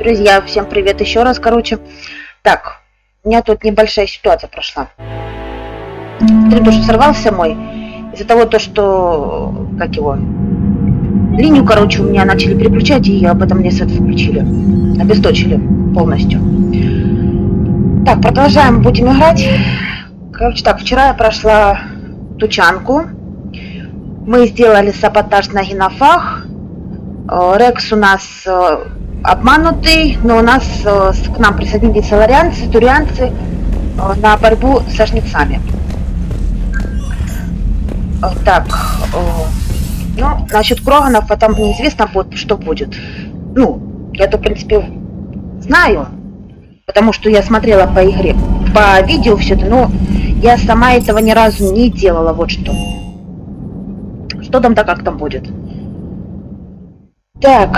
Друзья, всем привет еще раз, короче. Так, у меня тут небольшая ситуация прошла. Стрим тоже сорвался мой. Из-за того, что, как его, линию, короче, у меня начали переключать, и об этом мне свет включили. Обесточили полностью. Так, продолжаем, будем играть. Короче, так, вчера я прошла тучанку. Мы сделали саботаж на генофаг. Рекс у нас обманутый, но у нас к нам присоединились соларианцы, турианцы на борьбу со жнецами. Так, ну, насчет Кроганов, а там неизвестно, что будет. Ну, я-то, в принципе, знаю, потому что я смотрела по игре, по видео все это, но я сама этого ни разу не делала, вот что. Что там, да как там будет. Так,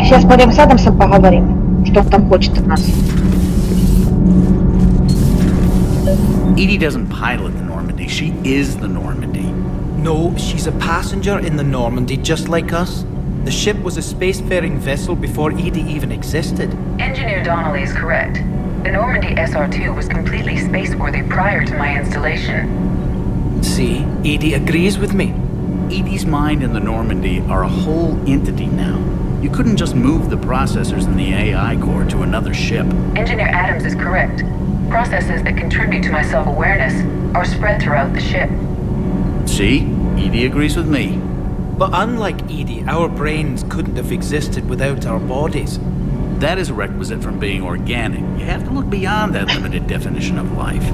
сейчас пойдем с Адамсом поговорим, что он там хочет от нас. Edie doesn't pilot the Normandy, she is the Normandy. No, she's a passenger in the Normandy just like us. The ship was a spacefaring vessel before Edie even existed. Engineer Donnelly is correct. The Normandy SR-2 was completely spaceworthy prior to my installation. See, Edie agrees with me. Edie's mind and the Normandy are a whole entity now. You couldn't just move the processors in the AI core to another ship. Engineer Adams is correct. Processes that contribute to my self-awareness are spread throughout the ship. See? Edie agrees with me. But unlike Edie, our brains couldn't have existed without our bodies. That is a requisite from being organic. You have to look beyond that limited definition of life.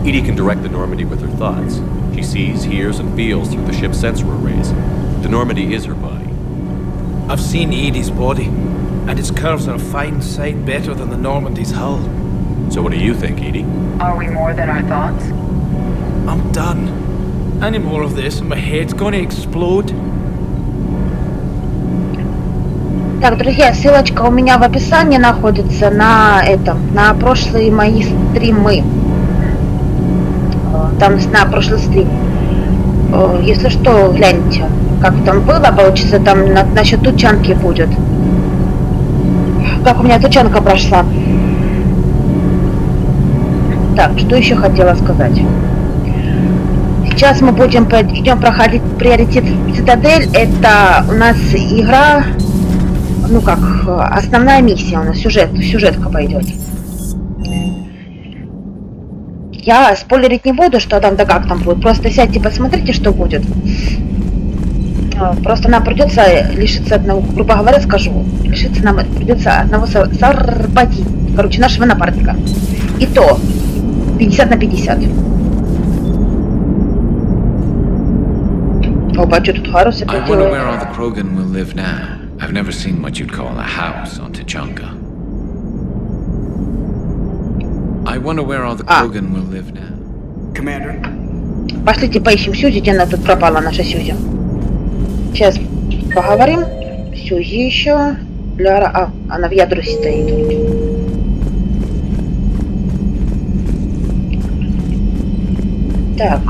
Edie can direct the Normandy with her thoughts. She sees, hears, and feels through the ship's sensor arrays. The Normandy is her body. I've seen Edie's body, and its curves are a fine sight better than the Normandy's hull. So what do you think, Edie? Are we more than our thoughts? I'm done. Any more of this and my head's gonna explode. Так, друзья, ссылочка у меня в описании находится на на прошлые мои стримы. Там на прошлый стрим. Если что, гляньте, как там было, получится, там насчет тучанки будет. Как у меня тучанка прошла. Так, что еще хотела сказать. Сейчас мы идем проходить приоритет Цитадель. Это у нас игра, ну как, основная миссия у нас, сюжетка пойдет. Я спойлерить не буду, что там да как там будет. Просто сядьте, посмотрите, что будет. Просто нам придется лишиться одного, грубо говоря, скажу, лишиться нам придется одного сарпати, короче, нашего напарника. И то 50 на 50. Опа, что тут Харус опять делает? I wonder where all the Krogan will live now. Commander. Пошлите поищем Сьюзи, где она тут пропала, наша Сьюзи. Сейчас поговорим. Сьюзи еще. Ляра. Она в ядрусе стоит. Так.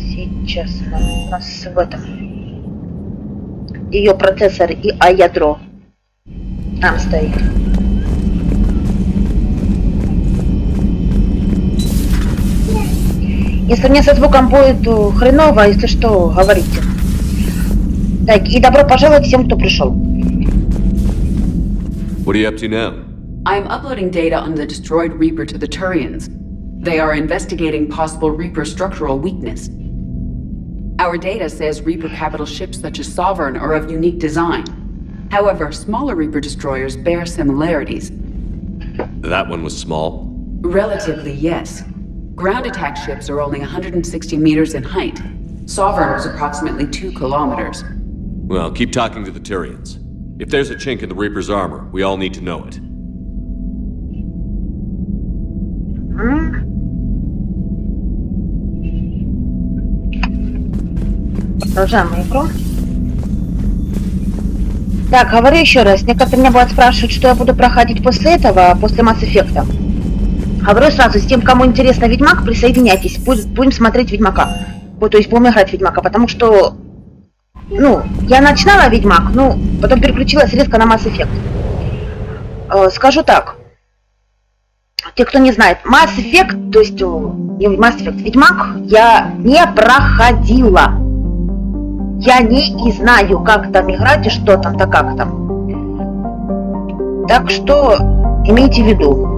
Сейчас у нас в этом. Ее процессор и ядро там стоит. Если мне со звуком будет хреново, если что, говорите. Так, и добро пожаловать всем, кто пришел. What are you up to now? I'm uploading data on the destroyed Reaper to the Turians. They are investigating possible Reaper structural weakness. Our data says Reaper capital ships such as Sovereign are of unique design. However, smaller Reaper destroyers bear similarities. That one was small? Relatively, yes. Ground attack ships are only 160 meters in height. Sovereign was approximately 2 kilometers. Well, keep talking to the Tyrians. If there's a chink in the Reaper's armor, we all need to know it. Продолжаем игру. Так, говорю еще раз. Некоторые меня будут спрашивать, что я буду проходить после этого, после Mass Effect. Говорю сразу, с тем, кому интересно Ведьмак, присоединяйтесь. Будем смотреть Ведьмака. то есть будем играть Ведьмака, потому что, ну, я начинала Ведьмак, ну, потом переключилась резко на Mass Effect. Скажу так. Те, кто не знает, Mass Effect, то есть не Mass Effect, Ведьмак я не проходила. Я не знаю, как там играть и что там, да как там. Так что имейте в виду.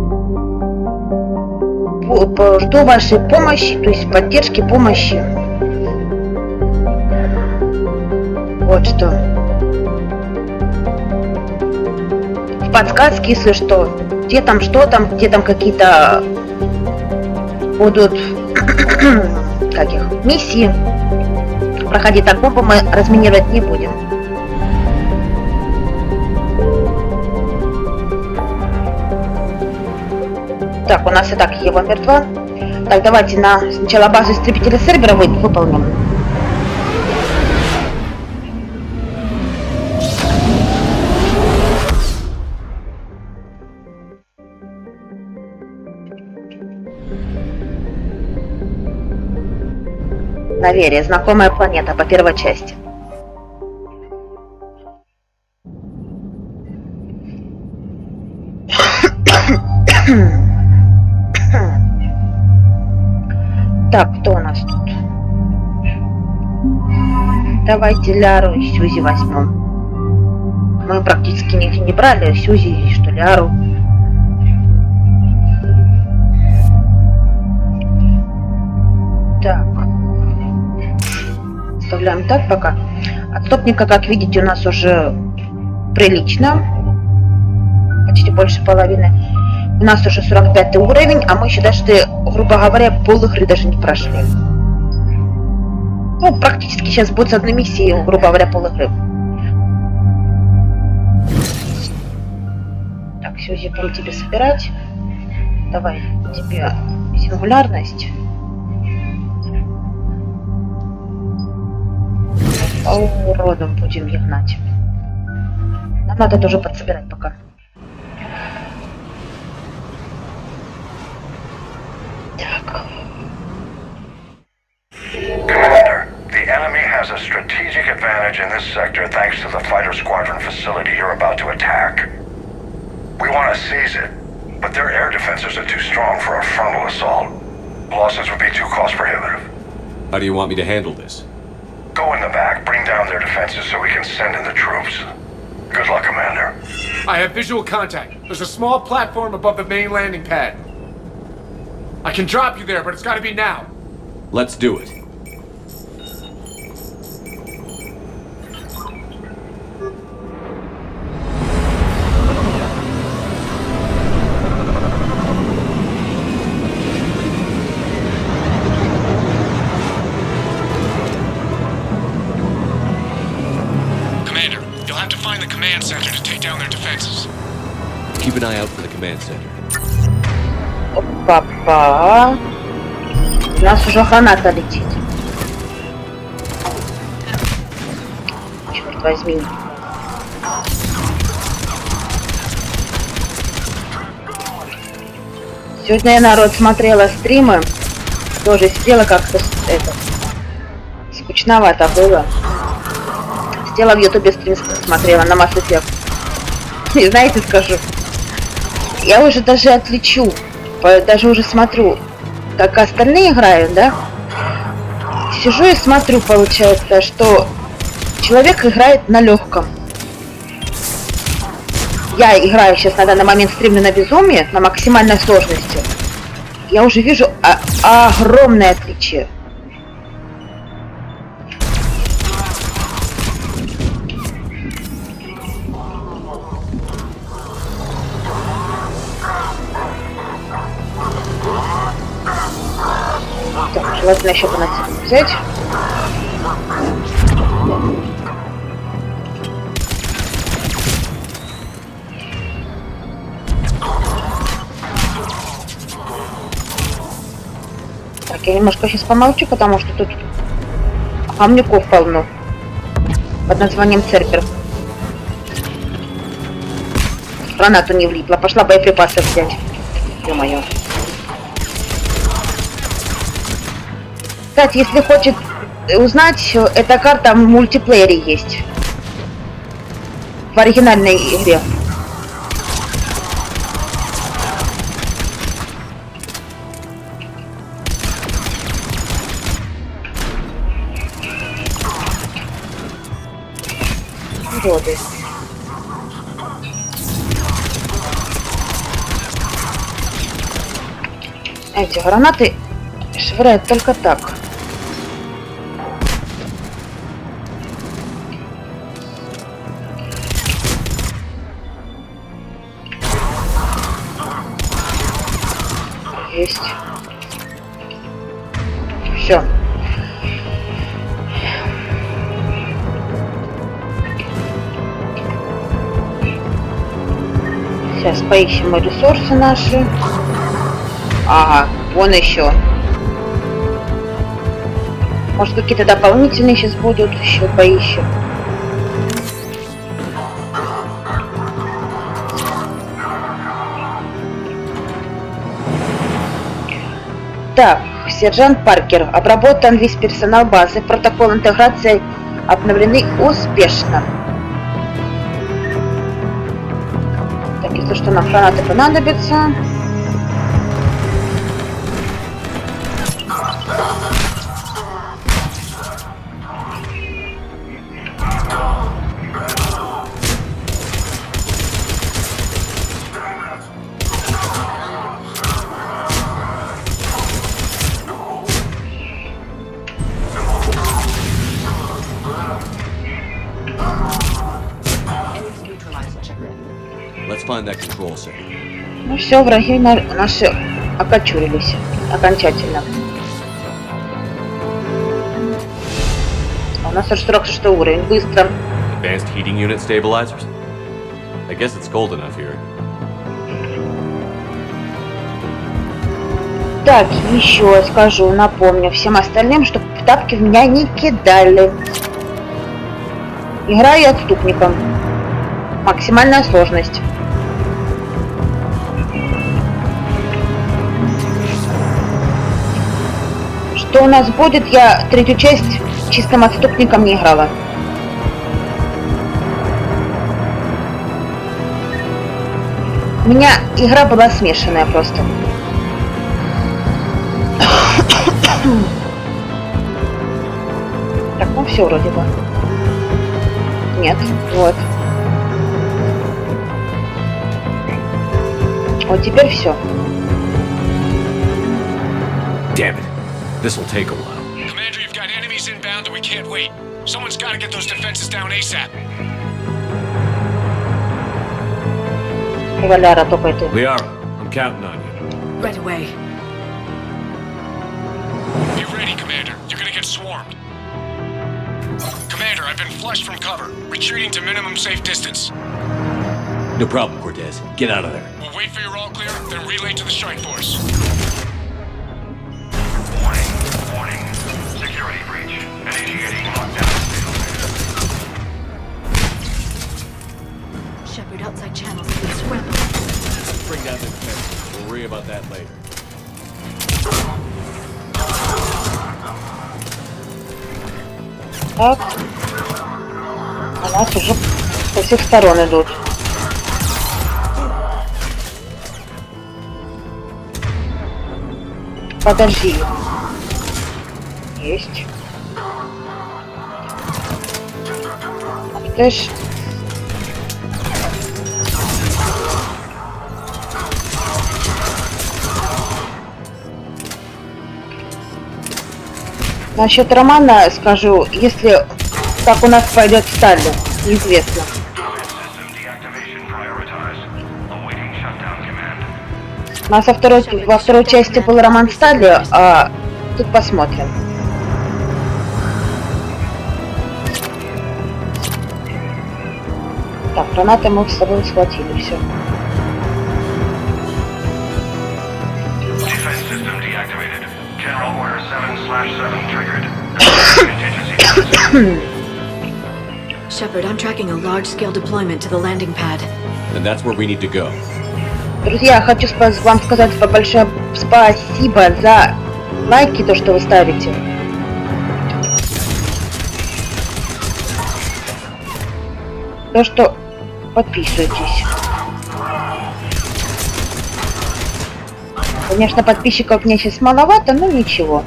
Жду вашей помощи, то есть поддержки, помощи. Вот что. Подсказки, если что. Где там, что там, где там какие-то будут как их, миссии. Проходить так, бомбу мы разминировать не будем. Так, у нас и так его мертва. Так, давайте сначала базу истребителя сервера выполним. Наверие, знакомая планета по первой части. Так, кто у нас тут? Давайте Ляру и Сьюзи возьмем. Мы практически нигде не брали Сьюзи, что Ляру. Так. Оставляем так пока. Отступника, как видите, у нас уже прилично. Почти больше половины. У нас уже 45 уровень, а мы еще даже, грубо говоря, пол игры даже не прошли. Ну, практически сейчас будет с одной миссией, грубо говоря, пол игры. Так, Сьюзи, буду тебе собирать. Давай, тебе сингулярность. По уродам будем гнать. Нам надо тоже подсобирать пока. Так. Commander, the enemy has a strategic advantage in this sector thanks to the fighter squadron facility you're about to attack. We want to seize it, but their air defenses are too strong for a frontal assault. Losses would be too cost prohibitive. How do you want me to handle this? Go in the back, bring down their defenses so we can send in the troops. Good luck, Commander. I have visual contact. There's a small platform above the main landing pad. I can drop you there, but it's gotta be now. Let's do it. Commander, you'll have to find the command center to take down their defenses. Keep an eye out for the command center. Опа-па. У нас уже граната летит. Черт возьми. Сегодня я, народ, смотрела стримы. Тоже сидела как-то это. Скучновато было. Сидела в ютубе стрим смотрела на Mass Effect. И знаете, скажу. Я уже даже отличу. Даже уже смотрю, как остальные играют, да? Сижу и смотрю, получается, что человек играет на легком. Я играю сейчас на данный момент стримлю на Безумие, на максимальной сложности. Я уже вижу огромное отличие. Так, желательно еще поносить взять. Так, я немножко сейчас помолчу, потому что тут камнюков полно. Под названием Цербер. Гранату не влипла. Пошла боеприпасы взять. Ё-моё. Кстати, если хочет узнать, эта карта в мультиплеере есть. В оригинальной игре. Уроды. Эти гранаты швыряют только так. Есть. Все. Сейчас поищем ресурсы наши. Ага, вон еще. Может, какие-то дополнительные сейчас будут, еще поищем. Так, сержант Паркер. Обработан весь персонал базы. Протокол интеграции обновлены успешно. Так, если что, нам гранаты понадобятся. Ну все, враги наши окочурились окончательно. У нас 46 уровень, быстро. Advanced heating unit stabilizers? I guess it's cold enough here. Так, еще скажу, напомню всем остальным, чтобы тапки в меня не кидали. Играю отступником. Максимальная сложность. Что у нас будет, я третью часть чистым отступником не играла. У меня игра была смешанная просто. Так, ну все вроде бы. Нет, вот. Вот теперь все. Damn it. This'll take a while. Commander, you've got enemies inbound and we can't wait. Someone's got to get those defenses down ASAP. Валяра, топай ты. Liara, I'm counting on you. Right away. Be ready, Commander. You're gonna get swarmed. Commander, I've been flushed from cover. Retreating to minimum safe distance. No problem, Cortez. Get out of there. We'll wait for your all clear, then relay to the strike force. Warning. Security breach. Initiating lockdown. Shepard, outside channels have been scrambled. Bring down the defense. We'll worry about that later. Так. А нас уже со всех сторон идут. Подожди. Есть. Аптэш. Насчет романа скажу, если как у нас пойдет сталь, неизвестно. У нас во второй части был роман стали, а тут посмотрим. Так, гранаты мы с собой схватили, все. Shepard, I'm tracking a large-scale deployment to the landing pad. And that's where we need to go. Друзья, хочу вам сказать большое спасибо за лайки, то, что вы ставите. То, что подписывайтесь. Конечно, подписчиков мне сейчас маловато, но ничего.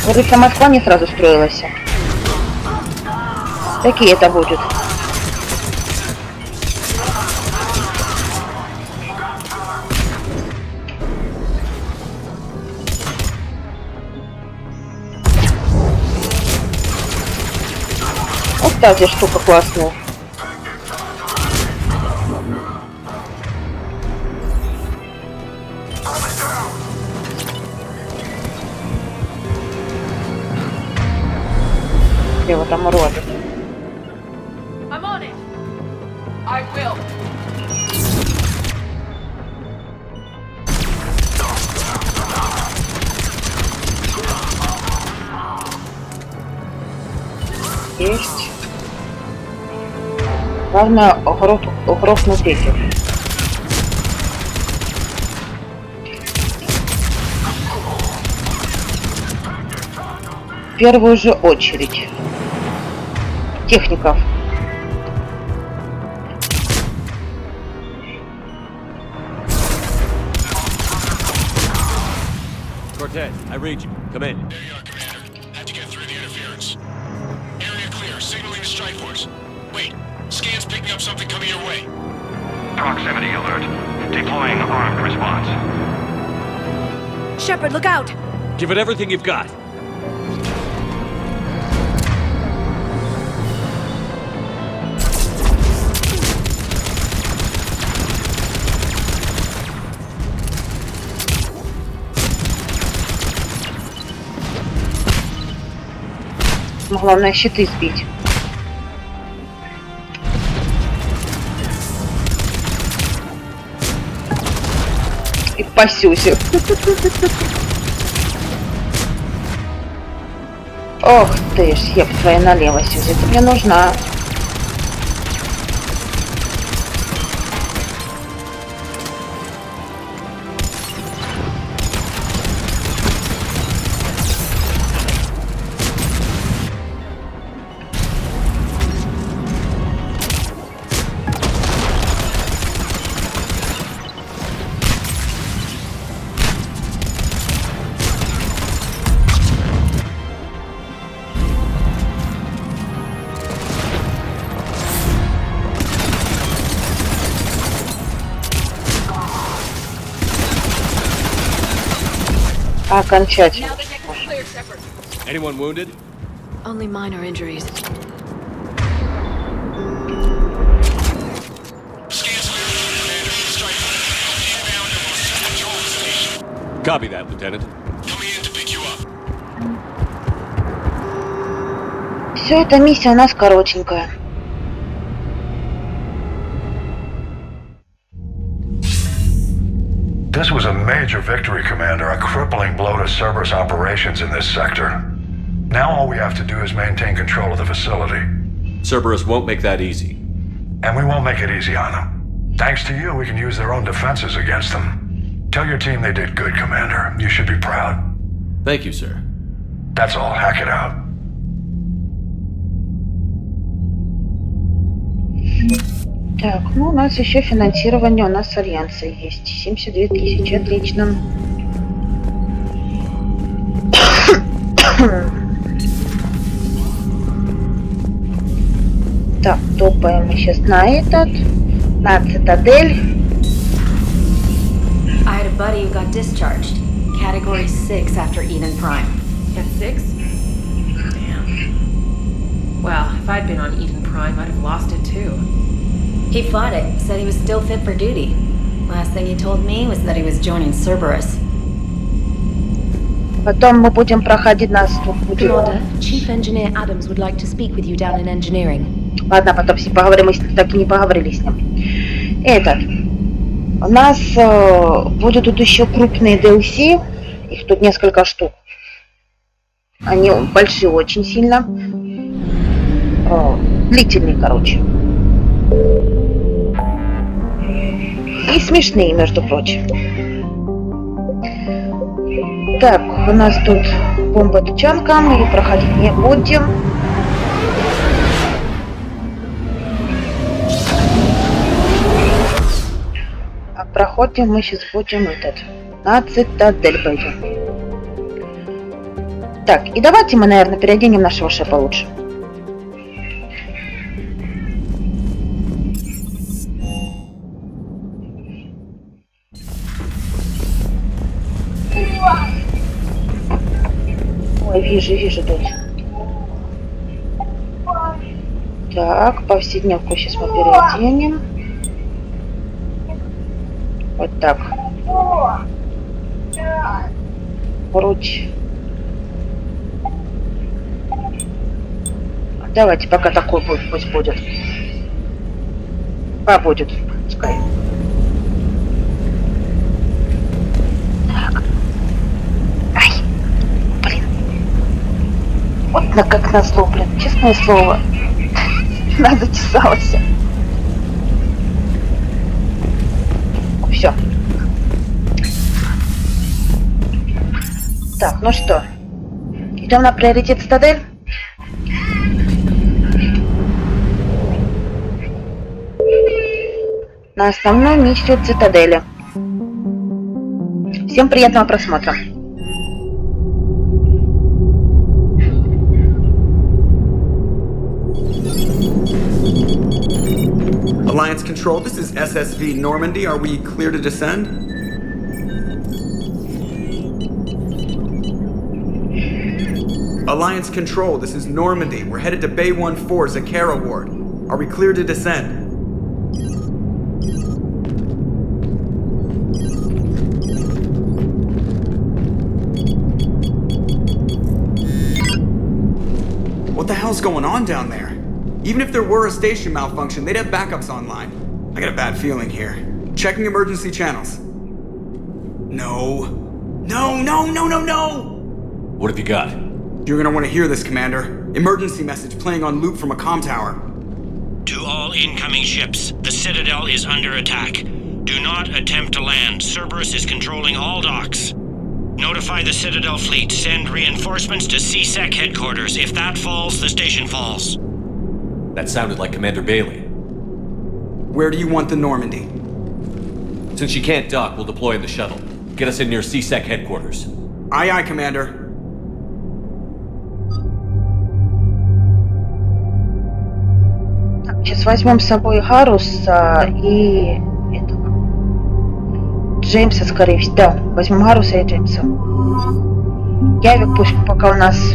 Говорится, Москва не сразу строилась. Такие это будет. Вот та же штука классная. Где вы там уроды? I'm on it. I will. Есть. Главное угрохнуть этих. В первую же очередь. Техников. Cortez, I read you. Come in. There you are, Commander. Had to get through the interference. Area clear. Signaling to strike force. Wait. Scans picking up something coming your way. Proximity alert. Deploying armed response. Shepard, look out! Give it everything you've got. Главное щиты сбить. И пасюся. Ох ты ж, еб твоя налево, Сюзи, ты мне нужна. Окончательно. Anyone wounded? Only minor injuries. Copy that, Lieutenant. Все, эта миссия у нас коротенькая. This was a major victory, Commander, a crippling blow to Cerberus operations in this sector. Now all we have to do is maintain control of the facility. Cerberus won't make that easy. And we won't make it easy on them. Thanks to you, we can use their own defenses against them. Tell your team they did good, Commander. You should be proud. Thank you, sir. That's all. Hack it out. Так, ну у нас еще финансирование, у нас Альянса есть. 72 тысячи, отлично. Так, топаем мы сейчас на этот, на цитадель. I had a buddy who got discharged. Category 6 after Eden Prime. At 6? Damn. Well, if I'd been on Eden Prime, I'd have lost it too. He fought it, said he was still fit for duty. Last thing he told me was that he was joining Cerberus. Потом мы будем проходить нас тут. Commander, Chief Engineer Adams would like to speak with you down in engineering. Ладно, потом с ним поговорим, мы так и не поговорили с ним. Этот. У нас будут тут еще крупные DLC. Их тут несколько штук. Они большие очень сильно. Длительные, короче. И смешные, между прочим. Так, у нас тут бомба-тучанка, мы ее проходить не будем. выходим, мы сейчас будем на цитадель пойдем. Так, и давайте мы, наверное, переоденем нашего шефа лучше. Ой, вижу тут. Так, повседневку сейчас мы переоденем. Вот так. Грудь. Давайте пока такой будет, пусть будет. Будет, пускай. Так. Ай, блин. Вот как назло, блин, честное слово. Надо чесалась. Все. Так, ну что, идем на приоритет цитадель. На основную миссию цитадели. Всем приятного просмотра. Alliance Control, this is SSV Normandy. Are we clear to descend? Alliance Control, this is Normandy. We're headed to Bay 1-4, Zakara Ward. Are we clear to descend? What the hell's going on down there? Even if there were a station malfunction, they'd have backups online. I got a bad feeling here. Checking emergency channels. No. No! What have you got? You're gonna want to hear this, Commander. Emergency message playing on loop from a comm tower. To all incoming ships, the Citadel is under attack. Do not attempt to land. Cerberus is controlling all docks. Notify the Citadel fleet. Send reinforcements to CSEC headquarters. If that falls, the station falls. That sounded like Commander Bailey. Where do you want the Normandy? Since she can't dock, we'll deploy in the shuttle. Get us in near CSEC headquarters. Aye, Commander. Сейчас возьмем с собой Гаруса и этого Джеймса, скорее всего. Да, возьмем Гаруса и Джеймса. Явик пусть пока у нас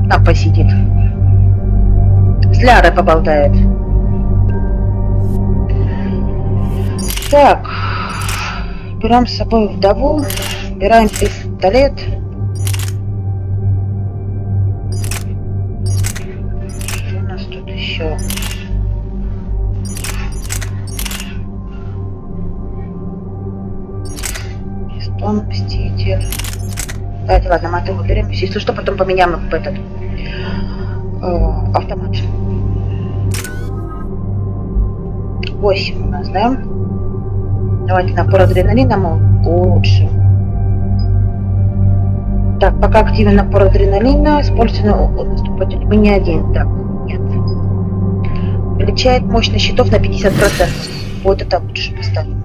там посидит. С Лярой поболтает. Так. Берем с собой вдову. Убираем пистолет. Что у нас тут еще? Пистон, мститель. Давайте, ладно, мы этого уберем. Если что, потом поменяем в этот автомат. 8 у нас, да? Давайте напор адреналина мы улучшим. Так, пока активен напор адреналина, используя наступатель. Мы не один. Так, нет. Увеличает мощность щитов на 50%. Вот это лучше поставим.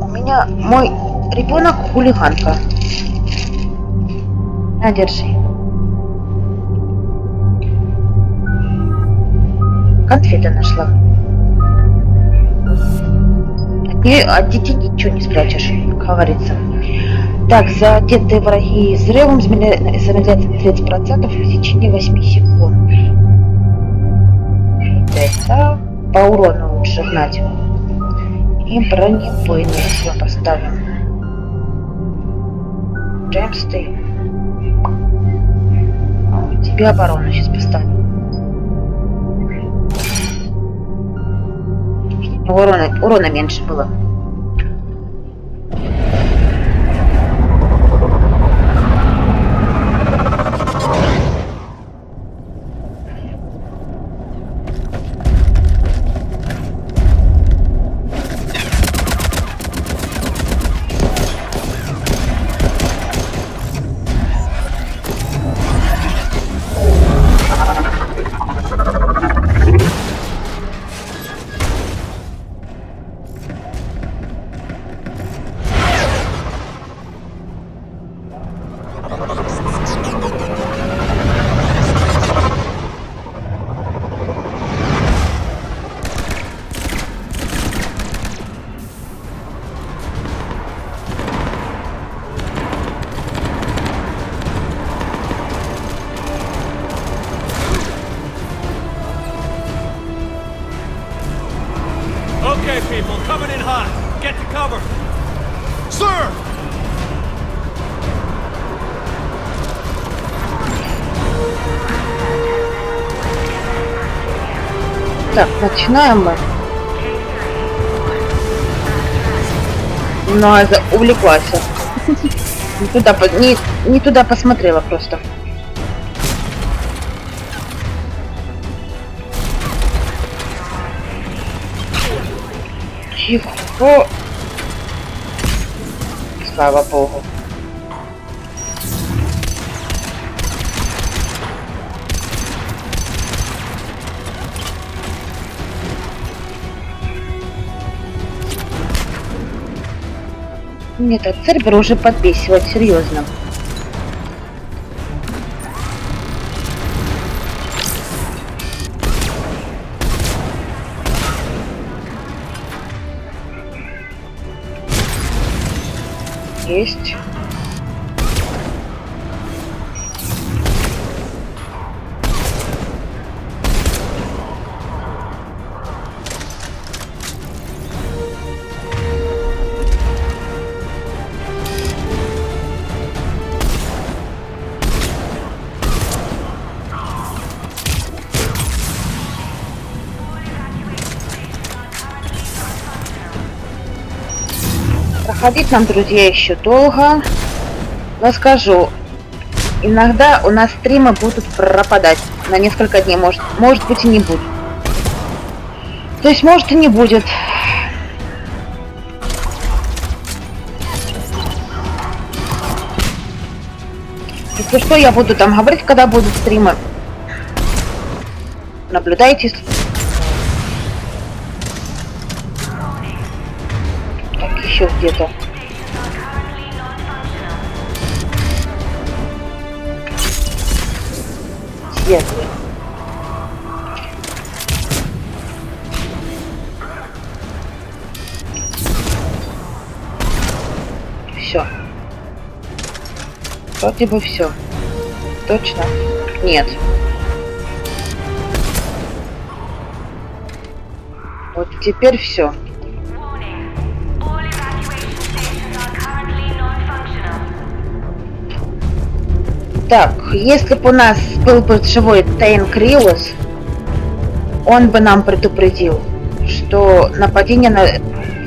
У меня мой ребенок хулиганка. На, держи. Конфеты нашла. От детей ничего не спрячешь, как говорится. Так, задетые враги взрывом замедляется на 30% в течение 8 секунд. Это по урону лучше гнать. И бронебойные все поставим. Джеймс, ты. Тебе оборону сейчас поставим. Урона меньше было. people coming in hot. Get to cover. Sir! Так, начинаем мы. Но я увлеклась. Не туда посмотрела просто. Тихо. Слава богу. Мне этот Цербер уже подбесивает, серьезно. Есть. Ходить нам, друзья, еще долго. Но скажу, иногда у нас стримы будут пропадать на несколько дней. Может быть и не будет. То есть может и не будет. Если что, я буду там говорить, когда будут стримы. Наблюдайте. Еще где-то. Светлый. Все. Вроде бы все. Точно? Нет. Вот теперь все. Так, если бы у нас был бы живой Тейн Криус, он бы нам предупредил, что нападение на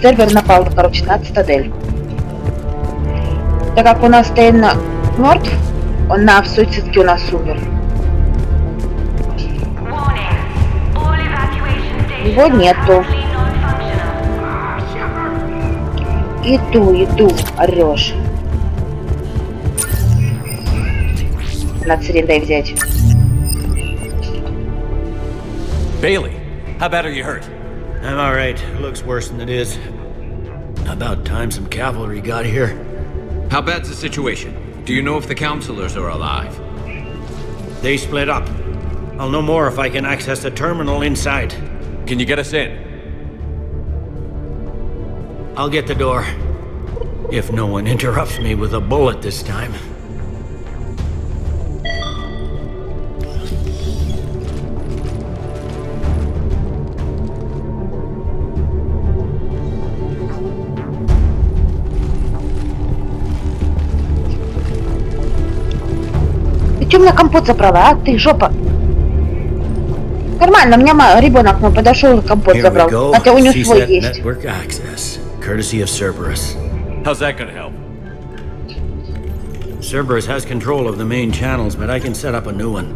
сервер напал, короче, на Цитадель. Так как у нас Тейн мертв, он на суицидке у нас умер. Его нету. Иду, орешь. Надо Сирендай взять. Bailey, how bad are you hurt? I'm alright. Looks worse than it is. About time some cavalry got here. How bad's the situation? Do you know if the counselors are alive? They split up. I'll know more if I can access the terminal inside. Can you get us in? I'll get the door. If no one interrupts me with a bullet this time. Ты у меня компот забрала, а? Ты жопа. Нормально, у меня ребенок мой подошел и компот забрал. Хотя у него свой есть. Courtesy of Cerberus. How's that gonna help? Cerberus has control of the main channels, but I can set up a new one.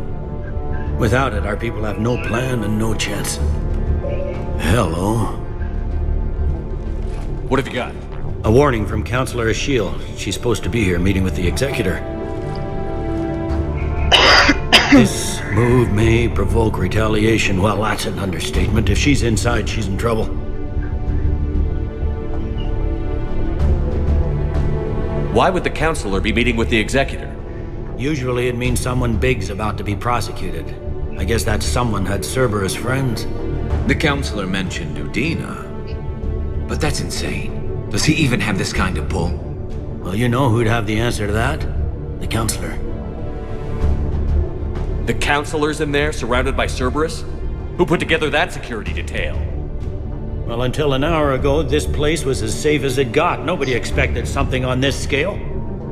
Without it, our people have no plan and no chance. Hello. What have you got? A warning from Counselor Ashiel. She's supposed to be here meeting with the Executor. This move may provoke retaliation. Well, that's an understatement. If she's inside, she's in trouble. Why would the counselor be meeting with the executor? Usually it means someone big's about to be prosecuted. I guess that someone had Cerberus friends. The counselor mentioned Udina. But that's insane. Does he even have this kind of pull? Well, you know who'd have the answer to that? The counselor. The counselor's in there, surrounded by Cerberus? Who put together that security detail? Well, until an hour ago, this place was as safe as it got. Nobody expected something on this scale.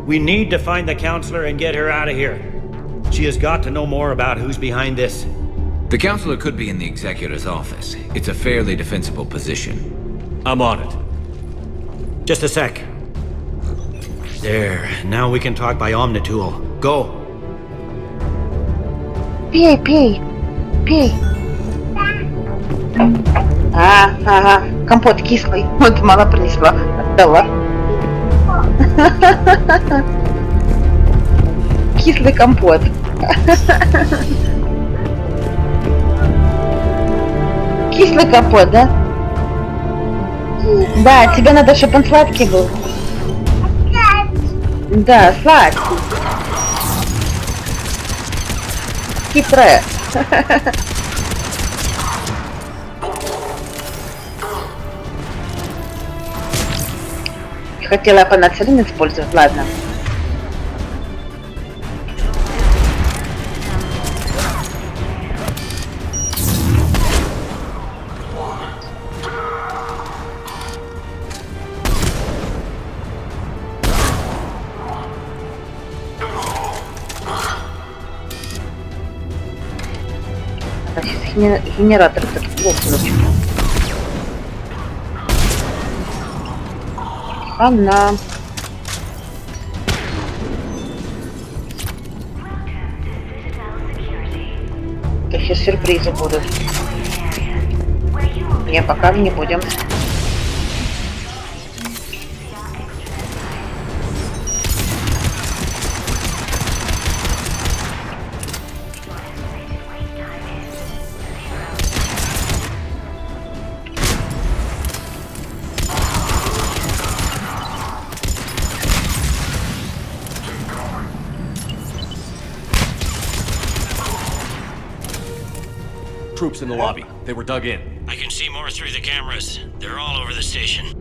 We need to find the counselor and get her out of here. She has got to know more about who's behind this. The counselor could be in the executor's office. It's a fairly defensible position. I'm on it. Just a sec. There, now we can talk by Omnitool. Go. Пей, пей, пей. Ага, компот кислый. Вот мало принесла, отдала. Кислый компот. Кислый компот, да? Да, тебе надо, чтобы он сладкий был. Да, сладкий. Хитрая. Хотела я панацелин использовать, ладно. Генератор этот плохо. Она. Сейчас сюрпризы будут. Не, пока не будем. Troops in the lobby. They were dug in. I can see more through the cameras. They're all over the station.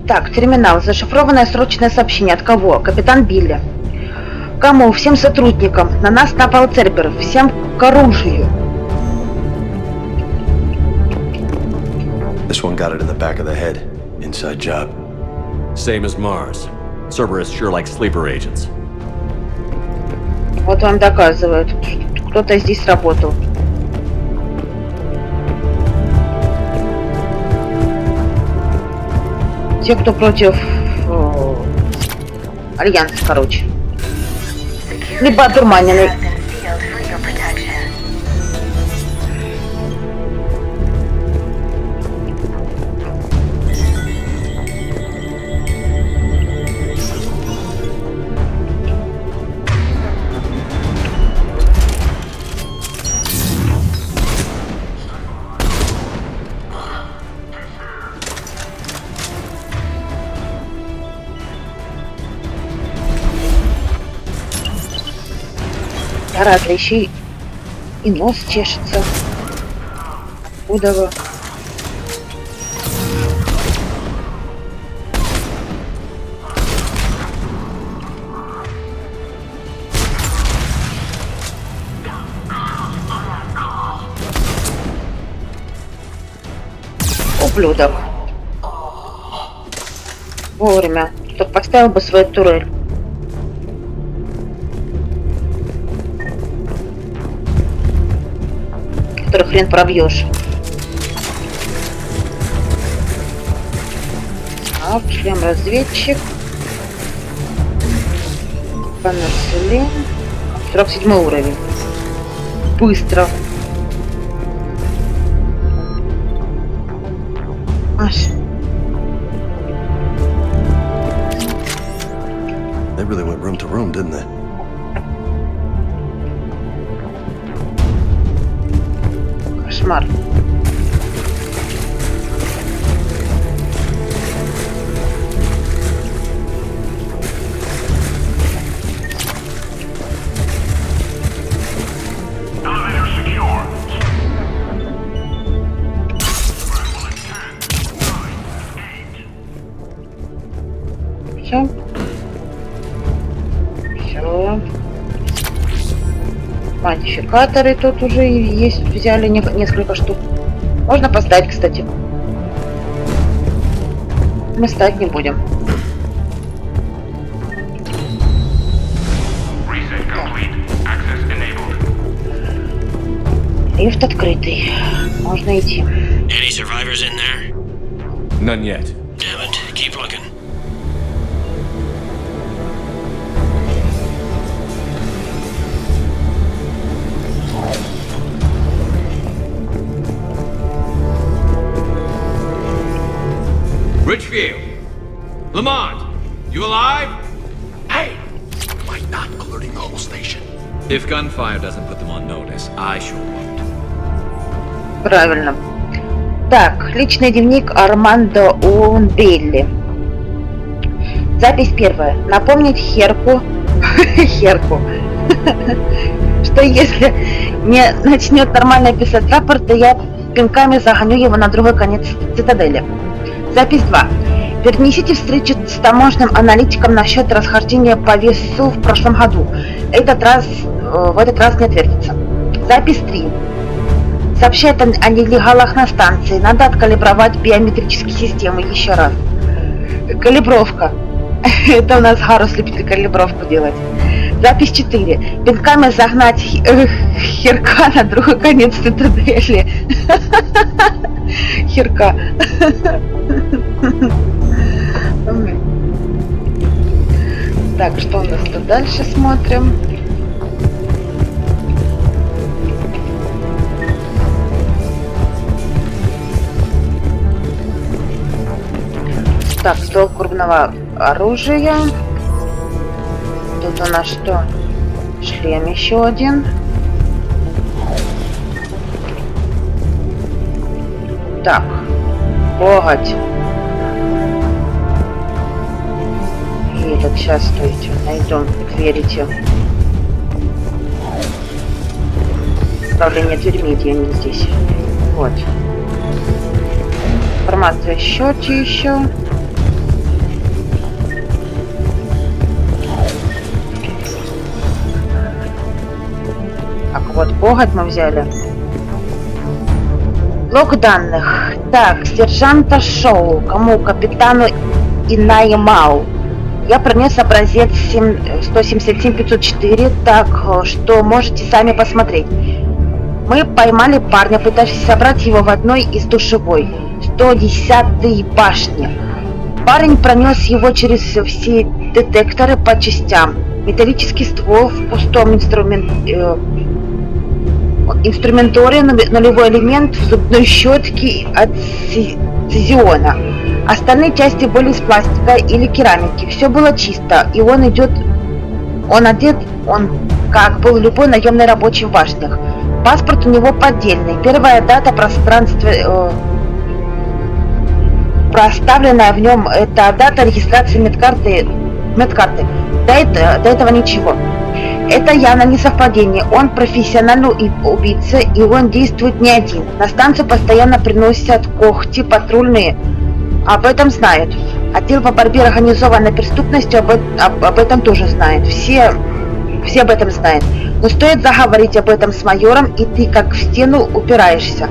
Так, терминал. Зашифрованное срочное сообщение. От кого? Капитан Билли. Кому? Всем сотрудникам. На нас напал Цербер. Всем к оружию. This one got it in the back of the head. Inside job. Same as Mars. Cerberus sure likes sleeper agents. Вот вам доказывают. Кто-то здесь работал. Те, кто против Альянса, короче. Либо одурманенный. Рада, еще и нос чешется. Откуда вы? Ублюдок. Вовремя. Чтоб поставил бы свою турель. Который хрен пробьешь. Так, шлем-разведчик. Панацелин. 47 уровень. Быстро. Аж. They really went room to room, didn't they? Кошмар. Все. Все. Модификаторы тут уже есть, взяли несколько штук. Можно поставить, кстати. Мы ставить не будем. Лифт открытый. Можно идти. Any survivors in there? None yet. Damn it. Keep looking. Richfield! Lamont! You alive? Hey! Why not alerting the whole station? If gunfire doesn't put them on notice, I sure won't. Правильно. Так, личный дневник Армандо Унбелли. Запись первая. Напомнить Херку, что если не начнет нормально писать рапорт, то я пинками загоню его на другой конец цитадели. Запись 2. Перенесите встречу с таможенным аналитиком насчет расхождения по весу в прошлом году. В этот раз не отвертится. Запись 3. Сообщает о нелегалах на станции. Надо откалибровать биометрические системы еще раз. Калибровка. Это у нас Гарус любит калибровку делать. Запись 4. Пинками загнать Херка на другой конец цитадели. Херка. Так, что у нас тут дальше смотрим? Так, ствол крупного оружия. Тут у нас что? Шлем еще один. Так, погодь. И этот, сейчас, стойте, найдем, верите. Управление дверьми, где они здесь. Вот. Информация о счете еще. Так, вот погодь мы взяли. Блок данных. Так, сержанта Шоу. Кому? Капитану Инаймау. Я пронес образец 177-504, так что можете сами посмотреть. Мы поймали парня, пытавшись собрать его в одной из душевой, 110-й башни. Парень пронес его через все детекторы по частям. Металлический ствол в пустом инструменторе, нулевой элемент в зубной щетке от цезиона. Остальные части были из пластика или керамики. Все было чисто, и он одет, как был любой наемный рабочий в башнях. Паспорт у него поддельный. Первая дата проставленная в нем, это дата регистрации медкарты. До этого ничего. Это явно не совпадение. Он профессиональный убийца, и он действует не один. На станцию постоянно приносят когти патрульные. Об этом знают. Отдел по борьбе с организованной преступностью об этом тоже знает. Все об этом знают. Но стоит заговорить об этом с майором, и ты как в стену упираешься.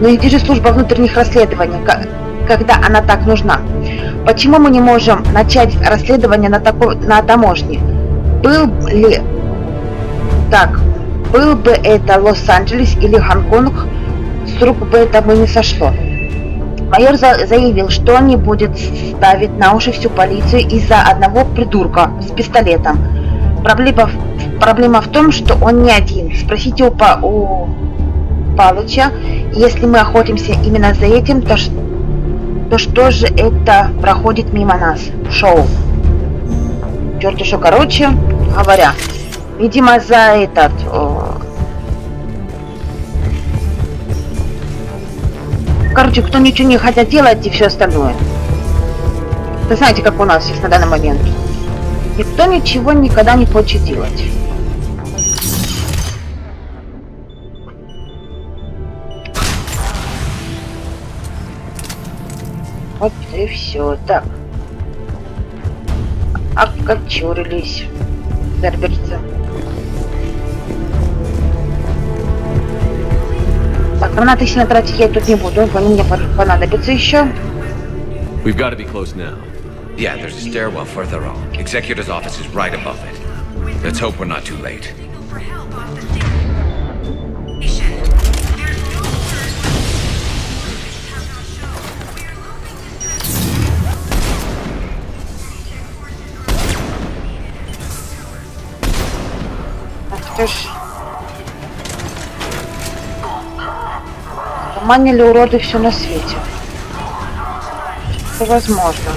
Но иди же служба внутренних расследований, когда она так нужна. Почему мы не можем начать расследование на таможне? Был бы это Лос-Анджелес или Гонконг, с рук бы этому не сошло. Майор заявил, что он не будет ставить на уши всю полицию из-за одного придурка с пистолетом. Проблема в том, что он не один. Спросите у Палыча, если мы охотимся именно за этим, то что же это проходит мимо нас? Шоу. Черт еще, короче говоря, видимо, за короче, кто ничего не хотят делать и все остальное. Вы знаете, как у нас сейчас на данный момент. Никто ничего никогда не хочет делать. Вот и все. Так. Окочурились. Берберцы. Так, гранаты сильно тратить я тут не буду. Они мне понадобятся еще. We've got to be close now. Yeah, there's a stairwell further on. Executor's office is right above it. Let's hope we're not too late. Заманили уроды все на свете. Это возможно.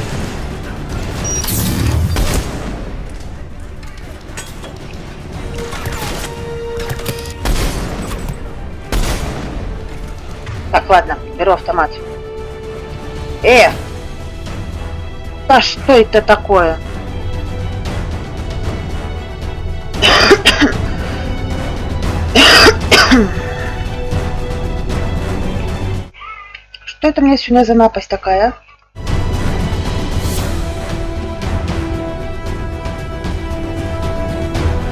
Так, ладно, беру автомат. Да что это такое? Что это мне сегодня за напасть такая?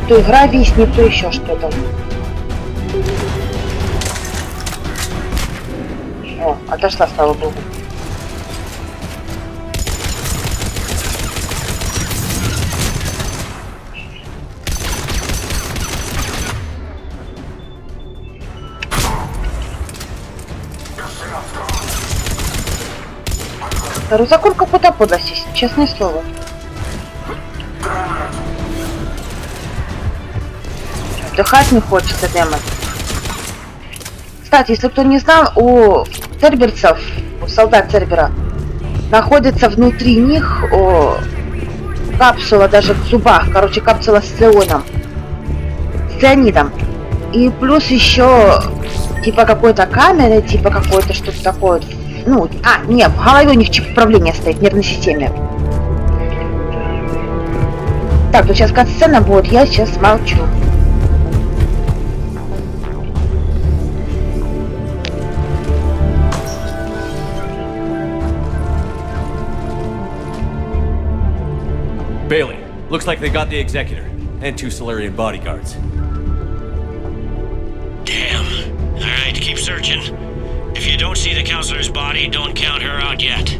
То игра виснет, то еще что-то. О, отошла, слава богу. Рузакур какой-то подлость, честное слово. Вдыхать не хочется, демон. Кстати, если кто не знал, у церберцев, у солдат Цербера, находится внутри них капсула даже в зубах. Короче, капсула с цианом. С цианидом. И плюс еще типа какой-то камеры, типа какой-то что-то такое. Ну, нет, в голове у них чип управления стоит, в нервной системе. Так, тут сейчас кат-сцена будет, я сейчас молчу. Bailey, looks like they got the executor and 2 Solarian bodyguards. Damn. Alright, keep searching. If you don't see the counselor's body, don't count her out yet.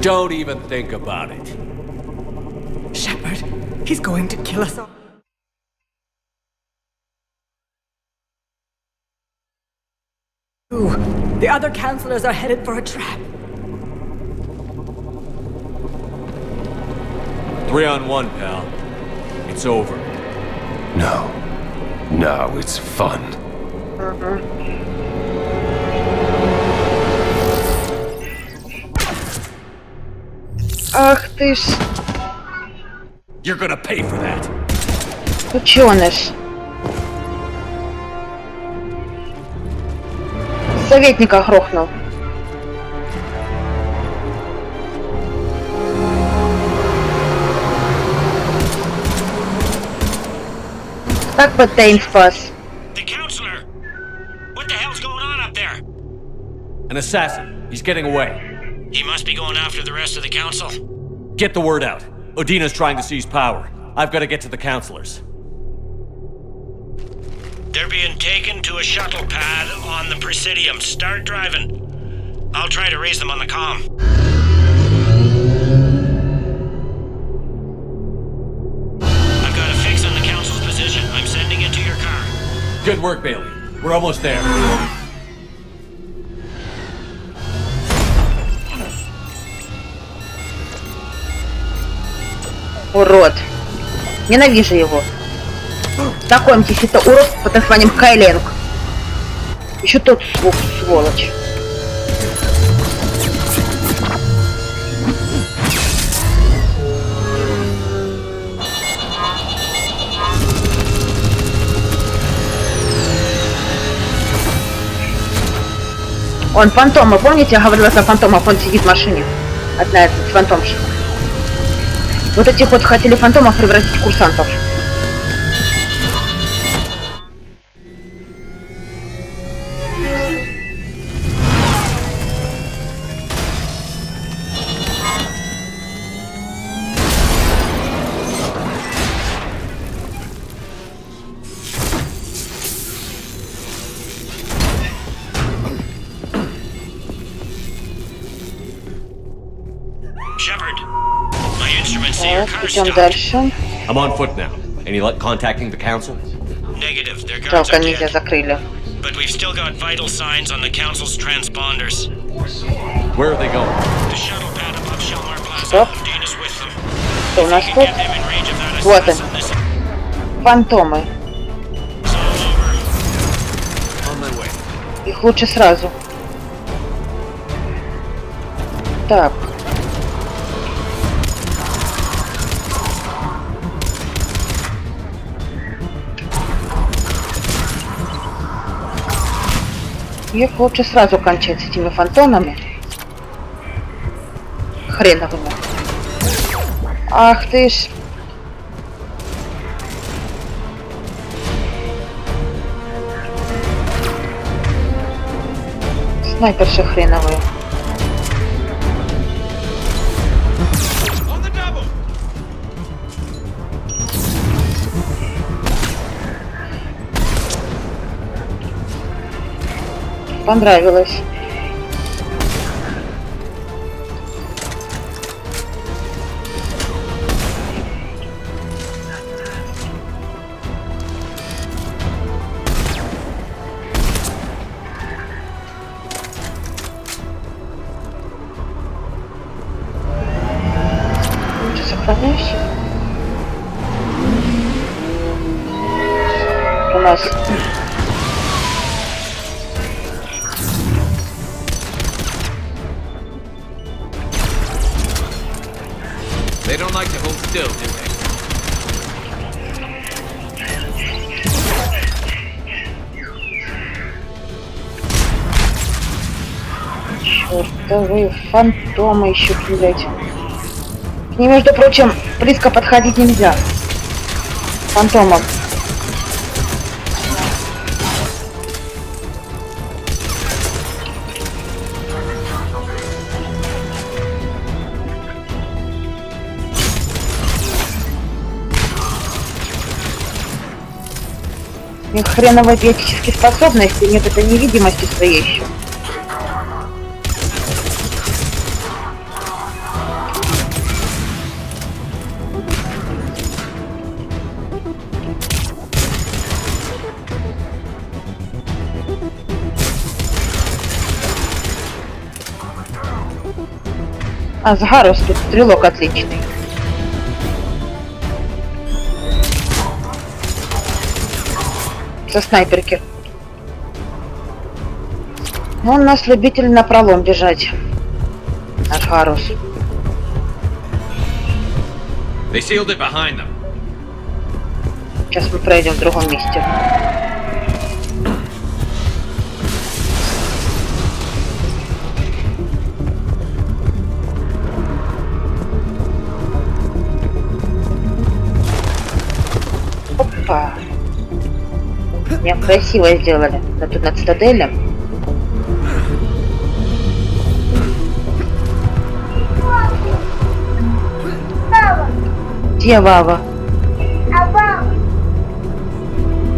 Don't even think about it. Shepard, he's going to kill us all. Ooh, the other counselors are headed for a trap. 3 on 1, pal. It's over. No. No, it's fun. Ах ты ж. You're gonna pay for that. Ученыш. Советника грохнул. Так Патейн спас. The counselor! What the hell's going on up there? An assassin. He's getting away. He must be going after the rest of the council. Get the word out. Odina's trying to seize power. I've got to get to the counselors. They're being taken to a shuttle pad on the Presidium. Start driving. I'll try to raise them on the comm. I've got a fix on the council's position. I'm sending it to your car. Good work, Bailey. We're almost there. Урод. Ненавижу его. Знакомьтесь, это урод под названием Кайленг. Еще тот сволочь. Он фантомы, помните, я говорила про фантомов, он сидит в машине. Одна из фантомщик. Вот этих вот хотели фантомов превратить в курсантов. Shepard, my instruments say your car's Идем stopped. дальше. I'm on foot now. Any luck contacting the council? Negative, their guards Жалко, are нельзя dead. закрыли. But we've still got vital signs on the council's transponders. Where are they going? The shuttle pad above Shelmar Plaza. Стоп. Dana's with them. Что у нас If you тут? can get them in range of that Вот assassin, они. this Фантомы. is all over. On my way. Их лучше сразу. Так. Их лучше сразу кончать с этими фантомами. Хреновыми. Ах ты ж. Снайперши хреновые. Понравилось. Лучше сохраняюсь. У нас They don't like to hold still, do they? чертовы фантомы еще, блядь. К ним, между прочим, близко подходить нельзя. Фантомов. У них хреновые биотические способности, нет этой невидимости своей еще. А, Сгарус тут стрелок отличный. Со снайперки. Он у нас любитель напролом бежать. Наш Гарус. They sealed it behind them. Сейчас мы пройдем в другом месте. Опа. Меня красиво сделали. Да тут на цитадели. Где Вава?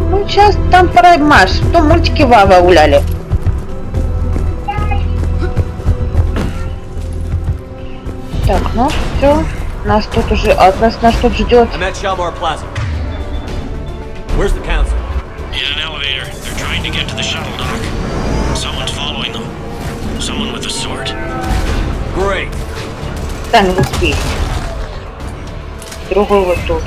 Ну сейчас там проймаш. В том мультике Вава гуляли. Так, ну все. Нас тут уже Атлас нас тут ждет. I'm at Shelmar Plaza. Where's the council? In an elevator. They're trying to get to the shuttle dock. Someone's following them. Someone with a sword. Great. Да, не успеет. Другой вот тут.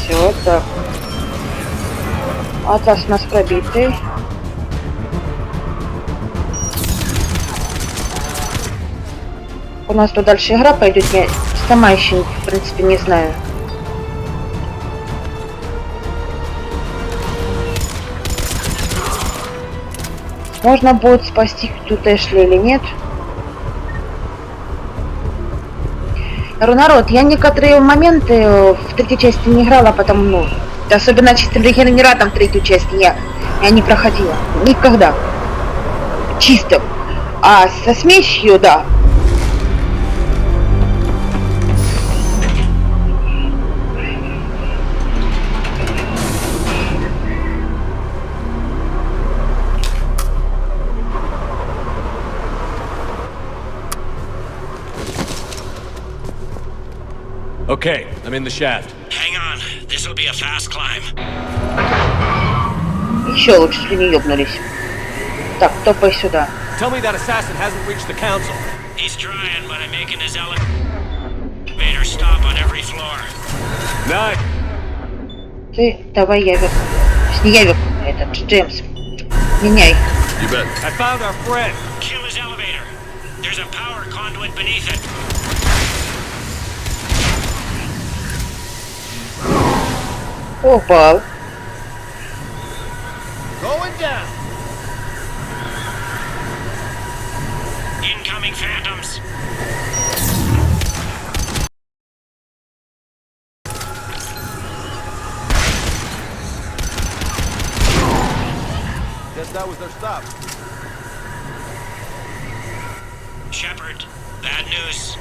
Все, так. Атлас у нас пробитый. У нас тут дальше игра пойдет. Я сама еще, в принципе, не знаю. Можно будет спасти тут Эшли или нет? Народ, я некоторые моменты в третьей части не играла, потому, ну, особенно чистым регенератом третью часть я не проходила. Никогда. Чисто. А со смесью, да. Okay, I'm in the shaft. Hang on, this'll be a fast climb. Еще лучше, если не ёбнулись. Так, топай сюда. Tell me that assassin hasn't reached the council. He's trying, but I'm making his elevator stop on every floor. Nice. Ты, давай я верну. Не я верну, этот Джеймс. Меняй. You bet. I found our friend. Kill his elevator. There's a power conduit beneath it. Упал. Going down. Incoming phantoms. Guess that was their stop. Shepard, bad news.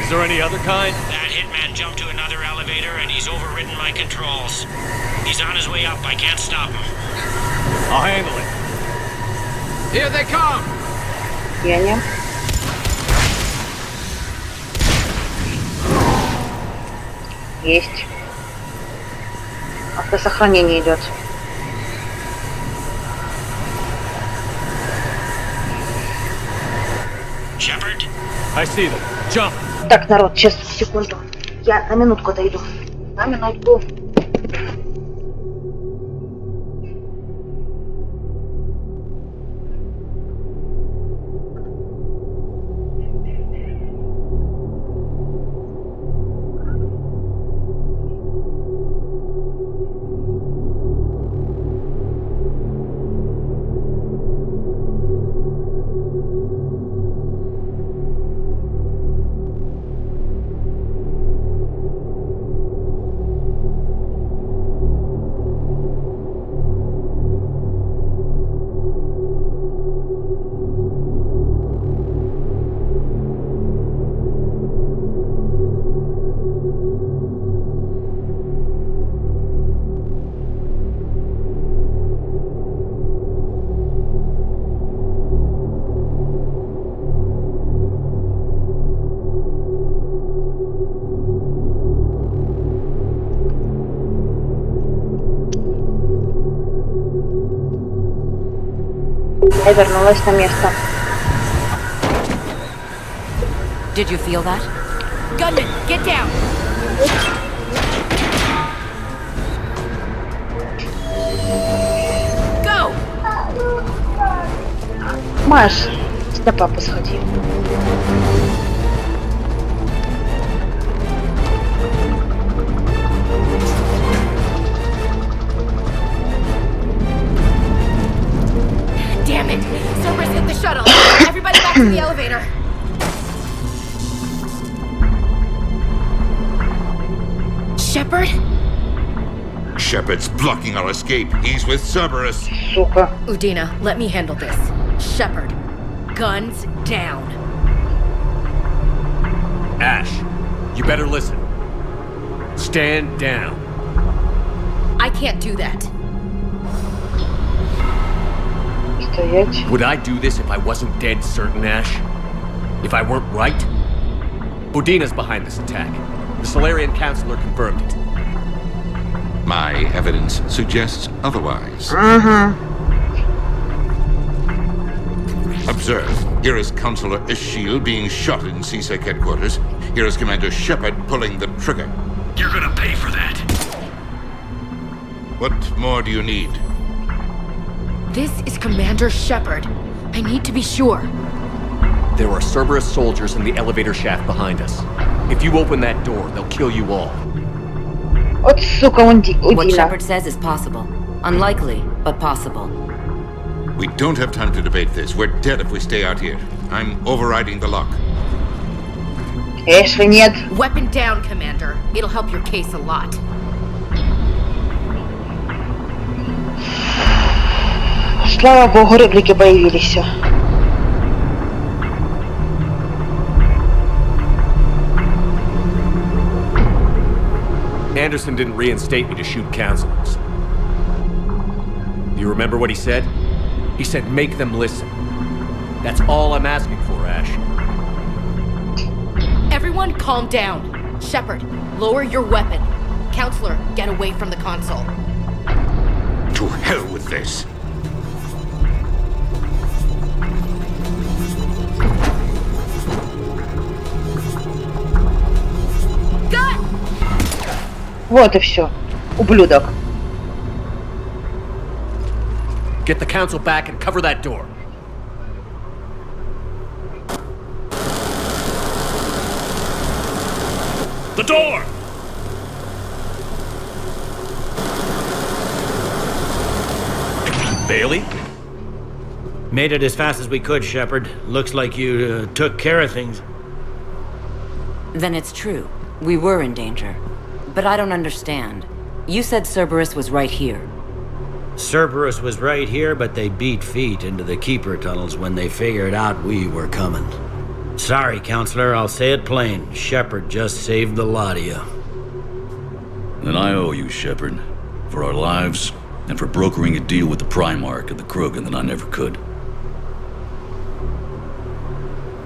Is there any other kind? That hitman jumped to another elevator and he's overridden my controls. He's on his way up. I can't stop him. I'll handle it. Here they come! Яня. Есть. Автосохранение идет. Shepard? I see them. Jump. Так, народ, сейчас, секунду. Я на минутку дойду. На минутку. Я вернулась на место. Did you feel that? Gunman, get down! Go! Маш, на папу сходи. Damn it! Cerberus hit the shuttle! Everybody back to the elevator! Shepard? Shepard's blocking our escape. He's with Cerberus. Сука. Udina, let me handle this. Shepard, guns down. Ash, you better listen. Stand down. I can't do that. Стоять. Would I do this if I wasn't dead certain, Ash? If I weren't right? Udina's behind this attack. The Solarian Councilor confirmed it. My evidence suggests otherwise. Observe. Here is Councilor Ishiel being shot in CSEC headquarters. Here is Commander Shepard pulling the trigger. You're gonna pay for that. What more do you need? This is Commander Shepard. I need to be sure. There are Cerberus soldiers in the elevator shaft behind us. If you open that door, they'll kill you all. Вот сука, Удина. What Shepard says is possible. Unlikely, but possible. We don't have time to debate this. We're dead if we stay out here. I'm overriding the lock. Эшли, нет. Weapon down, Commander. It'll help your case a lot. Слава богу, реплики появились. Anderson didn't reinstate me to shoot councilors. Do you remember what he said? He said, make them listen. That's all I'm asking for, Ash. Everyone calm down. Shepard, lower your weapon. Counselor, get away from the console. To hell with this. Вот и все. Ублюдок. Get the council back and cover that door. The door! Bailey? Made it as fast as we could, Shepard. Looks like you took care of things. Then it's true. We were in danger. But I don't understand. You said Cerberus was right here. Cerberus was right here, but they beat feet into the Keeper tunnels when they figured out we were coming. Sorry, Counselor, I'll say it plain. Shepard just saved the lot of you. Then I owe you, Shepard. For our lives, and for brokering a deal with the Primarch and the Krogan that I never could.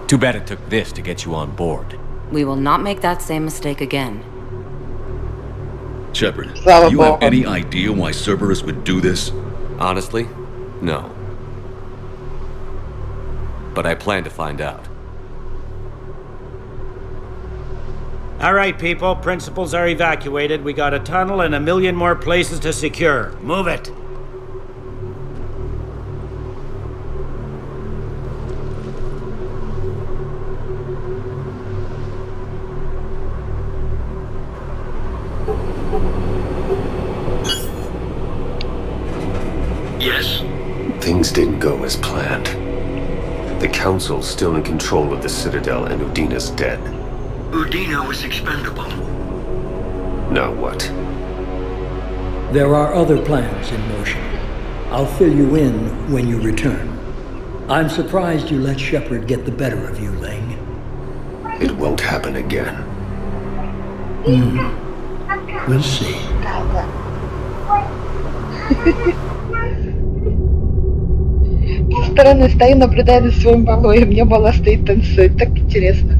Too bad it took this to get you on board. We will not make that same mistake again. Shepard, do you have any idea why Cerberus would do this? Honestly, no. But I plan to find out. All right, people. Principals are evacuated. We got a tunnel and 1 million more places to secure. Move it. Yes? Things didn't go as planned. The Council's still in control of the Citadel and Udina's dead. Udina was expendable. Now what? There are other plans in motion. I'll fill you in when you return. I'm surprised you let Shepard get the better of you, Ling. It won't happen again. We'll see. Со стороны стою, наблюдаю за своим баллой, мне бала стоит, танцует. Так интересно.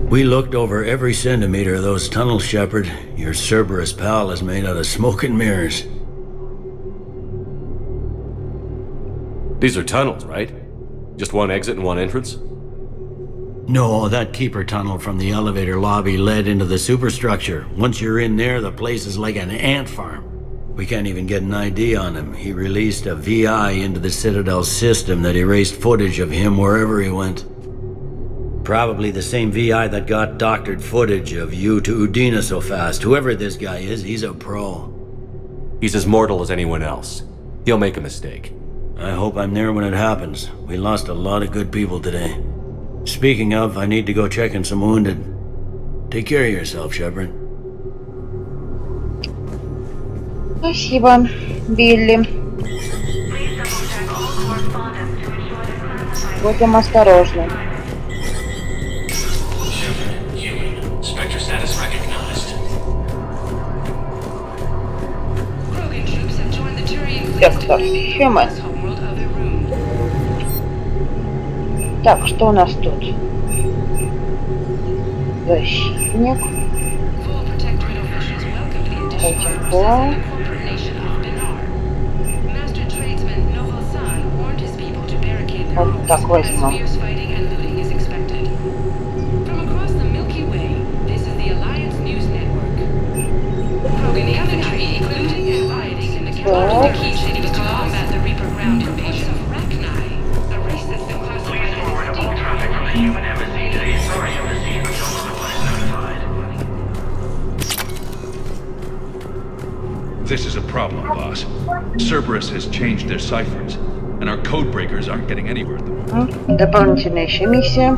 We looked over every centimeter of those tunnels, Shepard. Your Cerberus pal is made out of smoke and mirrors. These are tunnels, right? Just one exit and one entrance? No, that Keeper tunnel from the elevator lobby led into the superstructure. Once you're in there, the place is like an ant farm. We can't even get an ID on him. He released a VI into the Citadel system that erased footage of him wherever he went. Probably the same VI that got doctored footage of you to Udina so fast. Whoever this guy is, he's a pro. He's as mortal as anyone else. He'll make a mistake. I hope I'm there when it happens. We lost a lot of good people today. Speaking of, I need to go check in some wounded. Take care of yourself, Shepard. Спасибо, Билли. Будем осторожны. Инспектор Shepard. Так, что у нас тут? Защитник. Протокол. Вот так возьму. This is a problem, boss. Cerberus has changed their ciphers, and our code breakers aren't getting anywhere at the moment. Дополнительная еще миссия.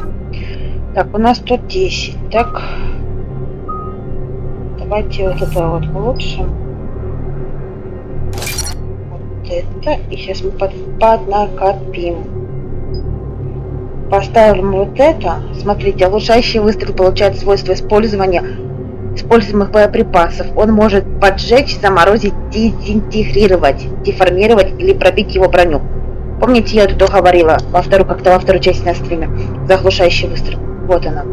Так, у нас тут 10. Так. Давайте вот это вот улучшим. Вот это. И сейчас мы поднакопим. Поставим вот это. Смотрите, улучшающий выстрел получает свойство использования используемых боеприпасов. Он может поджечь, заморозить, дезинтегрировать, деформировать или пробить его броню. Помните, я тут говорила во второй части на стриме? Заглушающий выстрел. Вот она.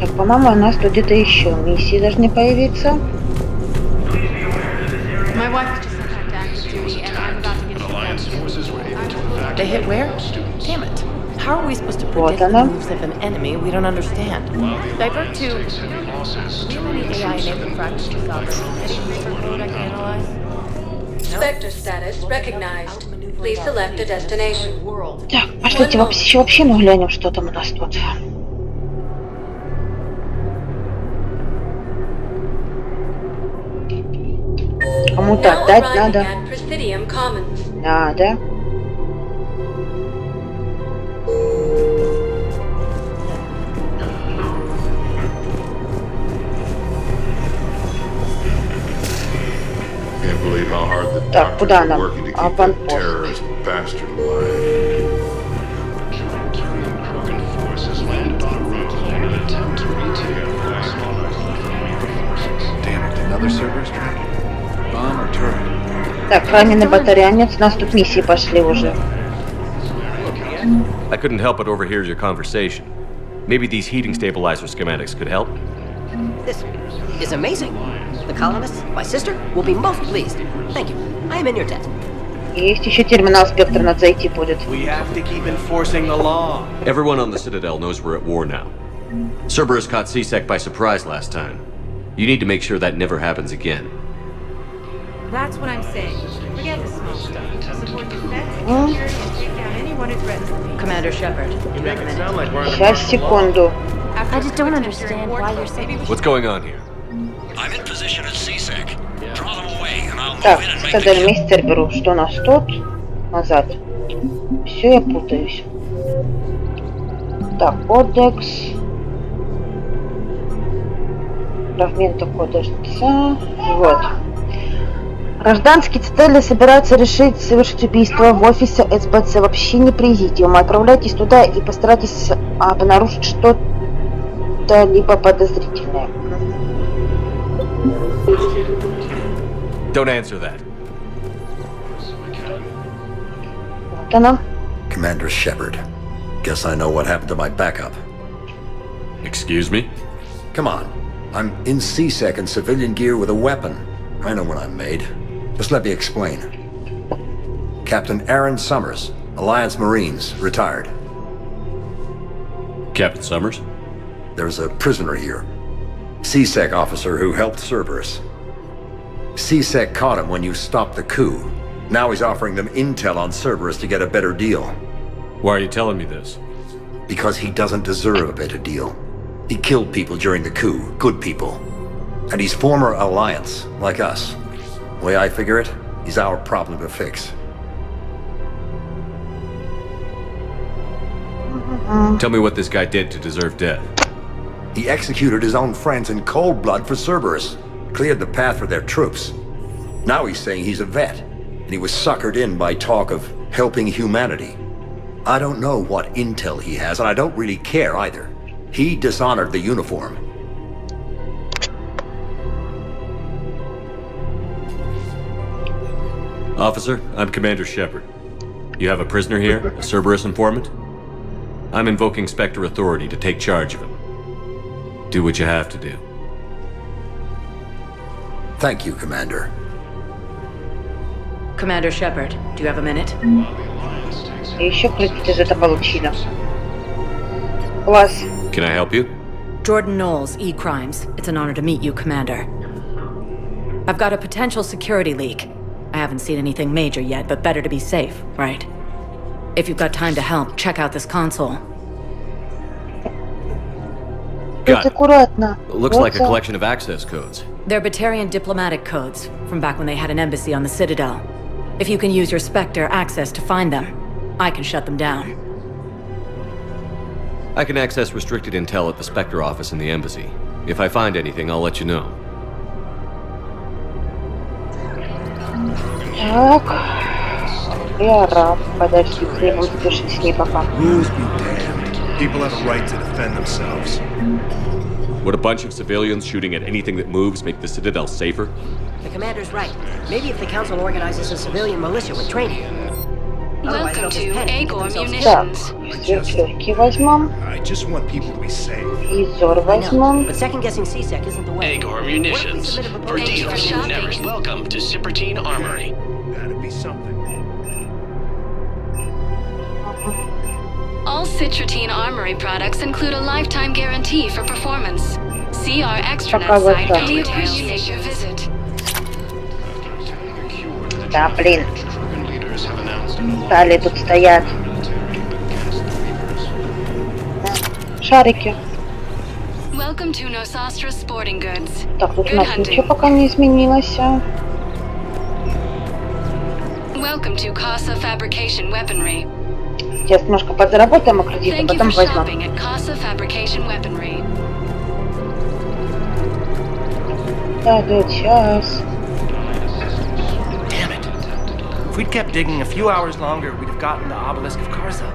Так, по-моему, у нас тут где-то еще миссии должны появиться. They hit where? Damn it. How are we supposed to predict the moves of an enemy we don't understand? Divert to... Do you have any AI-enabled fragments to solve this? Any paper code I can analyze? Spectre status recognized. Please select a destination. Так, пошлите вообще мы глянем, что там у нас тут. Кому-то отдать надо. Надо. Так, куда нам? Аванпост. Так, раненый батареянец. У нас тут миссии пошли уже. I couldn't help but overhear your conversation. Maybe these heating stabilizer schematics could help? This is amazing. The colonists, my sister, will be most pleased. Thank you. I am in your debt. Есть еще терминал Спектр, надо зайти будет. We have to keep enforcing the law. Everyone on the Citadel knows we're at war now. Cerberus caught C-Sec by surprise last time. You need to make sure that never happens again. That's what I'm saying. Forget the small stuff. Support defense, security, and take down anyone who threatens the peace. Commander Shepard, you recommend it? Сейчас, секунду. I just don't understand why you're saying... What's going on here? I'm in position at C-Sec. Draw them away, and I'll Так, move in and make Цитадель мистер беру. Что у нас тут? Назад. Все, я путаюсь. Так, кодекс. Фрагменты кодекса. Вот. Гражданские цитадели собираются совершить убийство в офисе СБЦ в общине Президиума. Отправляйтесь туда и постарайтесь обнаружить что-то либо подозрительное. Don't answer that. Вот она. Commander Shepard. Guess I know what happened to my backup. Excuse me? Come on. I'm in C-Sec in civilian gear with a weapon. I know what I'm made. Just let me explain. Captain Aaron Summers, Alliance Marines, retired. Captain Summers? There's a prisoner here. C-Sec officer who helped Cerberus. C-Sec caught him when you stopped the coup. Now he's offering them intel on Cerberus to get a better deal. Why are you telling me this? Because he doesn't deserve a better deal. He killed people during the coup, good people. And he's former Alliance, like us. The way I figure it, he's our problem to fix. Tell me what this guy did to deserve death. He executed his own friends in cold blood for Cerberus. Cleared the path for their troops. Now he's saying he's a vet, and he was suckered in by talk of helping humanity. I don't know what intel he has, and I don't really care either. He dishonored the uniform. Officer, I'm Commander Shepard. You have a prisoner here, a Cerberus informant? I'm invoking Spectre authority to take charge of him. Do what you have to do. Thank you, Commander. Commander Shepard, do you have a minute? И еще кредиты за это получили. Класс. Can I help you? Jordan Knowles, E-Crimes. It's an honor to meet you, Commander. I've got a potential security leak. I haven't seen anything major yet, but better to be safe, right? If you've got time to help, check out this console. Got it. Аккуратно. Looks like a collection of access codes. They're Batarian diplomatic codes, from back when they had an embassy on the Citadel. If you can use your Spectre access to find them, I can shut them down. I can access restricted intel at the Spectre office in the embassy. If I find anything, I'll let you know. Так. Я раб. Подожди, ты будешь спешить с ней пока. Rules be damned. People have a right to defend themselves. Would a bunch of civilians shooting at anything that moves make the Citadel safer? The commander's right. Maybe if the council organizes a civilian militia with training. Welcome to Agor Так, Munitions. сверхлегкий возьмем. I just want people to be safe. И Зор возьмем. But second-guessing CSEC isn't the way. Agor Munitions. For deals you've never. Welcome to Shepard Armory. That'd be something. All Citratine Armory products include a lifetime guarantee for performance. See our extranet site for details. We appreciate your visit. Да, блин. Стали тут стоят. Шарики. Welcome to Nosastra Sporting Goods. Так, тут у нас ничего пока не изменилось. Welcome to Casa Fabrication Weaponry. Сейчас немножко подзаработаем а кредиты, Thank you потом for возьмем. shopping at Casa Fabrication Weaponry. Да, сейчас. If we'd kept digging a few hours longer, we'd have gotten the obelisk of Karza.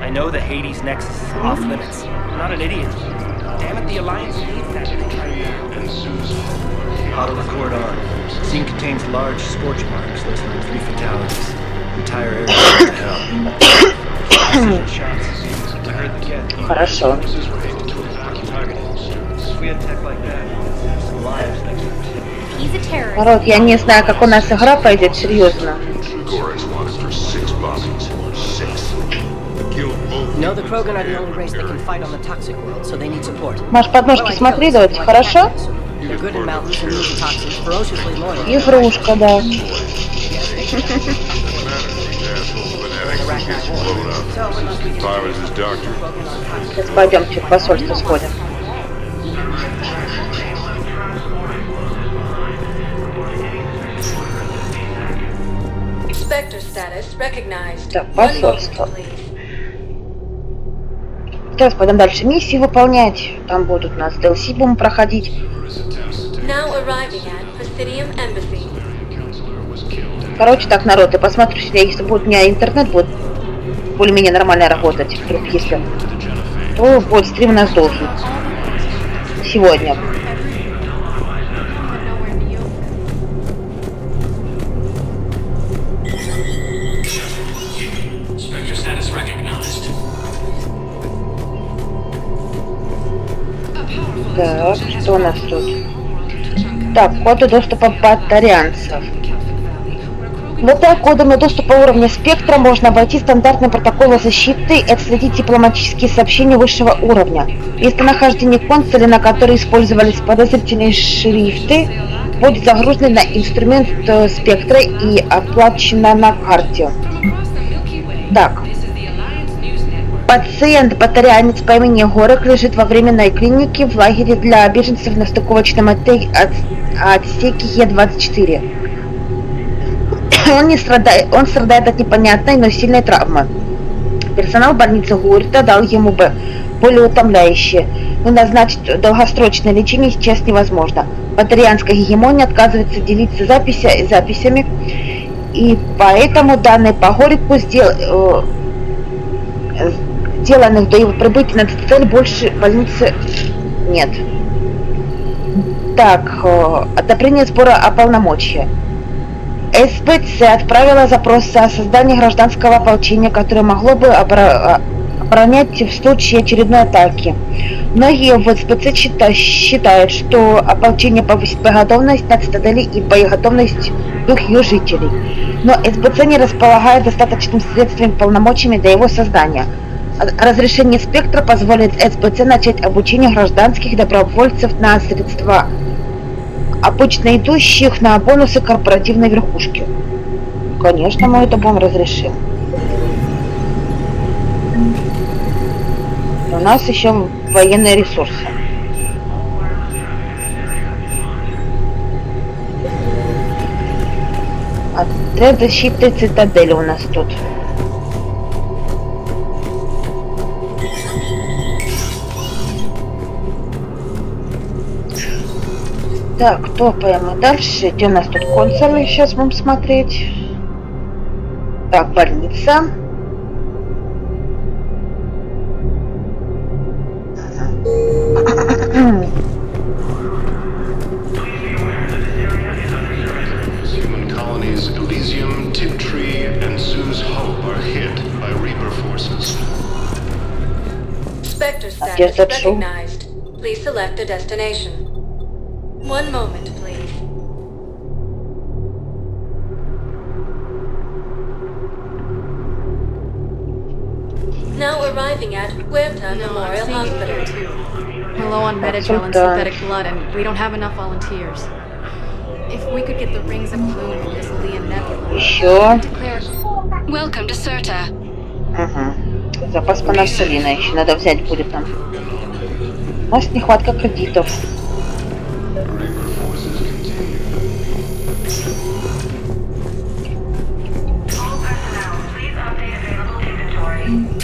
I know the Hades nexus is off limits. I'm not an idiot. Damn it, the Alliance needs that thing right now. Auto record on. Scene contains large scorch marks. Looks like 3 fatalities. Entire area is to hell. Precision shots. I heard the get. Хорошо. If we had tech like that, we'd have some lives next to He's a terrorist. Народ, я не знаю, как у нас игра пойдет, серьезно. No, the Krogan are the only race that can fight on the toxic world, so they need support. Маш, подножки смотри, давайте, хорошо? They're good in mountains and moving toxins, ferociously loyal. Игрушка, да. Сейчас пойдемте в посольство сходим. Spectre status recognized. Так, посольство. Сейчас пойдем дальше миссии выполнять. Там будут у нас DLC будем проходить. Now arriving at Presidium Embassy. Короче, так, народ, я посмотрю сегодня, если будет у меня интернет, будет более-менее нормально работать. Вдруг если, то будет стрим у нас должен. Сегодня. Так, что у нас тут? Так, коды доступа батарианцев. Обладая кодами доступа уровня спектра, можно обойти стандартные протоколы защиты и отследить дипломатические сообщения высшего уровня. Местонахождение консоли, на которой использовались подозрительные шрифты, будет загружено на инструмент спектра и оплачено на карте. Так. Пациент, батарианец по имени Горек, лежит во временной клинике в лагере для беженцев на стыковочном отсеке Е-24. Он страдает от непонятной, но сильной травмы. Персонал больницы Гурта дал ему более утомляющее, но назначить долгосрочное лечение сейчас невозможно. Батарианская гегемония отказывается делиться записями, и поэтому данные по Горику сделанных до его прибытия на цель, больше больницы нет. Так, одобрение сбора полномочия. СБЦ отправила запрос о создании гражданского ополчения, которое могло бы оборонять в случае очередной атаки. Многие в СБЦ считают, что ополчение повысит боеготовность на цитадели и боеготовность двух ее жителей. Но СБЦ не располагает достаточным средствами и полномочиями для его создания. Разрешение спектра позволит СБЦ начать обучение гражданских добровольцев на средства, обычно идущих на бонусы корпоративной верхушки. Конечно, мы это будем разрешим. У нас еще военные ресурсы. Отряд защиты цитадели у нас тут. Так, топаем и дальше. Где у нас тут консоли? Сейчас будем смотреть. Так, больница. Human colonies Elysium, Tiptree, and Zoo's Hope are hit by Reaper forces. Spectre status recognized. Please select a destination. One moment, please. Now arriving at Huerta Memorial Hospital. We're low on Medi-gel and synthetic blood, and we don't have enough volunteers. If we could get the rings of gloom from this Leon Nebula... Sure. Welcome to Serta. Запас панацелина еще надо взять будет нам. У нас нехватка кредитов.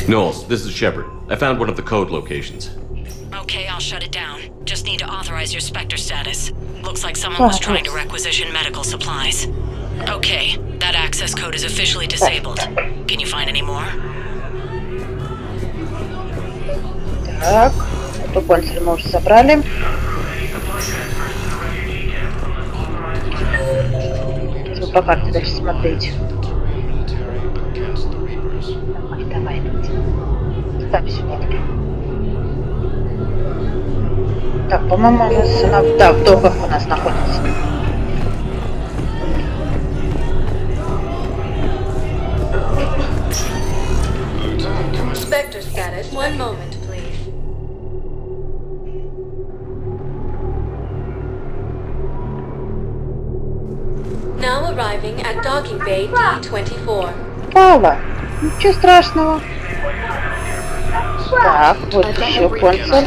Knowles, this is Shepard. I found one of the code locations. Okay, I'll shut it down. Just need to authorize your Spectre status. Looks like someone was trying to requisition medical supplies. Okay, that access code is officially disabled. Can you find any more? Так, эту консоль мы уже забрали. Сейчас по карте дальше смотреть. Давай. Ставь сюда. Так, по-моему, у нас она... Да, в доках у нас находится. Spectre status. One moment, please. Now arriving at docking bay D24. Пала. Ничего страшного. Так, вот еще консоль.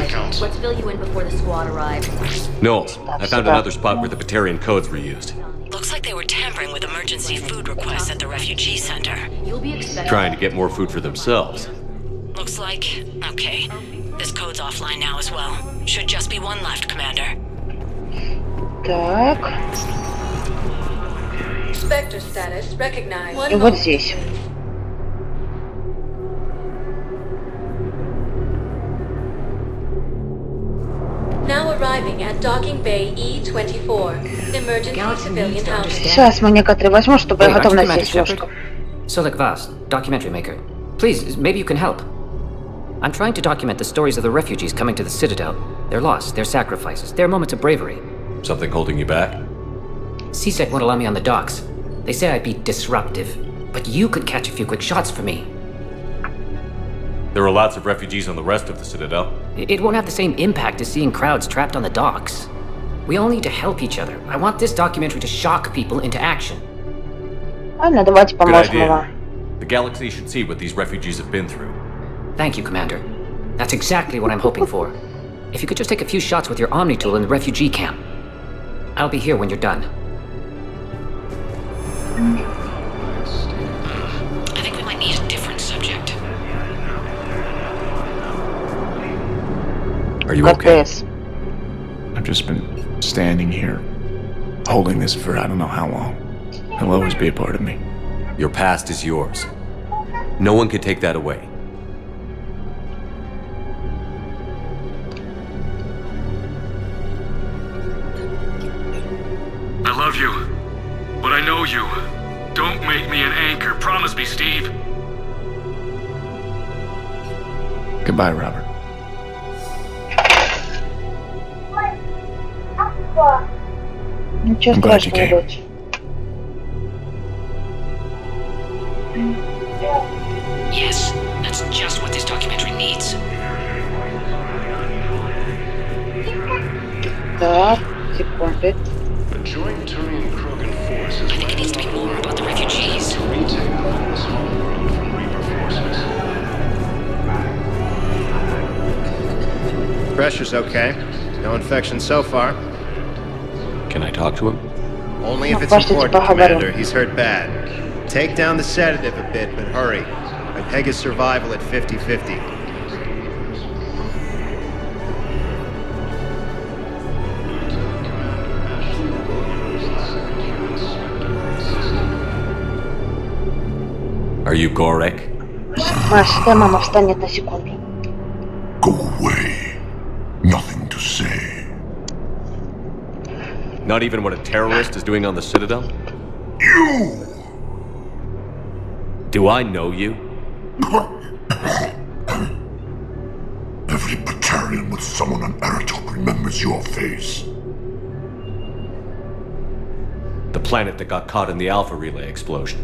Knowles, I found another spot where the Batarian codes were used. Looks like they were tampering with emergency food requests at the refugee center. Trying to get more food for themselves. Looks like... Okay. This code's offline now as well. Should just be one left, Commander. Так. Spectre status recognized. И вот здесь. Now arriving at docking bay E24. Emergency civilian housing. Сейчас мы некоторые возьмем, чтобы я готов носить ложку. Solik Vas, documentary maker. Please, maybe you can help. I'm trying to document the stories of the refugees coming to the Citadel. Their loss, their sacrifices, their moments of bravery. Something holding you back? CSEC won't allow me on the docks. They say I'd be disruptive. But you could catch a few quick shots for me. There are lots of refugees on the rest of the Citadel. It won't have the same impact as seeing crowds trapped on the docks. We all need to help each other. I want this documentary to shock people into action. Ладно, давайте поможем его. The galaxy should see what these refugees have been through. Thank you, Commander. That's exactly what I'm hoping for. If you could just take a few shots with your Omni tool in the refugee camp. I'll be here when you're done. I think we might need a different subject. Are you okay? I've just been standing here, holding this for I don't know how long. It'll always be a part of me. Your past is yours. No one can take that away. you. Don't make me an anchor. Promise me, Steve. Goodbye, Robert. Ничего страшного, дочь. Yes, that's just what this documentary needs. Так, секунду. A joint Turian-Krogan force is I think it needs to be more about the refugees. to retake the Lawless homeworld from Reaper forces. Pressure's okay. No infection so far. Can I talk to him? Only if it's important, Commander. He's hurt bad. Take down the sedative a bit, but hurry. I peg his survival at 50-50. Are you Gorek? Маш, дай мама встанет на секунду. Go away. Nothing to say. Not even what a terrorist is doing on the Citadel? You! Do I know you? Every battalion with someone on Aratok remembers your face. The planet that got caught in the Alpha Relay explosion.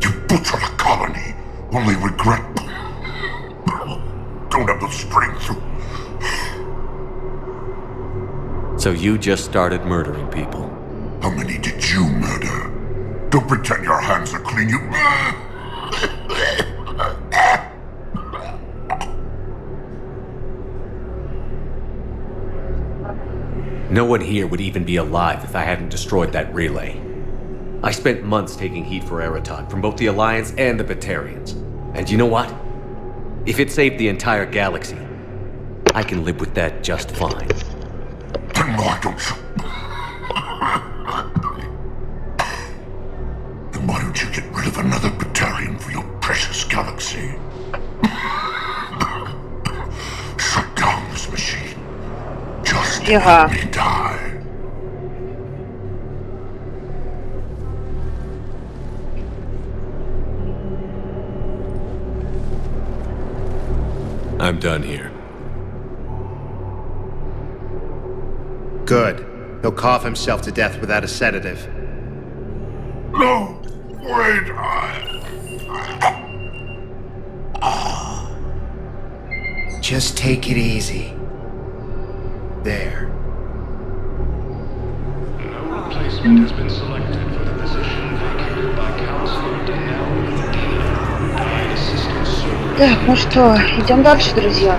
You butchered a colony. Only regret. Don't have the strength to. So you just started murdering people. How many did you murder? Don't pretend your hands are clean, you. No one here would even be alive if I hadn't destroyed that relay. I spent months taking heat for Araton from both the Alliance and the Batarians. And you know what? If it saved the entire galaxy, I can live with that just fine. Then why don't you? Then why don't you get rid of another battalion for your precious galaxy? Shut down this machine. Just let me die. I'm done here. Good. He'll cough himself to death without a sedative. No! Wait, Just take it easy. There. No replacement has been selected for the position vacated by Counselor Danielle Medina. Guide Assistant Server. Так, ну что, идем дальше, друзья.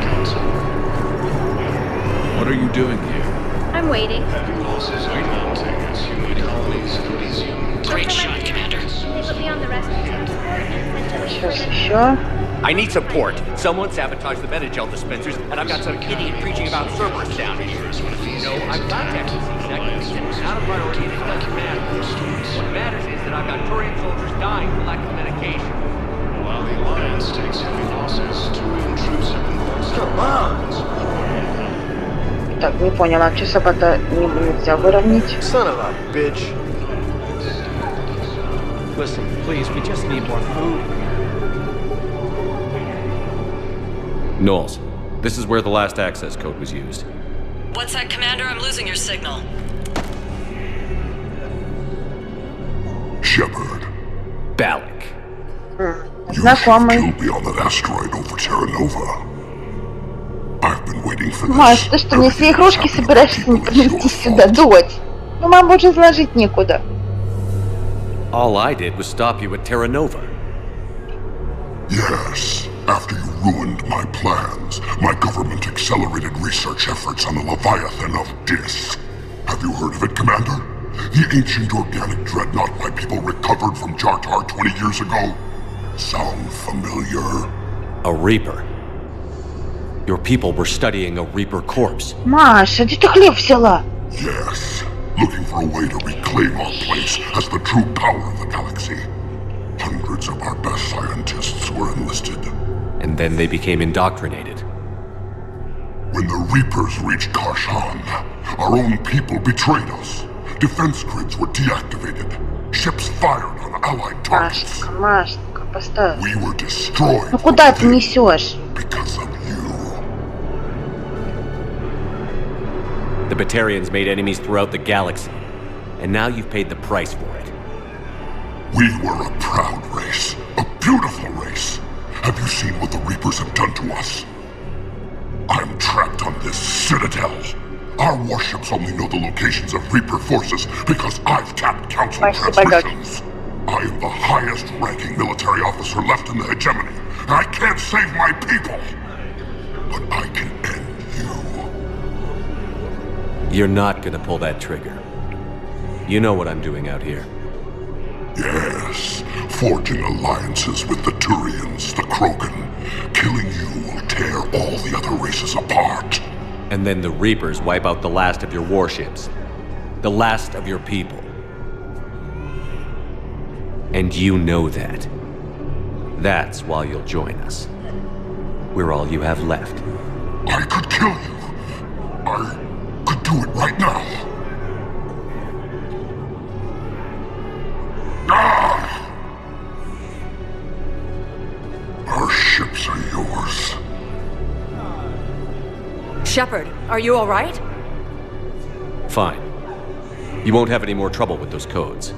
What are you doing here? I'm waiting. Heavy losses are mounting as human colonies of Elysium. Great shot, Commander. They put me on the rescue transport and sent to Сейчас еще. I need support. Someone sabotaged the Metagel dispensers, and I've got some idiot preaching about Cerberus down here. No, I've contacted C-Sec, and it's not a priority and it doesn't matter. What matters is that I've got Turian soldiers dying for lack of medication. While the Alliance takes heavy losses, Turian troops have been bolstered. Так, не поняла, что сабота нельзя выровнять. Son of a bitch. Listen, please, we just need more food. Knowles, this is where the last access code was used. What's that, Commander? I'm losing your signal. Shepard. Balak. Знакомый. You'll be on that asteroid over Terra Nova. I've been waiting for this. Маш, ты что, мне все игрушки собираешься принести сюда, дочь? Ну, мам, больше сложить некуда. All I did was stop you at Terra Nova. Yes. After you ruined my plans, my government accelerated research efforts on the Leviathan of Dis. Have you heard of it, Commander? The ancient organic dreadnought my people recovered from Jar Jar 20 years ago? Sound familiar? A Reaper. Your people were studying a Reaper corpse. Маша, где ты хлеб взяла? Yes. Looking for a way to reclaim our place as the true power of the galaxy. Hundreds of our best scientists were enlisted. And then they became indoctrinated. When the Reapers reached Karshan, our own people betrayed us. Defense grids were deactivated. Ships fired on Allied targets. Машка, поставь. We were destroyed. Ну куда ты несешь? Because of you. The Batarians made enemies throughout the galaxy, and now you've paid the price for it. We were a proud race, a beautiful race. Have you seen what the Reapers have done to us? I'm trapped on this citadel. Our warships only know the locations of Reaper forces because I've tapped Council transmissions. I am the highest-ranking military officer left in the hegemony. I can't save my people, but I can end you. You're not gonna pull that trigger. You know what I'm doing out here. Yes, forging alliances with the Turians, the Krogan. Killing you will tear all the other races apart. And then the Reapers wipe out the last of your warships. The last of your people. And you know that. That's why you'll join us. We're all you have left. I could kill you. I could do it right now. Our ships are yours. Shepard, are you all right? Fine. You won't have any more trouble with those codes.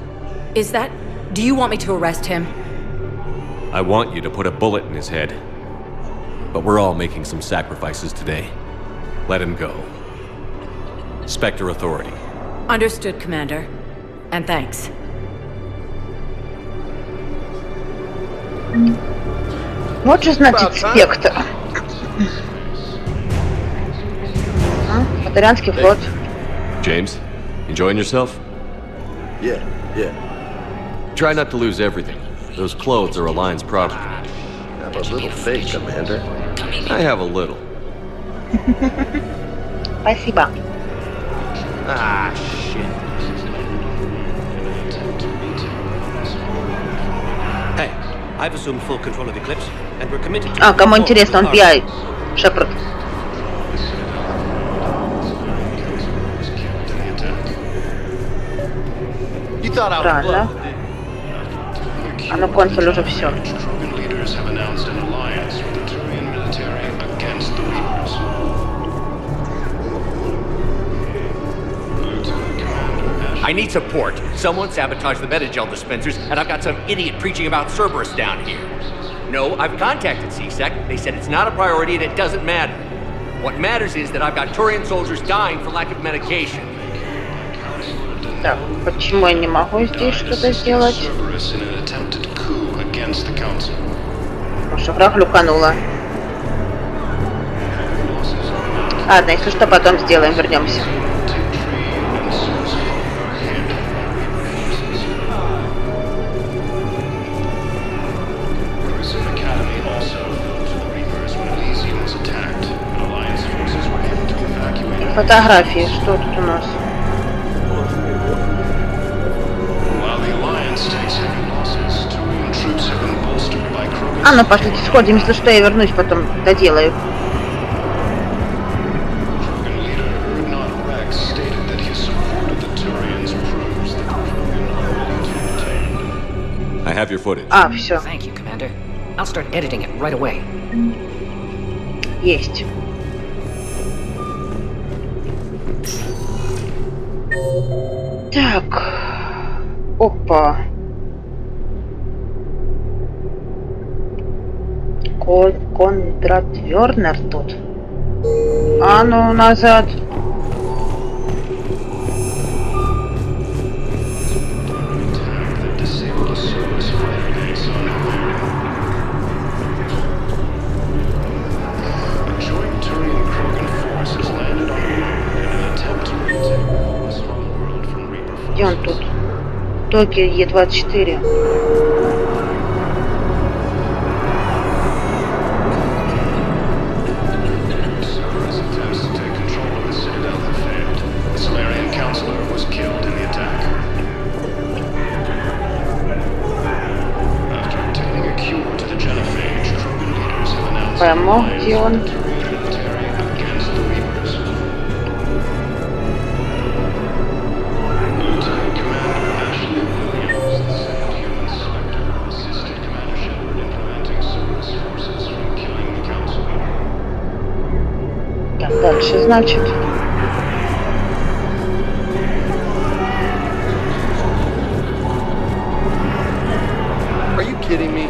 Is that... Do you want me to arrest him? I want you to put a bullet in his head. But we're all making some sacrifices today. Let him go. Spectre Authority. Understood, Commander. And thanks. Вот что значит спектр. Батарианский флот. James, enjoying yourself? Yeah. Try not to lose everything. Those clothes are Alliance property. Have a little faith, Commander. I have a little. Спасибо. Ah, shit. Hey, I've assumed full control of Eclipse, and we're committed to... Кому интересно, он PI. Shepard. You thought I was Правильно. А на консоль уже все. Krogan leaders have announced an alliance with the Turian military against the Reapers. I need support. Someone sabotaged the Metagel dispensers, and I've got some idiot preaching about Cerberus down here. No, I've contacted CSEC. They said it's not a priority and it doesn't matter. What matters is that I've got Turian soldiers dying for lack of medication. Так, почему я не могу здесь что-то сделать? Может, враг люканула. Ладно, если что, потом сделаем, вернемся. Фотографии, что тут у нас? А, ну пошлите сходим, если что, я вернусь, потом доделаю. I have your footage. А, все. Thank you, Commander. I'll start editing it right away. Есть. Так. Опа. Кондрат Вернер тут. А ну, назад. Где он тут? Токио Е-24. Пойму, где он. дальше, значит. Are you kidding me?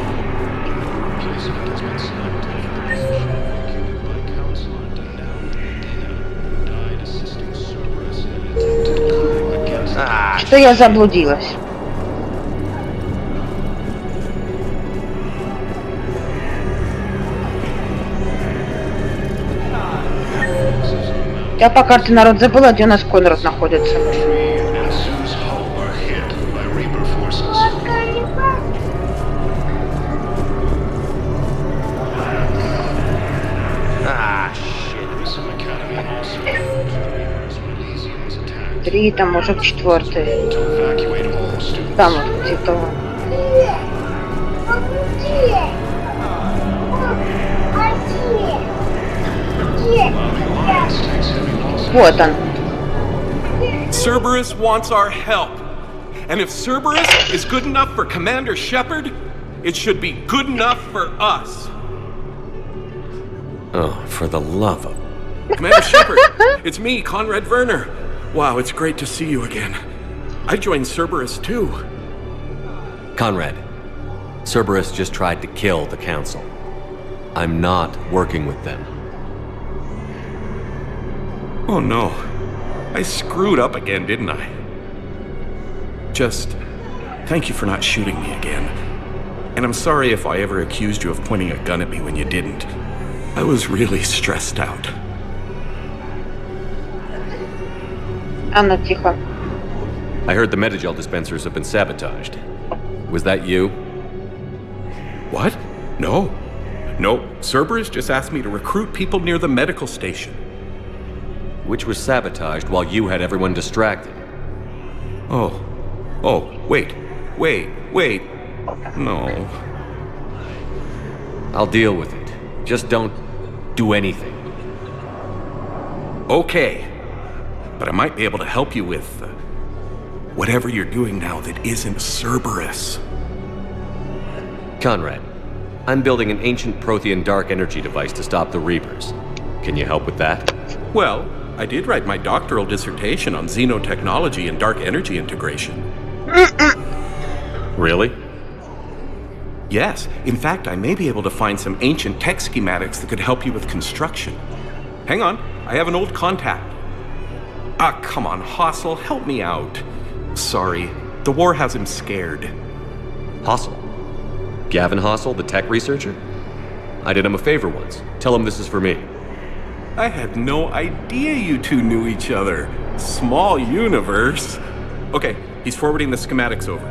Что я заблудилась? Я по карте народ забыла, где у нас Конрад находится. Три, там уже четвертый. Там вот где-то. Вот он. Cerberus wants our help. And if Cerberus is good enough for Commander Shepard, it should be good enough for us. Oh, for the love of... Commander Shepard, it's me, Conrad Werner. Wow, it's great to see you again. I joined Cerberus too. Conrad, Cerberus just tried to kill the Council. I'm not working with them. Oh no. I screwed up again, didn't I? Just thank you for not shooting me again. And I'm sorry if I ever accused you of pointing a gun at me when you didn't. I was really stressed out. Анна, тихо. I heard the Medigel dispensers have been sabotaged. Was that you? What? No. No, Cerberus just asked me to recruit people near the medical station. Which was sabotaged while you had everyone distracted. Oh, wait. No. I'll deal with it. Just don't do anything. Okay. But I might be able to help you with whatever you're doing now that isn't Cerberus. Conrad, I'm building an ancient Prothean dark energy device to stop the Reapers. Can you help with that? Well, I did write my doctoral dissertation on xenotechnology and dark energy integration. Really? Yes. In fact, I may be able to find some ancient tech schematics that could help you with construction. Hang on, I have an old contact. Ah, come on, Hossel, help me out. Sorry, the war has him scared. Hossel? Gavin Hossel, the tech researcher? I did him a favor once. Tell him this is for me. I had no idea you two knew each other. Small universe. Okay, he's forwarding the schematics over.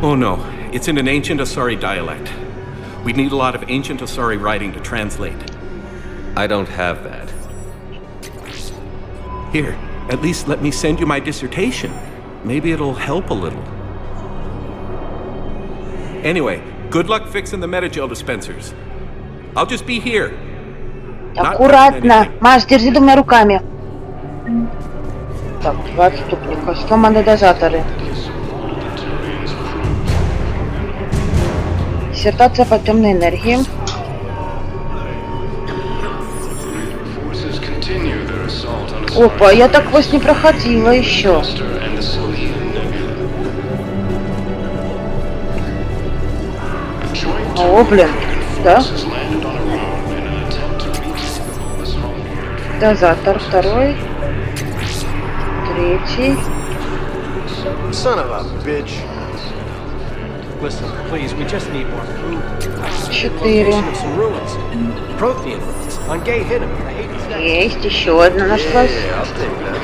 Oh no, it's in an ancient Asari dialect. We'd need a lot of ancient Asari writing to translate. I don't have that. Here, at least let me send you my dissertation. Maybe it'll help a little. Anyway, good luck fixing the Medigel dispensers. I'll just be here. Аккуратно. Маш, держи двумя руками. Так, 2 отступника. Сломаны дозаторы. Диссертация по темной энергии. Опа, я так вас не проходила еще. О, блин, да? Дозатор второй. Третий. Son of a bitch. Listen, please, we just need more food. 4. Some ruins. Prothean ruins. On Gay Hinnom, the Hades. Есть, еще одна нашлась. Yeah, I'll take that.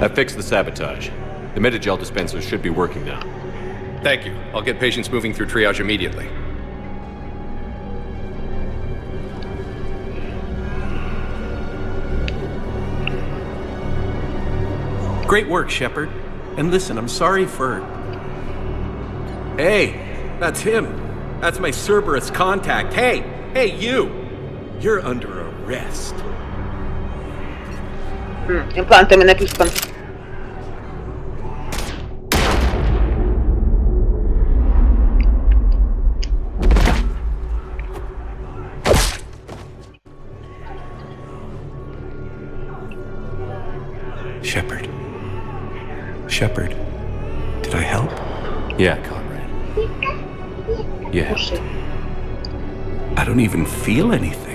I fixed the sabotage. The Medigel dispensers should be working now. Thank you. I'll get patients moving through triage immediately. Great work, Shepard. And listen, I'm sorry for... Hey, that's him. That's my Cerberus contact. Hey, you! You're under arrest. Имплантами написан. Shepard. Shepard. Did I help? Yeah, Conrad. Yeah. I don't even feel anything.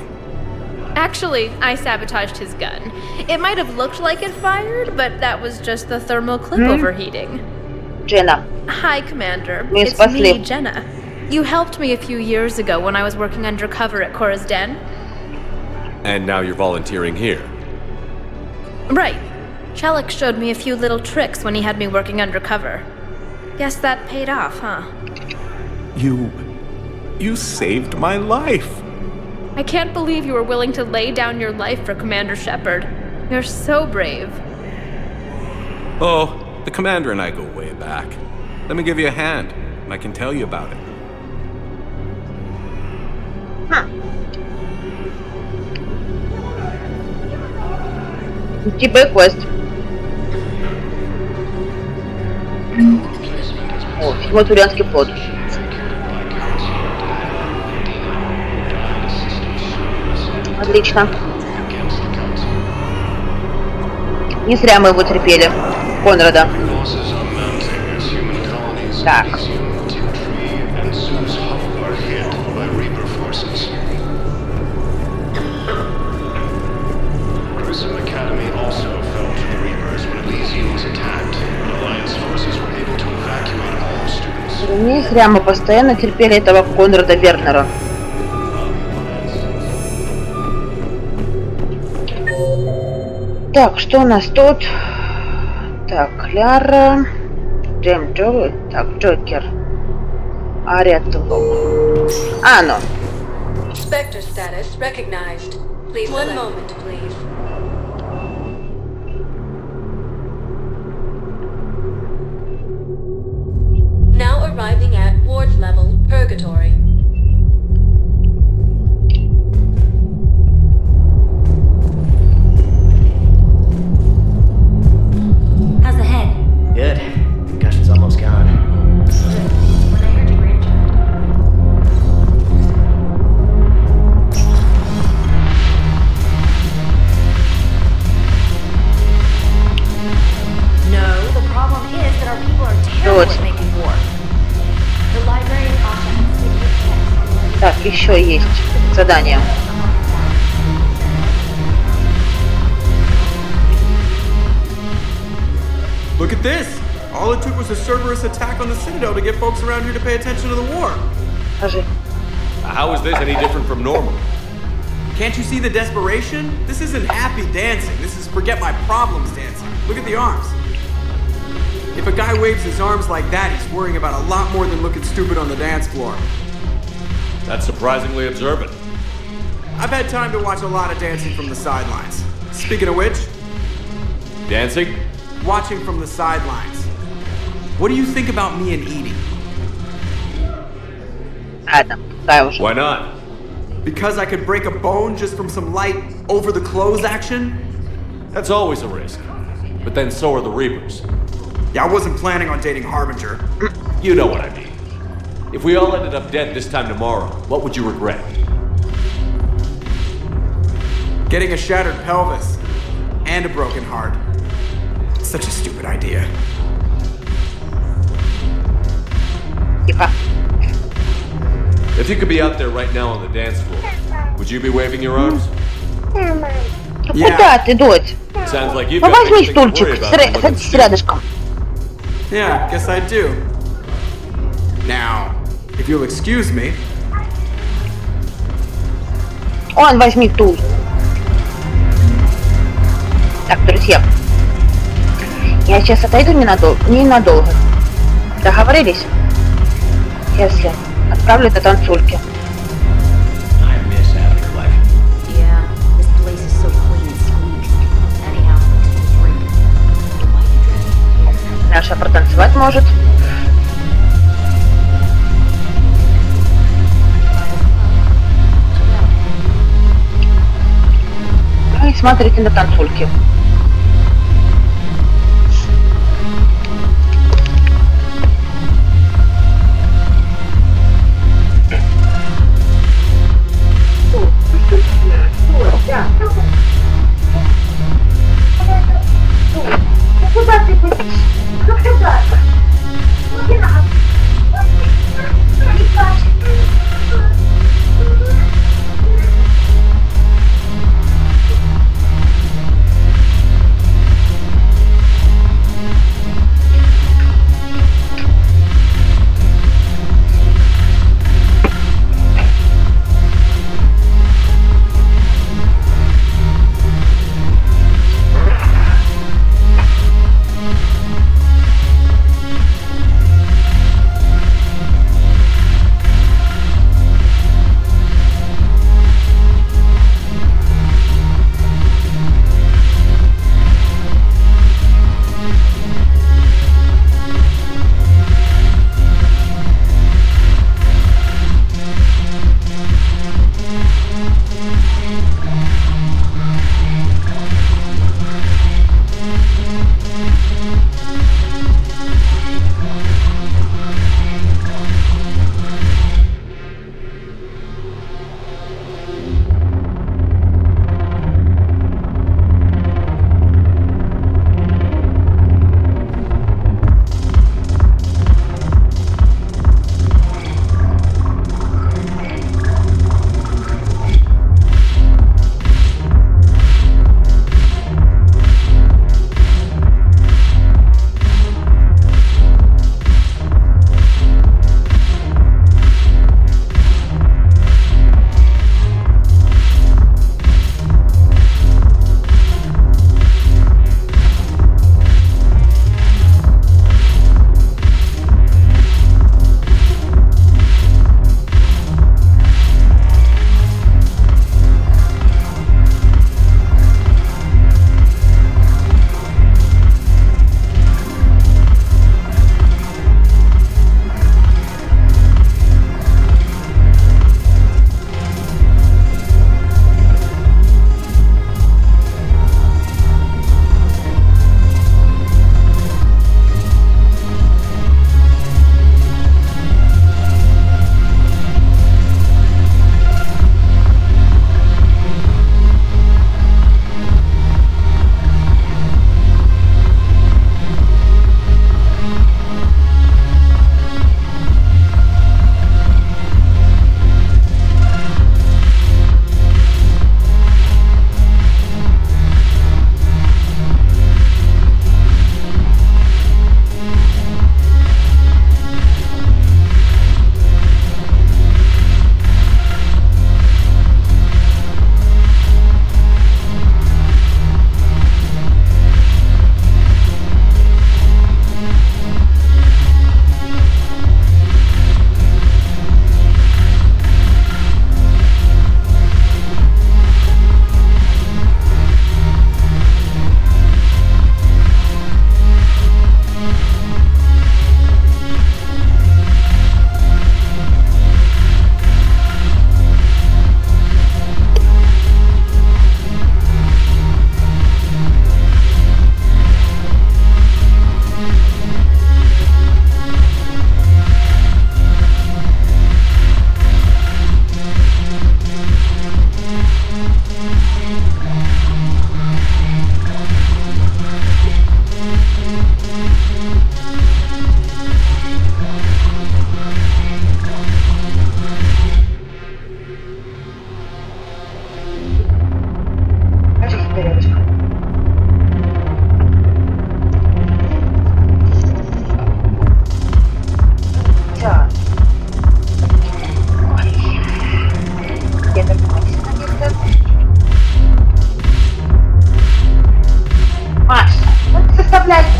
Actually, I sabotaged his gun. It might have looked like it fired, but that was just the thermal clip overheating. Jenna. Hi, Commander. It's me, Jenna. You helped me a few years ago when I was working undercover at Cora's Den. And now you're volunteering here. Right. Shellick showed me a few little tricks when he had me working undercover. Guess that paid off, huh? You saved my life. I can't believe you were willing to lay down your life for Commander Shepard. You're so brave. Oh, the Commander and I go way back. Let me give you a hand, and I can tell you about it. Типа квест. О, седьмой Турианский флот. Отлично. Не зря мы его терпели. Конрада. Так. Не зря мы постоянно терпели этого Конрада Вернера. Так, что у нас тут? Так, Кляра, Джейм Джоуи, так, Джокер, Ария Тлок. А, ну. Spectre status recognized. Please, one moment, please. Now arriving at ward level, Purgatory. How's the head? Good. Concussion's almost gone. When I heard you were injured. No, the problem is that our people are terrible at making war. The library and Asha. Так, еще есть задание. Look at this! All it took was a Cerberus attack on the Citadel to get folks around here to pay attention to the war. How is this any different from normal? Can't you see the desperation? This isn't happy dancing. This is forget my problems dancing. Look at the arms. If a guy waves his arms like that, he's worrying about a lot more than looking stupid on the dance floor. That's surprisingly observant. I've had time to watch a lot of dancing from the sidelines. Speaking of which... Dancing? Watching from the sidelines. What do you think about me and Edie? Why not? Because I could break a bone just from some light over-the-clothes action? That's always a risk. But then so are the Reapers. Yeah, I wasn't planning on dating Harbinger. You know what I mean. If we all ended up dead this time tomorrow, what would you regret? Getting a shattered pelvis. And a broken heart. Such a stupid idea. If you could be out there right now on the dance floor, would you be waving your arms? Куда ты, дочь? Sounds like you've Ну got возьми big things to worry стульчик, about than looking садись рядышком. Yeah, guess I do. Now, if you'll excuse me... Он возьми ту. Так, друзья. Я сейчас отойду ненадолго. Договорились? Если отправлю до танцульки. Yeah, this place is so clean and squeaky. Anyhow, drink. Наша протанцевать может. смотрите на танцульки. Куда ты будешь? Ну куда? Ну не надо. Не плачь.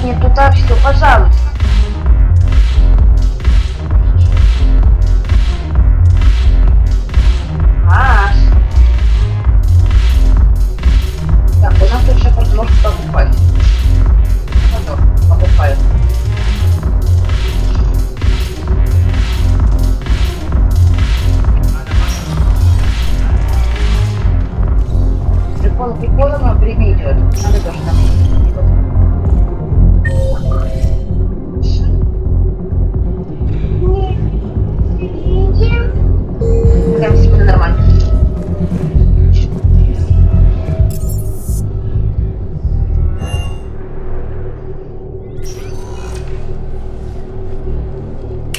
мне туда все, пожалуйста. Маш. Так, у нас тут Shepard может покупать. Ну, покупает. Приколы приколами,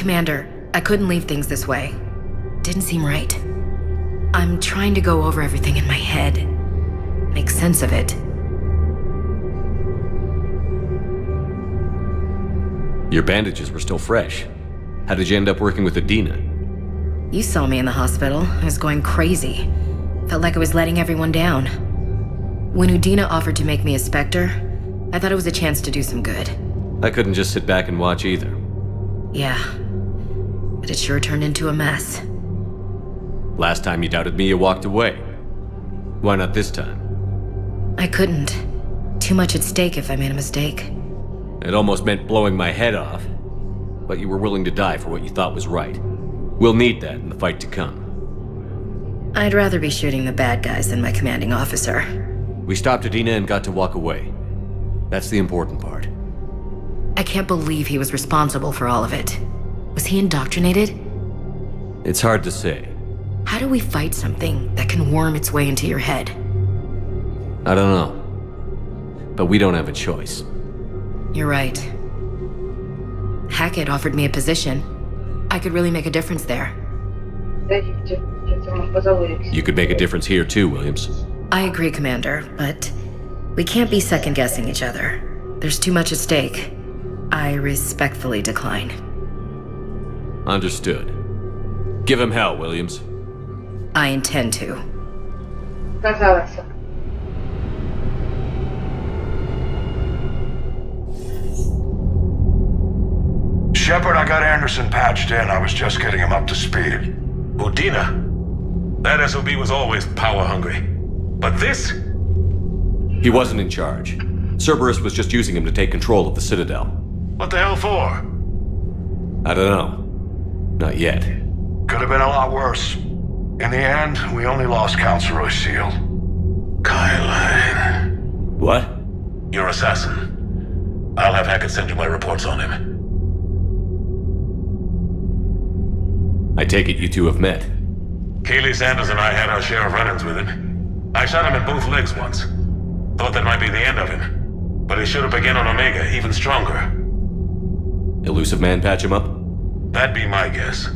Commander, I couldn't leave things this way. Didn't seem right. I'm trying to go over everything in my head. Make sense of it. Your bandages were still fresh. How did you end up working with Adina? You saw me in the hospital. I was going crazy. Felt like I was letting everyone down. When Udina offered to make me a Spectre, I thought it was a chance to do some good. I couldn't just sit back and watch either. Yeah. But it sure turned into a mess. Last time you doubted me, you walked away. Why not this time? I couldn't. Too much at stake if I made a mistake. It almost meant blowing my head off. But you were willing to die for what you thought was right. We'll need that in the fight to come. I'd rather be shooting the bad guys than my commanding officer. We stopped Adina and got to walk away. That's the important part. I can't believe he was responsible for all of it. Was he indoctrinated? It's hard to say. How do we fight something that can worm its way into your head? I don't know. But we don't have a choice. You're right. Hackett offered me a position. I could really make a difference there. You could make a difference here too, Williams. I agree, Commander, but we can't be second-guessing each other. There's too much at stake. I respectfully decline. Understood. Give him hell, Williams. I intend to. Shepard, I got Anderson patched in. I was just getting him up to speed. Udina? That SOB was always power-hungry. But this? He wasn't in charge. Cerberus was just using him to take control of the Citadel. What the hell for? I don't know. Not yet. Could have been a lot worse. In the end, we only lost Councilor Seal. Kyle. What? Your assassin. I'll have Hackett send you my reports on him. I take it you two have met. Keely Sanders and I had our share of run-ins with him. I shot him in both legs once. Thought that might be the end of him. But he should have begun on Omega, even stronger. Elusive Man patch him up? That'd be my guess.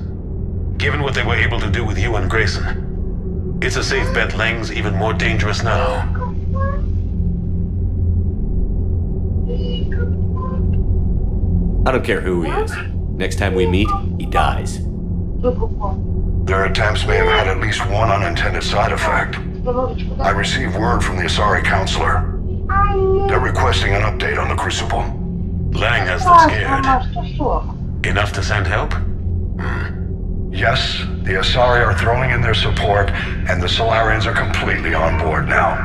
Given what they were able to do with you and Grayson. It's a safe bet Lang's even more dangerous now. I don't care who he is. Next time we meet, he dies. Their attempts may have had at least one unintended side effect. I received word from the Asari Counselor. They're requesting an update on the Crucible. Lang has them scared. Enough to send help? Yes, the Asari are throwing in their support, and the Solarians are completely on board now.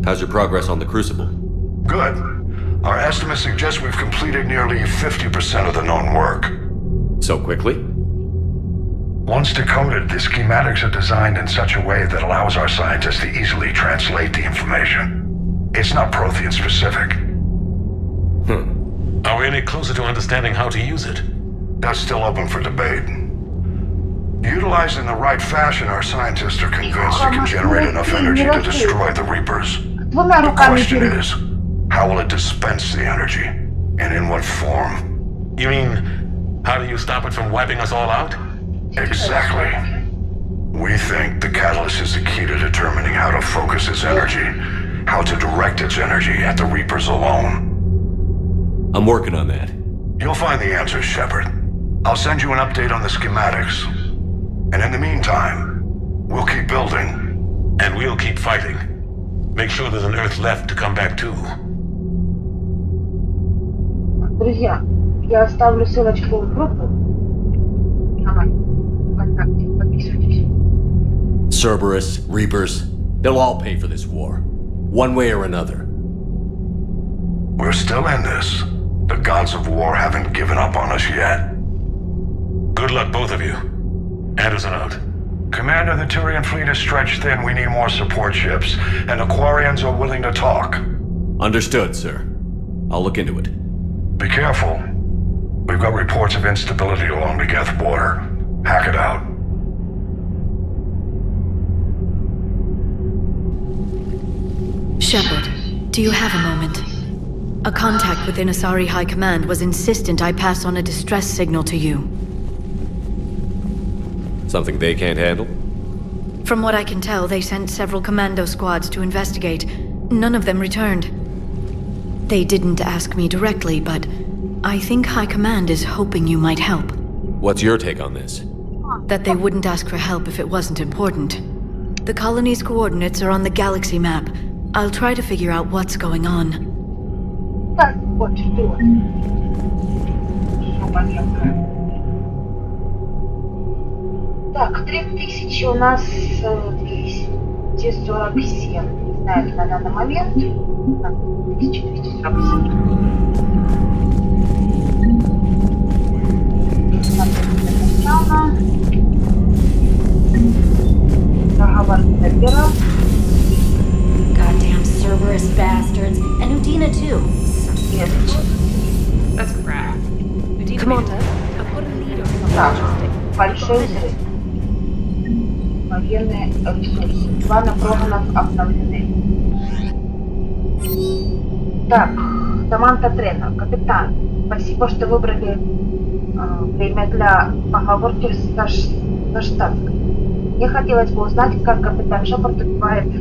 How's your progress on the Crucible? Good. Our estimates suggest we've completed nearly 50% of the known work. So quickly? Once decoded, the schematics are designed in such a way that allows our scientists to easily translate the information. It's not Prothean specific. Are we any closer to understanding how to use it? That's still open for debate. Utilized in the right fashion, our scientists are convinced it can generate enough energy to destroy the Reapers. The question is, how will it dispense the energy? And in what form? You mean, how do you stop it from wiping us all out? Exactly. We think the catalyst is the key to determining how to focus its energy, how to direct its energy at the Reapers alone. I'm working on that. You'll find the answers, Shepard. I'll send you an update on the schematics. And in the meantime, we'll keep building. And we'll keep fighting. Make sure there's an Earth left to come back to. Друзья, я оставлю ссылочку в группу. Подписывайтесь. Cerberus, Reapers, they'll all pay for this war. One way or another. We're still in this. The gods of war haven't given up on us yet. Good luck, both of you. Anderson out. Commander, the Turian fleet is stretched thin. We need more support ships, and Aquarians are willing to talk. Understood, sir. I'll look into it. Be careful. We've got reports of instability along the Geth border. Hack it out. Shepard, do you have a moment? A contact within Asari High Command was insistent I pass on a distress signal to you. Something they can't handle? From what I can tell, they sent several commando squads to investigate. None of them returned. They didn't ask me directly, but I think High Command is hoping you might help. What's your take on this? That they wouldn't ask for help if it wasn't important. The colony's coordinates are on the galaxy map. I'll try to figure out what's going on. Так, вот что. Что понятно. Так, 3000 у нас 247. Не знаю, на данный момент. 1247. Сначала. Договор Шепера. Goddamn Cerberus bastards. And Udina too. Yes. That's crap. Commander, I've got a lead on Так, большой взрыв. Военные ресурсы. Планы программов обновлены. Так, Саманта Тренер, капитан. Спасибо, что выбрали время для поговорки со штатской. Мне хотелось бы узнать, как капитан Shepard убивает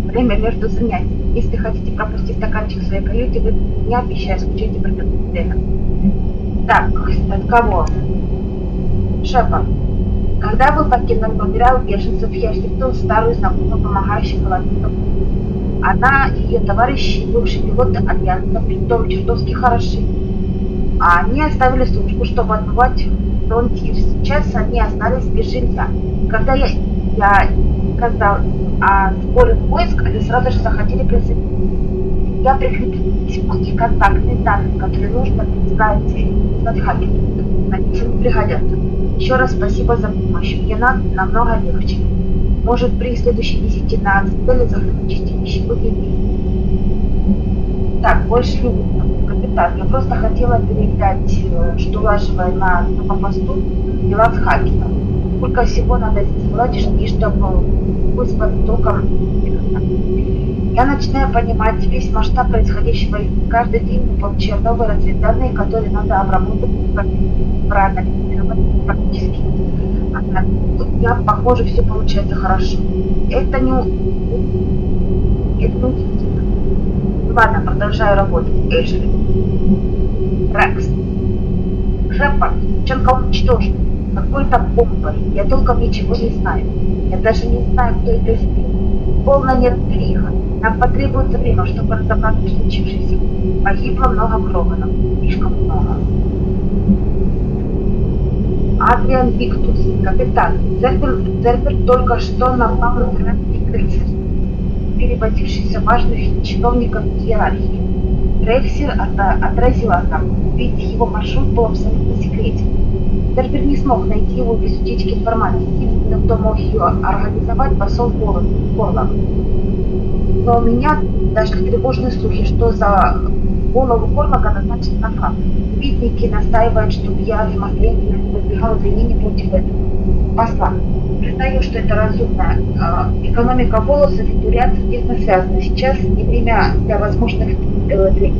время между занятиями. Если хотите пропустить стаканчик в своей каюте, вы не обещаю, скучайте про Тренер. Так, от кого? Shepard. Когда вы покинули лагеря беженцев, я встретил старую знакомую, помогающую колонистам. Она и ее товарищи, бывшие пилоты Альянса, притом чертовски хороши. А они оставили службу, чтобы отбывать фронтир. Сейчас они остались без жилья. Когда я сказал о сборе войск, они сразу же захотели присоединиться. Я прикрепил письмо и контактные данные, которые нужно сказать хакеру. Они всем пригодятся. Еще раз спасибо за помощь. Мне намного легче. Может, при следующей визите на цели захватить чистилище будет. Так, больше не буду. Капитан, я просто хотела передать, что улаживая на посту дела с хакером. Сколько всего надо сделать, и чтобы вызвать током. Я начинаю понимать весь масштаб происходящего, и каждый день мы получаем новые разведданные, которые надо обработать, проанализировать практически. У меня, похоже, все получается хорошо. Это не удивительно. Ладно, продолжаю работать. Эшли. Рекс. Шепард. Ченка уничтожен. Какой-то бомбой. Я толком ничего не знаю. Я даже не знаю, кто это сделал. Полная неразбериха. Нам потребуется время, чтобы разобраться в случившемся. Погибло много Кроганов. Слишком много. Адриан Виктус, капитан. Цербер только что напал на пиратский крейсер, перевозившийся важных чиновников иерархии. Крейсер отразил атаку, ведь его маршрут был абсолютно секретен. Цербер не смог найти его без утечки информации. Единственным, кто мог ее организовать, посол Горлов. Но у меня дошли тревожные слухи, что за голову Горлока назначен накат. Видники настаивают, чтобы я самостоятельно выдвигал обвинения против этого посла. Признаю, что это разумно. Экономика волоса и турианцев тесно связаны. Сейчас не время для возможных трений.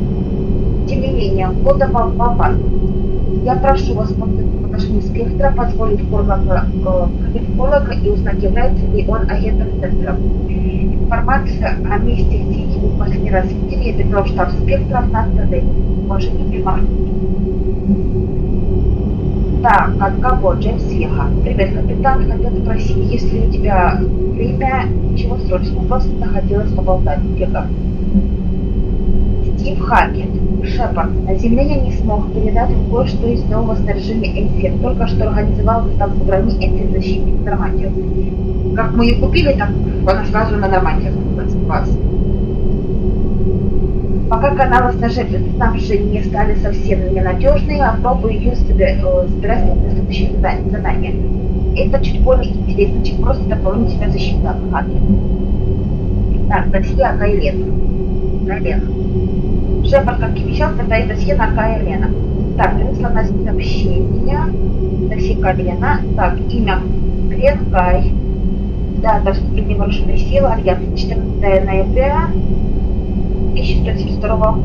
Тем не менее, года вам опасно. Я прошу вас подошли спектра, позволить Горлока и узнать, является ли он агентом Центра. Информация о месте, где его последний раз видели, я передал в штаб спектра на ТД. Уважение примарно. Так, от кого? Джеймс Вега. Привет, капитан. Хотел спросить, если у тебя время, ничего срочного, просто захотелось поболтать. Вега. Стив Хакет. Шепард. На Земле я не смог передать им кое-что из нового снаряжения Энфир. Только что организовал доставку брони Энфир защитник Нормандию. Как мы ее купили, так она сразу на Нормандию вас. Пока каналы снабжения стали совсем ненадежные, попробую ее собирать на следующее задание. Это чуть более интересно, чем просто дополнительная защита от хакера. Так, досье о Кайлена. Шепард, как и обещал, создает досье на Кайлена. Так, принесла нас сообщение. Досье Кайлена. Так, имя Крен Кай. Дата вступления вооруженных сил Альянса 14 ноября 2022 года.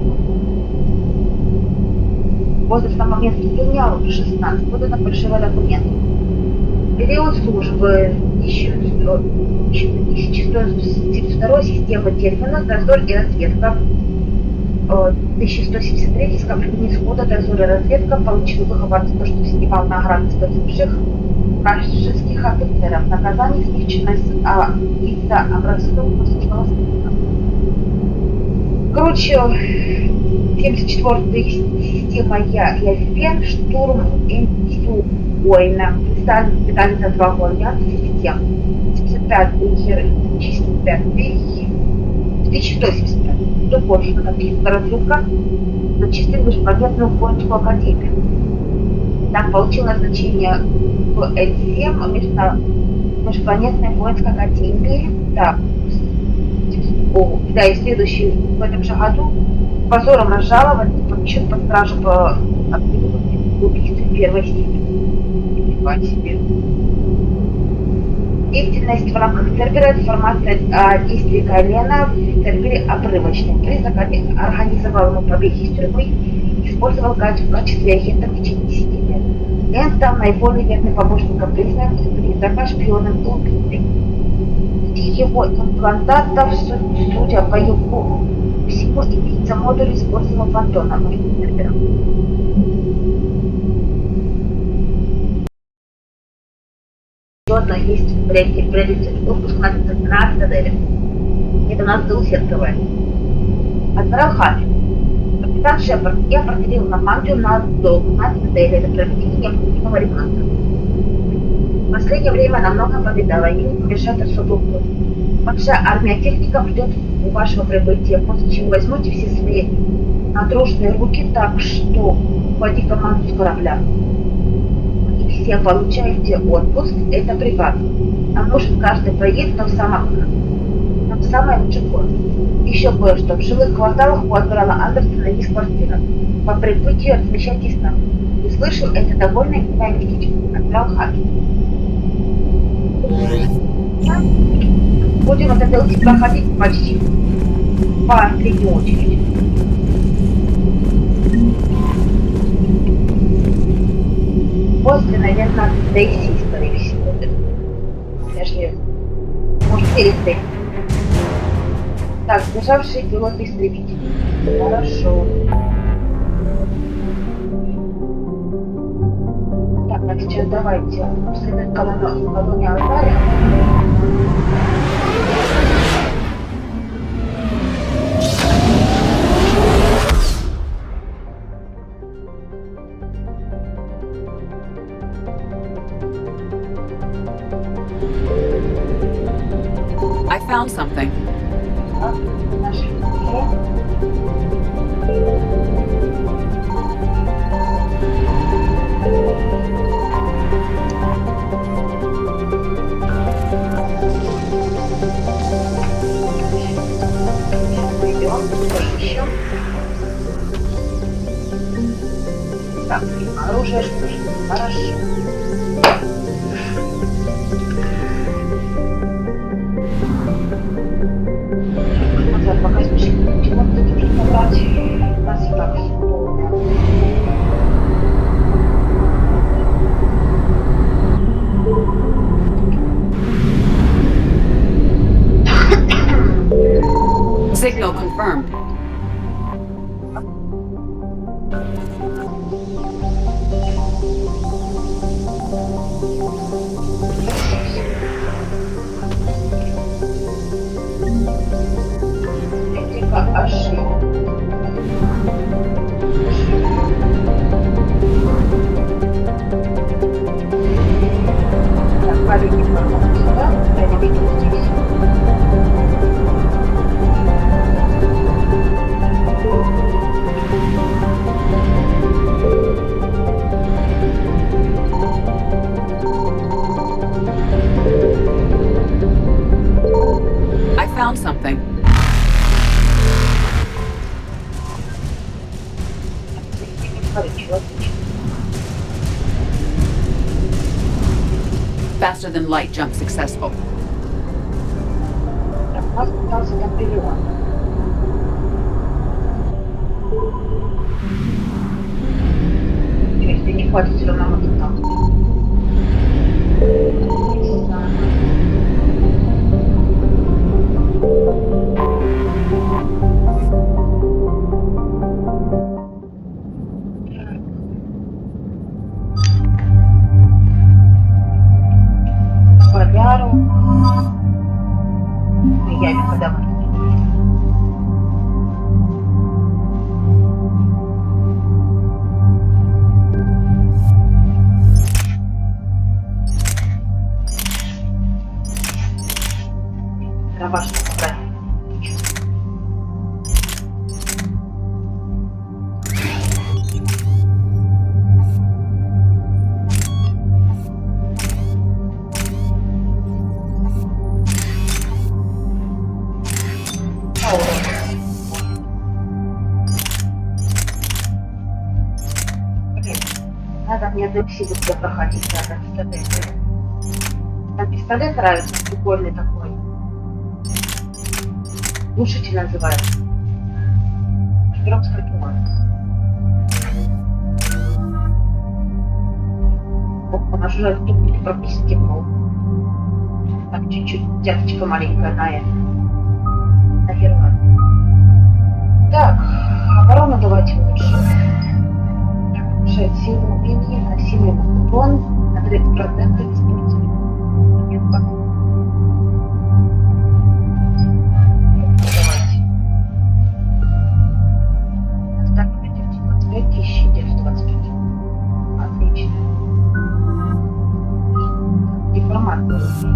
Возраст на момент вступления уже 16 года на фальшивый документ. Период службы 1172 система терминов «Дозор и разведка». 1173 скопление схода «Дозор и разведка» получил выговор за то, что снимал награды с погибших вражеских офицеров. Наказание смягчено из-за образцов послужного списка. Короче, 74-я система «Я и Альфен», штурм МСУ Уэйна, специально за 2 года систем. 75-й чистый 5-й, 1175. Докончена компьютерная разведка, зачислен межпланетную воинскую академию. Так, получил назначение в Всем, межпланетной воинской академии. Так, да, и следующий в этом же году позором разжалован и помещен под стражу по убийству первой степени. Прибавь себе. Деятельность в рамках сервера, информация о действии Кайлена в сервере обрывочная. Призрак организовал ему побеги из тюрьмы и использовал в качестве агента в течение 10 лет. Лен стал наиболее верным помощником призрака, шпионом и убийцей. Его имплантатов, судя по его всему, имеется модуль использовал Фантона сервера. Одна есть приоритет выпуск на 13 модели. Это у нас двухсетковая. Адмирал Харри. Капитан Shepard и определил на мантию на 12 модели для проведения необходимого ремонта. В последнее время она много повидала и не помешает особо угодно. Большая армия техников ждет вашего прибытия, после чего возьмете все свои натруженные руки так, что вводи команду с корабля. Все получаете отпуск, это приказ. Нам нужен каждый проезд, но в самой лучшей форме. Еще кое-что. В жилых кварталах у адмирала Андерсона есть квартира. По прибытию размещайтесь там. Не слышал, это довольно иное местечко. Адмирал Харри. Будем это делать проходить почти по средней очереди. После, наверное, Дейси, скорее всего. Даже, может, перед Дейси. Так, сбежавшие пилоты-истребители. Хорошо. Так, а сейчас давайте обследуем колонию Алтаря. I found something. Так, оружие, что ли? Хорошо. Пока спешим, чего-то такие набрать, у нас и так полное. Signal confirmed. I found something. Faster than light jump successful. Если не хватит, все равно мы тут там. Надо мне депсиду все проходить, надо пистолет. Там пистолет нравится, прикольный такой. Глушитель называется. Шпирок с приколом. Оп, у нас уже отступник прописки был. Так, чуть-чуть, тяпочка маленькая на это. Нахерна. Так, оборону давайте лучше. Повышает силу умений, носимый урон на 30% использовать. Нет, так. Давайте. Так, 925 тысяч, 925. Отлично. Информация.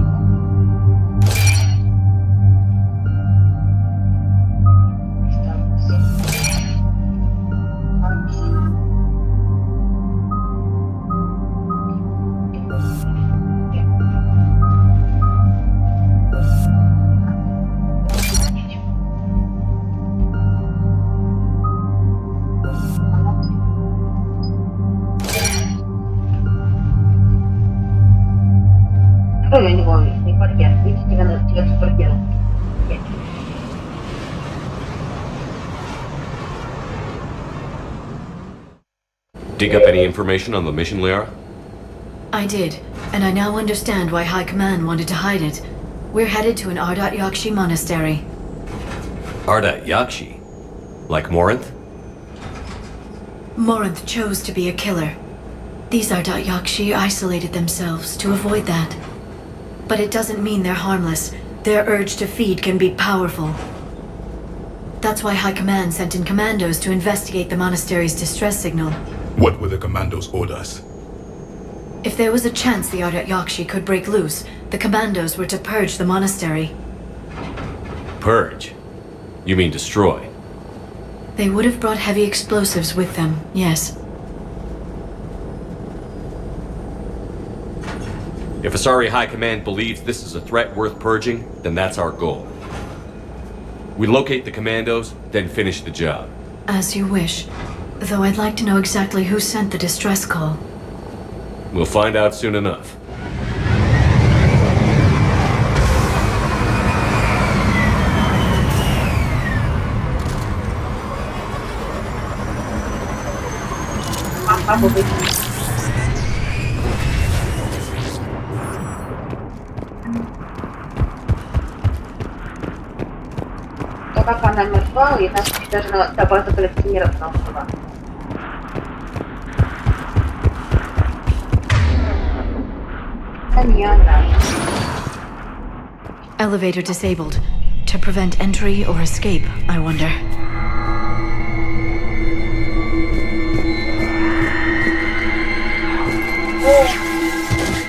Какой у него не барьер? Видите, тебе супергерой. Dig up any information on the mission, Liara? I did, and I now understand why High Command wanted to hide it. We're headed to an Ardat Yakshi monastery. Ardat Yakshi? Like Morinth? Morinth chose to be a killer. These Ardat Yakshi isolated themselves to avoid that. But it doesn't mean they're harmless. Their urge to feed can be powerful. That's why High Command sent in commandos to investigate the monastery's distress signal. What were the commandos' orders? If there was a chance the Ardat Yakshi could break loose, the commandos were to purge the monastery. Purge? You mean destroy? They would have brought heavy explosives with them, yes. If Asari High Command believes this is a threat worth purging, then that's our goal. We locate the commandos, then finish the job. As you wish. Though I'd like to know exactly who sent the distress call. We'll find out soon enough. То как она мертва, и нас даже до базы коллекционеров нам была. Elevator disabled. To prevent entry or escape, I wonder.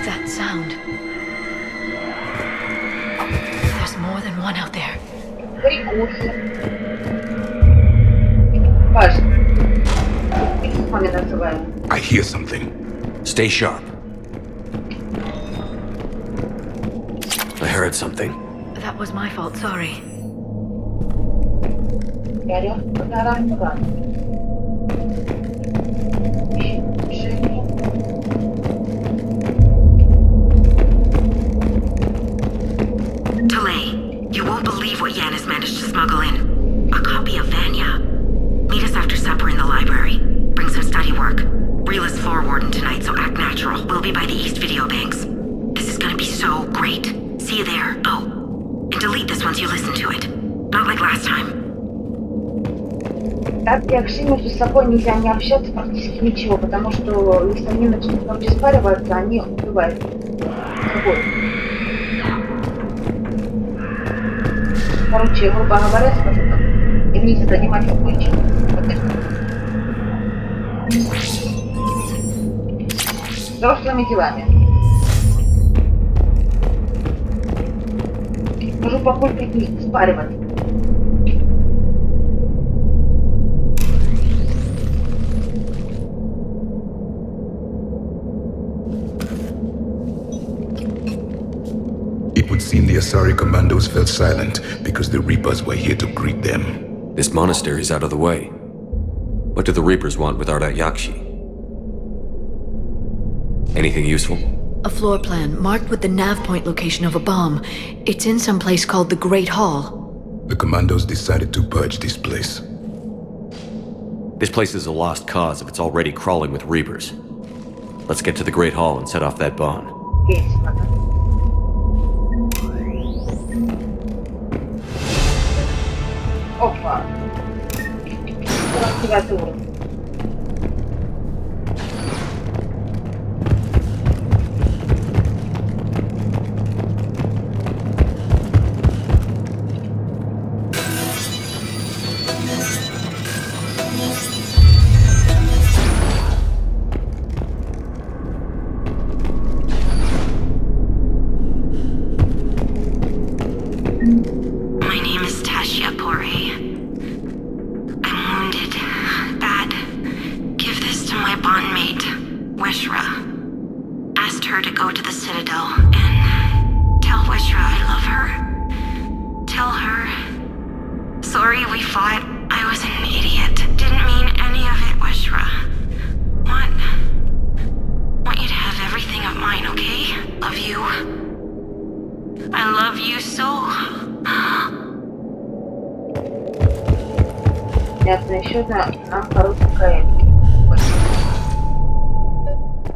That sound. There's more than one out there. I hear something. Stay sharp. I heard something. That was my fault, sorry. Delay. You won't believe what Yan has managed to smuggle in. A copy of Vanya. Meet us after supper in the library. Bring some study work. Reel is floor warden tonight, so act natural. We'll be by the East Video Banks. This is gonna be so great. See you there. Oh, and delete this once you listen to it. Not like last time. Так, якши между собой нельзя не общаться практически ничего, потому что если они начнут там переспариваться, они убивают собой. Короче, грубо говоря, скажу так, им нельзя заниматься кое-чем. Взрослыми делами. Можу покулькать не спаривать. It would seem the Asari commandos fell silent because the Reapers were here to greet them. This monastery's out of the way. What do the Reapers want with Ardat Yakshi? Anything useful? A floor plan marked with the nav point location of a bomb. It's in some place called the Great Hall. The commandos decided to purge this place. This place is a lost cause if it's already crawling with Reapers. Let's get to the Great Hall and set off that bomb. Опа. 49 уровень.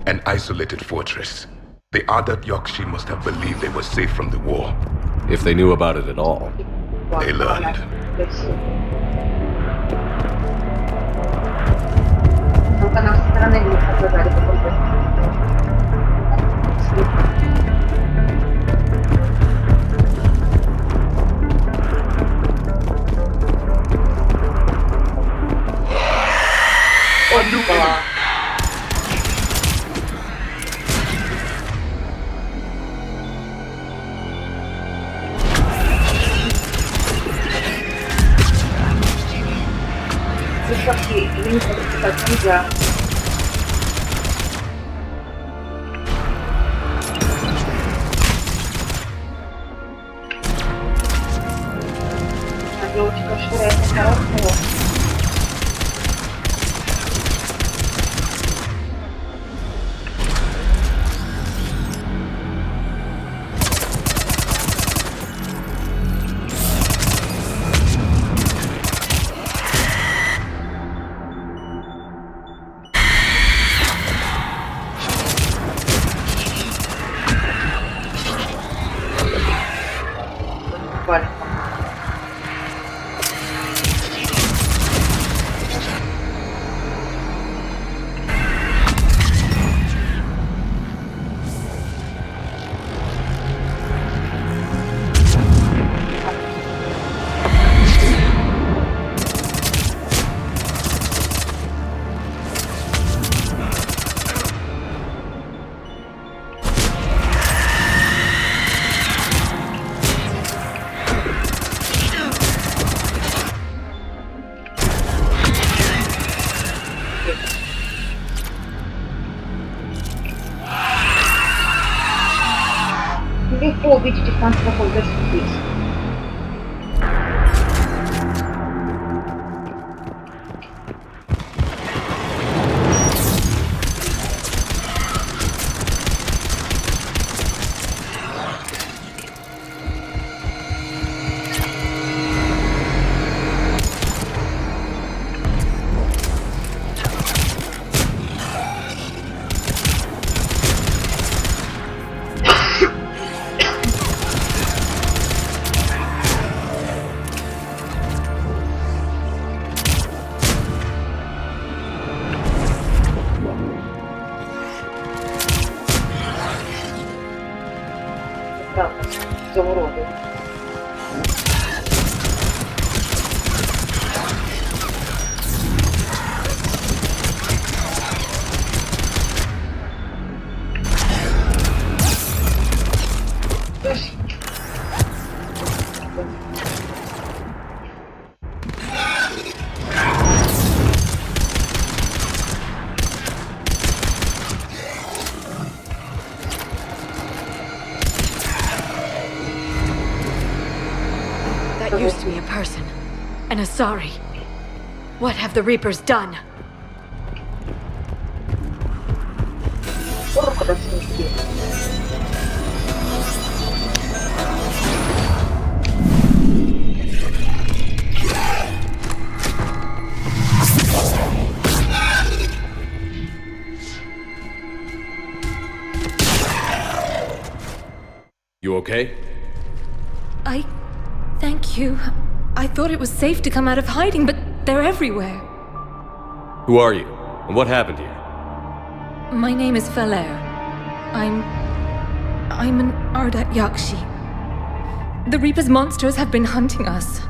An isolated fortress. The Adat Yokshi must have believed they were safe from the war. If they knew about it at all. They learned. Нельзя. А девочка швыряет хорошего. Легко убить этих монстров, даже здесь. Used to be a person, and a sorry. What have the Reapers done? куда снести. You okay? Thank you. I thought it was safe to come out of hiding, but they're everywhere. Who are you? And what happened here? My name is Falair. I'm an Ardat Yakshi. The Reaper's monsters have been hunting us.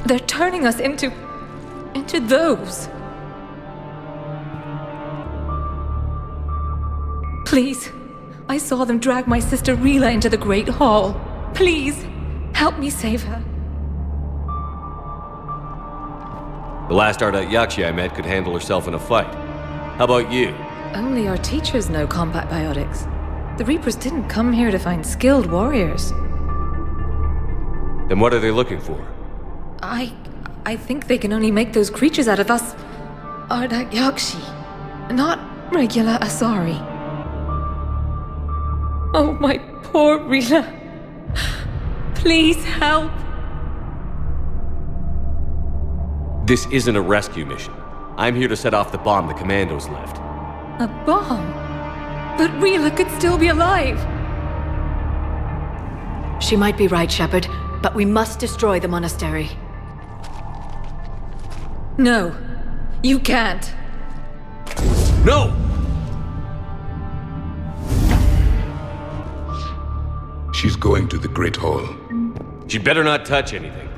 They're turning us into those. Please, I saw them drag my sister Rila into the Great Hall. Please, help me save her. The last Ardat Yakshi I met could handle herself in a fight. How about you? Only our teachers know combat biotics. The Reapers didn't come here to find skilled warriors. Then what are they looking for? I think they can only make those creatures out of us Ardat Yakshi, not regular Asari. Oh, my poor Rila. Please help. This isn't a rescue mission. I'm here to set off the bomb the commandos left. A bomb? But Rila could still be alive. She might be right, Shepard, but we must destroy the monastery. No, you can't. No! She's going to the Great Hall. She'd better not touch anything.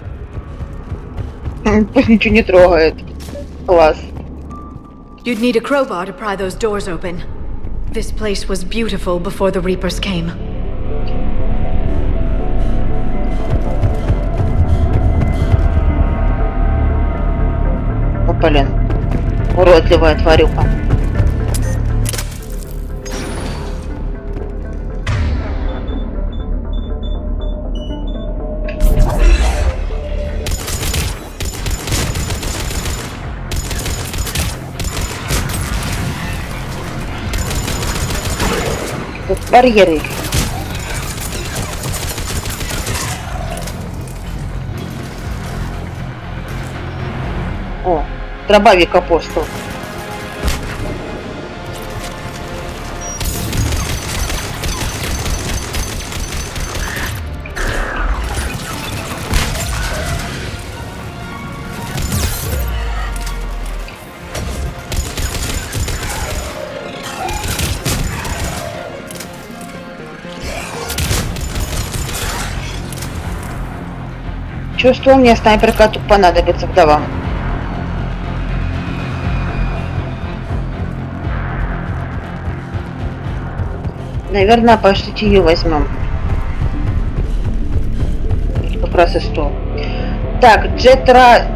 Пусть ничего не трогает. Класс. You'd need a crowbar to pry those doors open. This place was beautiful before the Reapers came. О, блин. Уродливая тварюка. Тут барьеры. О, дробовик апостол. Чувствую, мне снайперка тут понадобится, вдова. Наверное, пошлите ее возьмем. Как раз и 100. Так, Джетра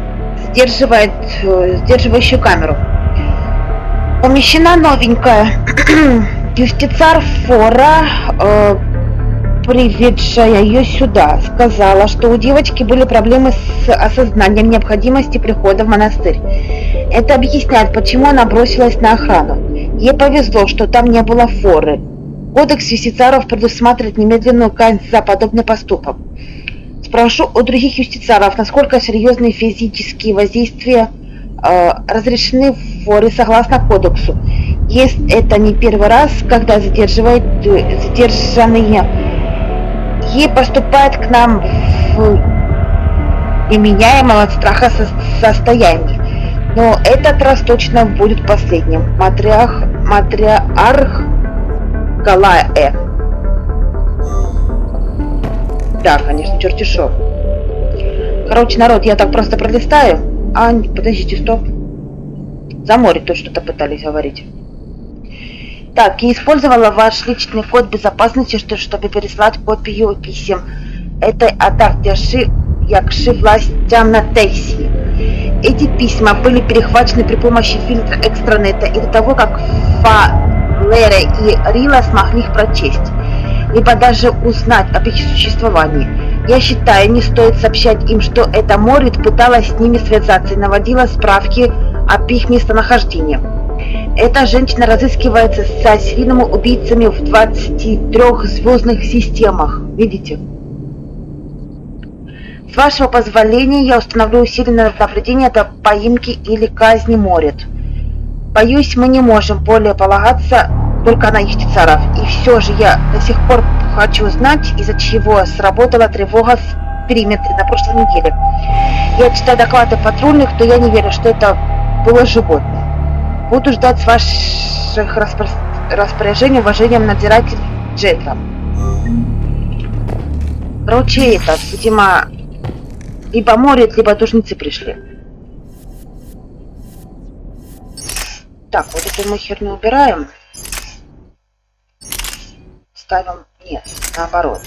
сдерживает сдерживающую камеру. Помещена новенькая. Юстицар Фора, приведшая ее сюда, сказала, что у девочки были проблемы с осознанием необходимости прихода в монастырь. Это объясняет, почему она бросилась на охрану. Ей повезло, что там не было Форы. Кодекс юстицаров предусматривает немедленную казнь за подобный поступок. Спрошу у других юстицаров, насколько серьезные физические воздействия разрешены Форы согласно кодексу. Если это не первый раз, когда задержанные ей поступает к нам в неменяемом от страха состоянии. Но этот раз точно будет последним. Матриарх Галаэ. Да, конечно, чертишов. Короче, народ, я так просто пролистаю. А, подождите, стоп. За море тут что-то пытались говорить. Так, я использовала ваш личный код безопасности, чтобы переслать копию писем этой Арdat Якши властям на Тексии. Эти письма были перехвачены при помощи фильтра экстранета и до того, как Фалере и Рила смогли их прочесть, либо даже узнать об их существовании. Я считаю, не стоит сообщать им, что эта Морит пыталась с ними связаться и наводила справки об их местонахождении. Эта женщина разыскивается со серийными убийцами в 23 звездных системах. Видите? С вашего позволения я установлю усиленное наблюдение до поимки или казни Морит. Боюсь, мы не можем более полагаться только на юстициаров. И все же я до сих пор хочу знать, из-за чего сработала тревога в периметре на прошлой неделе. Я читаю доклады патрульных, то я не верю, что это было животное. Буду ждать с ваших распоряжений уважением надзиратель Джетра. Короче, это, видимо, либо Морит, либо душницы пришли. Так, вот эту мы херню убираем. Ставим... Нет, наоборот.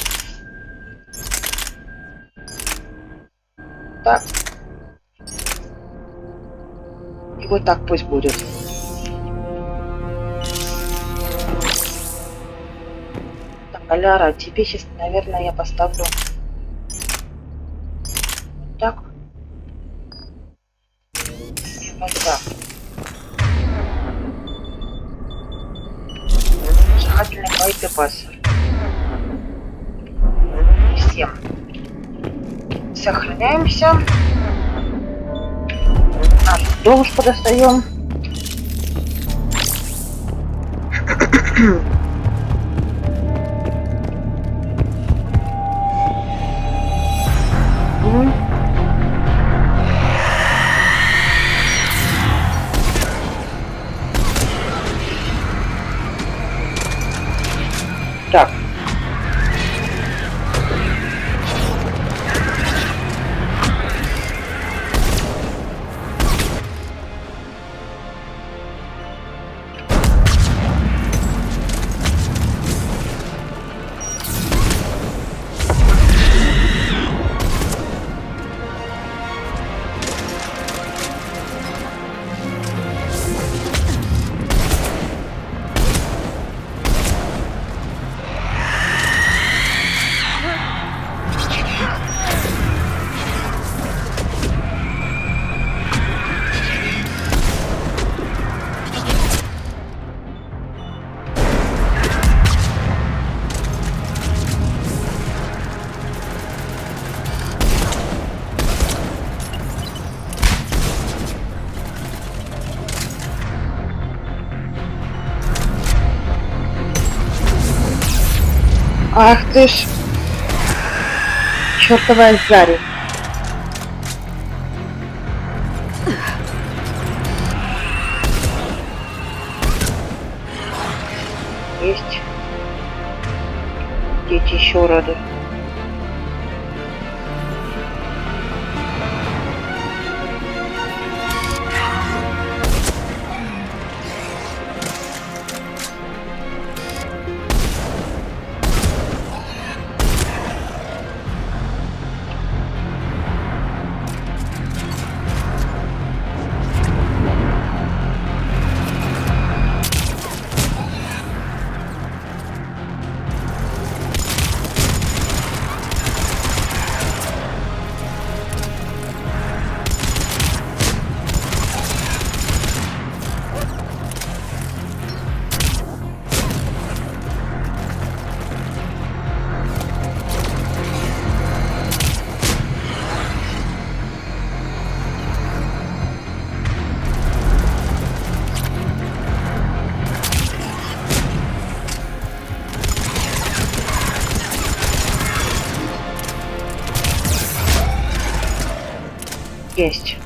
Так. И вот так пусть будет. Так, Аляра, тебе сейчас, наверное, я поставлю... Вот так. И вот так. Зажигательные боеприпасы. Всем. Сохраняемся. Наш довушку достаем. Так. Ах ты ж, чертовая Зари. Есть. Дети еще рады. Есть.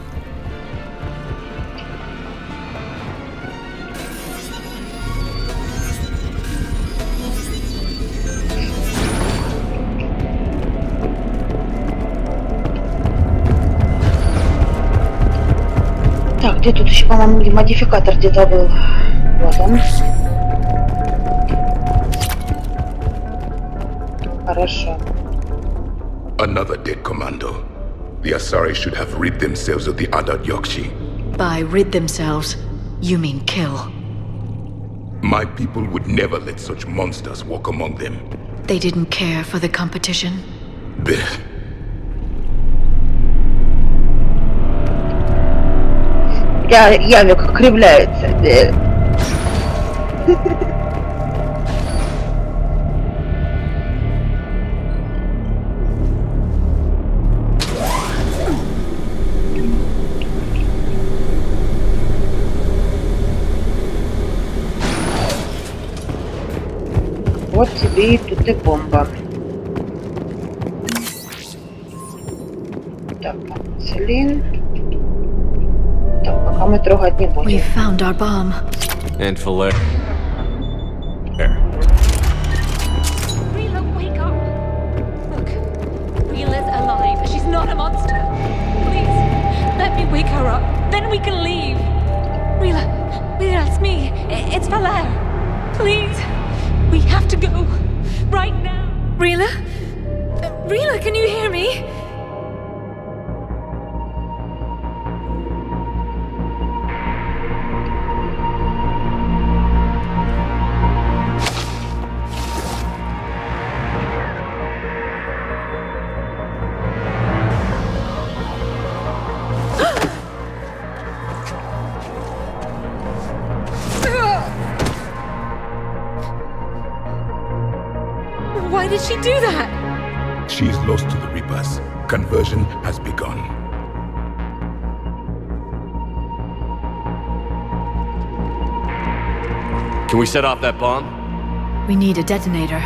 Так, где тут еще, по-моему, модификатор где-то был? Вот он. Хорошо. Another dead commando. The Asari should have rid themselves of the Adat Yokshi. By rid themselves, you mean kill. My people would never let such monsters walk among them. They didn't care for the competition? Ямик кривляется. Вот тебе и тут и бомба. Так, Целин. Так, пока мы трогать не будем. We found our bomb. And Philip. There. Rila, wake up! Look, Rila's alive. She's not a monster. Please, let me wake her up. Then we can leave. Rila, it's me. It's Valair. Please, we have to go. Right now. Rila? Rila, can you hear me? Why did she do that? She is lost to the Reapers. Conversion has begun. Can we set off that bomb? We need a detonator.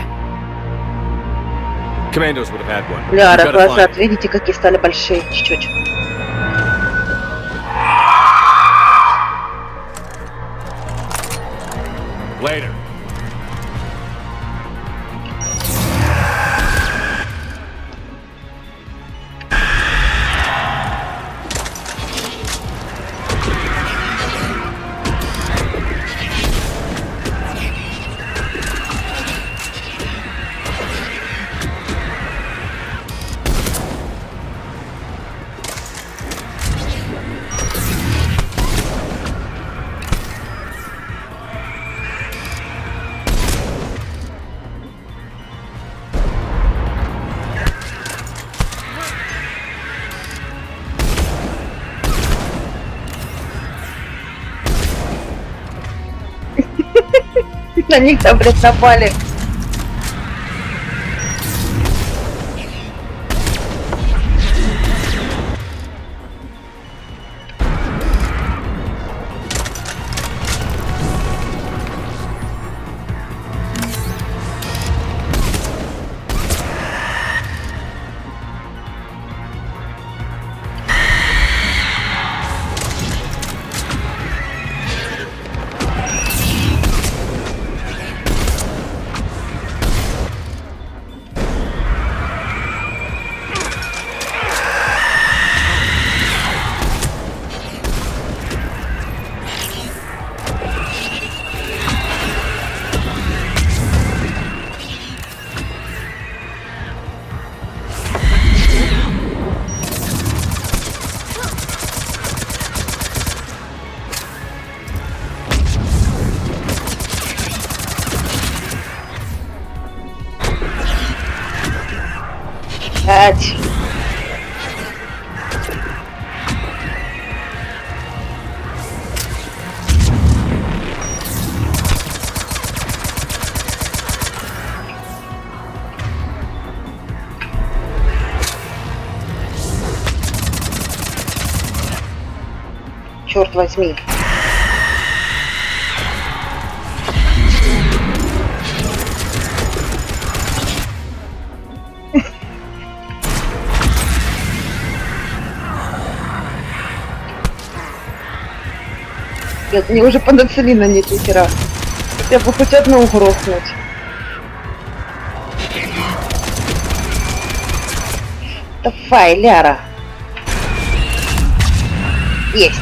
Commandos would have had one. Ляра, We've gotta глаза, find- видите, какие стали большие чуть-чуть. Later. На них там, блядь, напали. Ать. Черт возьми. Нет, мне уже подоцелина нет ни хера. Я бы хоть одну грохнуть. Давай, Ляра. Есть.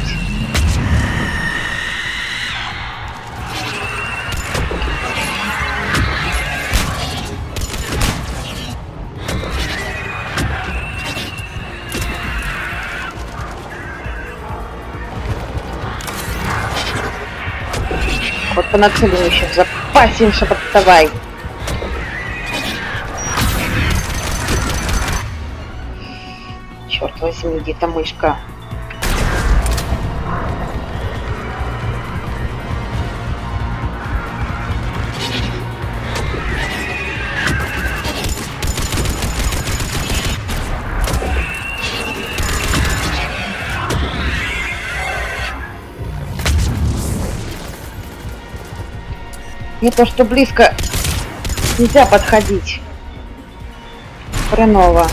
Вот по нацелину еще в запасе, Shepard, давай. Черт возьми, где-то мышка. Не то, что близко нельзя подходить. Хреново.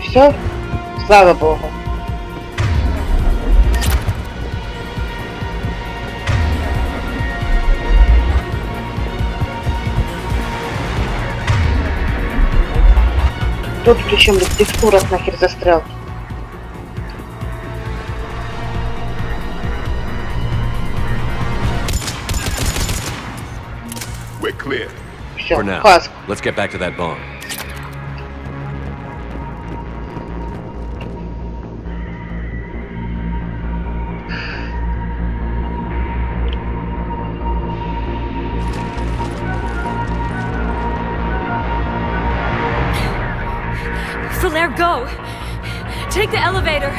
Все? Слава богу. Тут причем в текстурах нахер застрял. We're clear. Все, For now, Хаск. let's get back to that bomb. Flair, go! Take the elevator!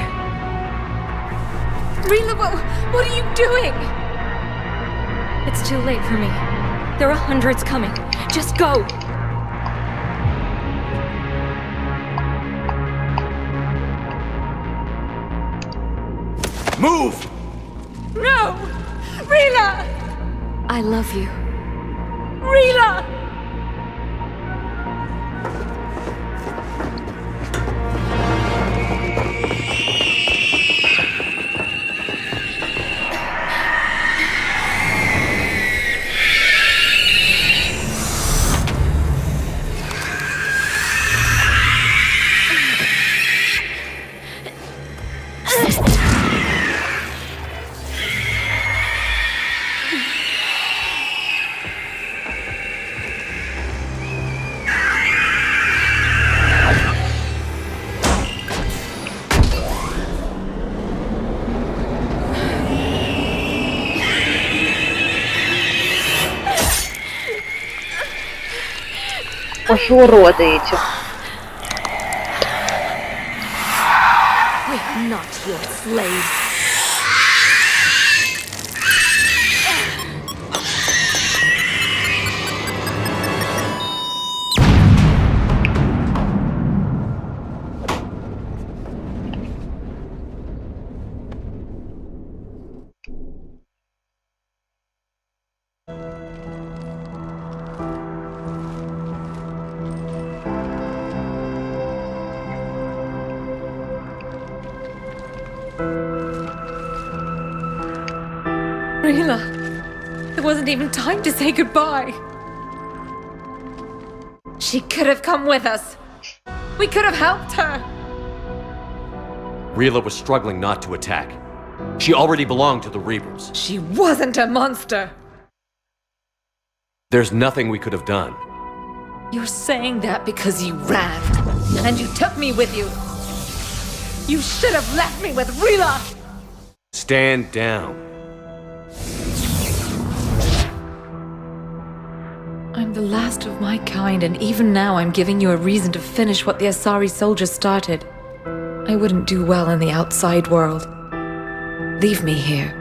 Rila, what are you doing? It's too late for me. There are hundreds coming. Just go! Move! No! Rila! I love you. Rila! Ох, уроды эти. We're not your slaves. Rila, there wasn't even time to say goodbye. She could have come with us. We could have helped her. Rila was struggling not to attack. She already belonged to the Reapers. She wasn't a monster. There's nothing we could have done. You're saying that because you ran. And you took me with you. You should have left me with Rila. Stand down. I'm the last of my kind, and even now I'm giving you a reason to finish what the Asari soldiers started. I wouldn't do well in the outside world. Leave me here.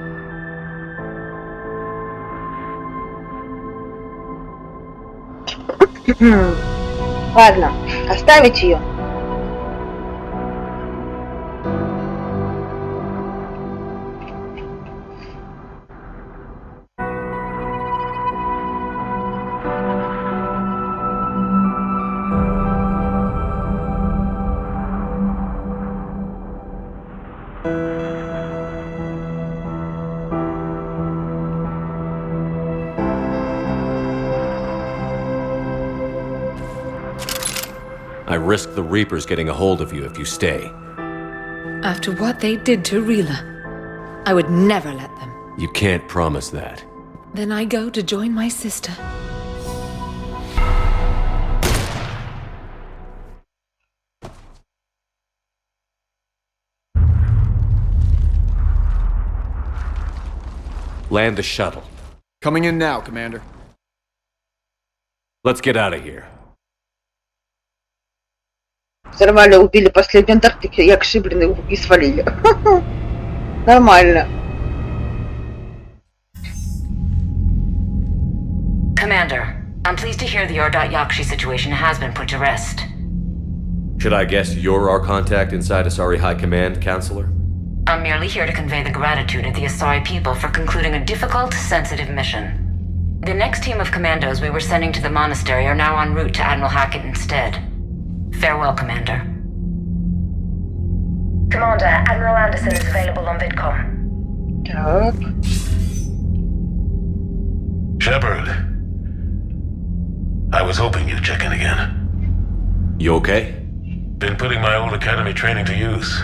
Ладно, оставить ее. I risk the Reapers getting a hold of you if you stay. After what they did to Rila, I would never let them. You can't promise that. Then I go to join my sister. Land the shuttle. Coming in now, Commander. Let's get out of here. Взорвали, убили последний Антарктик, якши, блин, и свалили. Нормально. Commander, I'm pleased to hear the Yakshi situation has been put to rest. Should I guess you're our contact inside Asari High Command, Counselor? I'm merely here to convey the gratitude of the Asari people for concluding a difficult, sensitive mission. The next team of commandos we were sending to the monastery are now en route to Admiral Hackett instead. Farewell, Commander. Commander, Admiral Anderson is available on VidCom. Так. Shepard. I was hoping you'd check in again. You okay? Been putting my old academy training to use.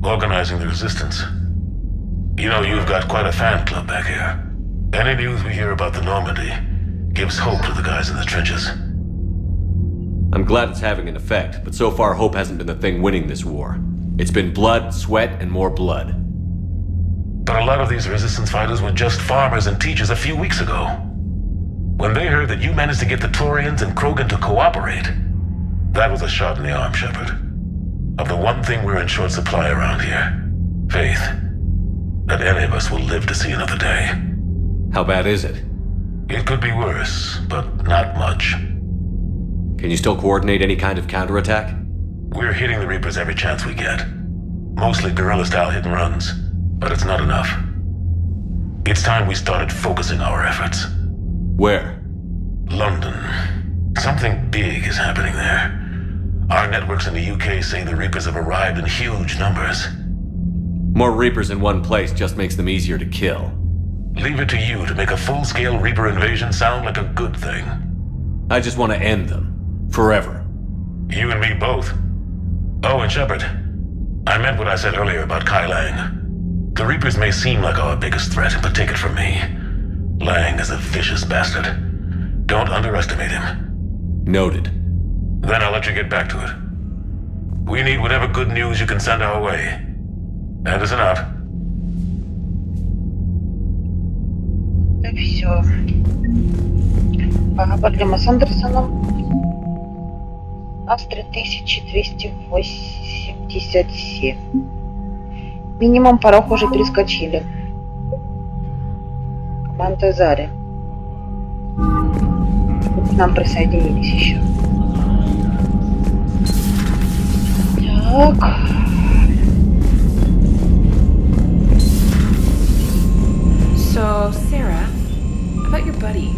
Organizing the resistance. You know, you've got quite a fan club back here. Any news we hear about the Normandy gives hope to the guys in the trenches. I'm glad it's having an effect, but so far hope hasn't been the thing winning this war. It's been blood, sweat, and more blood. But a lot of these resistance fighters were just farmers and teachers a few weeks ago. When they heard that you managed to get the Taurians and Krogan to cooperate, that was a shot in the arm, Shepard. Of the one thing we're in short supply around here, faith. That any of us will live to see another day. How bad is it? It could be worse, but not much. Can you still coordinate any kind of counterattack? We're hitting the Reapers every chance we get. Mostly guerrilla-style hit and runs, but it's not enough. It's time we started focusing our efforts. Where? London. Something big is happening there. Our networks in the UK say the Reapers have arrived in huge numbers. More Reapers in one place just makes them easier to kill. Leave it to you to make a full-scale Reaper invasion sound like a good thing. I just want to end them. Forever. You and me both. Oh, and Shepard, I meant what I said earlier about Kai Lang. The Reapers may seem like our biggest threat, but take it from me. Lang is a vicious bastard. Don't underestimate him. Noted. Then I'll let you get back to it. We need whatever good news you can send our way. Anderson out. Все. Поговорили мы с Андерсоном. У нас 3287. Минимум порог уже перескочили. Команда Зари. К нам присоединились еще. Так. So, Sarah, about your buddy,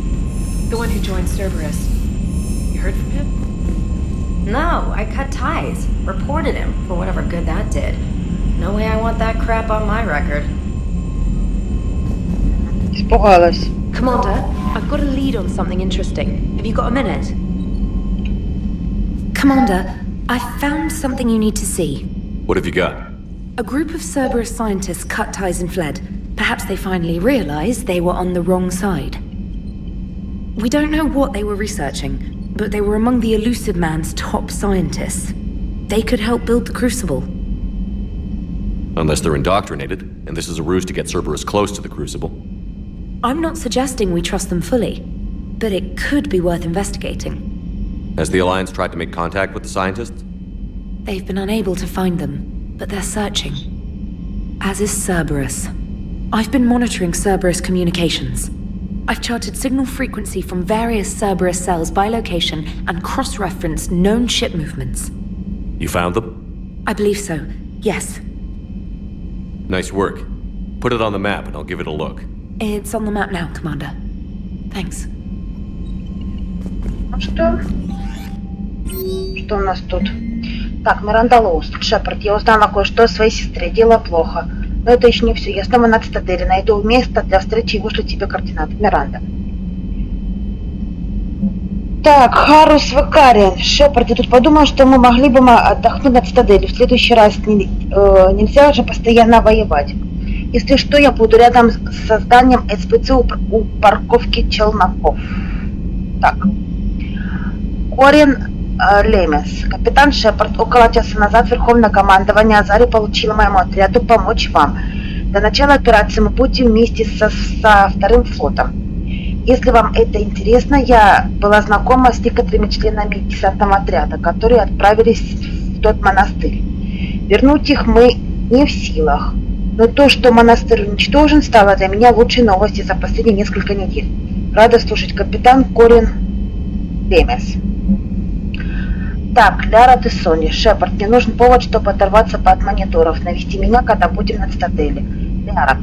the one who joined Cerberus. You heard from him? No, I cut ties. Reported him for whatever good that did. No way I want that crap on my record. Испугалась. Commander, I've got a lead on something interesting. Have you got a minute? Commander, I've found something you need to see. What have you got? A group of Cerberus scientists cut ties and fled. Perhaps they finally realized they were on the wrong side. We don't know what they were researching, but they were among the Elusive Man's top scientists. They could help build the Crucible. Unless they're indoctrinated, and this is a ruse to get Cerberus close to the Crucible. I'm not suggesting we trust them fully, but it could be worth investigating. Has the Alliance tried to make contact with the scientists? They've been unable to find them, but they're searching. As is Cerberus. I've been monitoring Cerberus communications. I've charted signal frequency from various Cerberus cells by location and cross-referenced known ship movements. You found them? I believe so, yes. Nice work. Put it on the map and I'll give it a look. It's on the map now, Commander. Thanks. Что? Что у нас тут? Так, Миранда Лоуст. Шепард, я узнала кое-что о своей сестре. Дело плохо. Но это еще не все. Я снова на цитадели. Найду место для встречи и вышлю тебе координаты. Миранда. Так, Харус Вакариан. Шепард, я тут подумал, что мы могли бы отдохнуть от цитадели. В следующий раз нельзя же постоянно воевать. Если что, я буду рядом с созданием СПЦ у парковки челноков. Так. Корин Лемес. Капитан Шепард, около часа назад Верховное командование Азари получило моему отряду помочь вам. До начала операции мы будем вместе со вторым флотом. Если вам это интересно, я была знакома с некоторыми членами десантного отряда, которые отправились в тот монастырь. Вернуть их мы не в силах. Но то, что монастырь уничтожен, стало для меня лучшей новостью за последние несколько недель. Рада слушать, капитан Корин Лемес. Так, Ляра де Сони. Шепард, мне нужен повод, чтобы оторваться от мониторов. Навести меня, когда будем на цитадели. Ляра.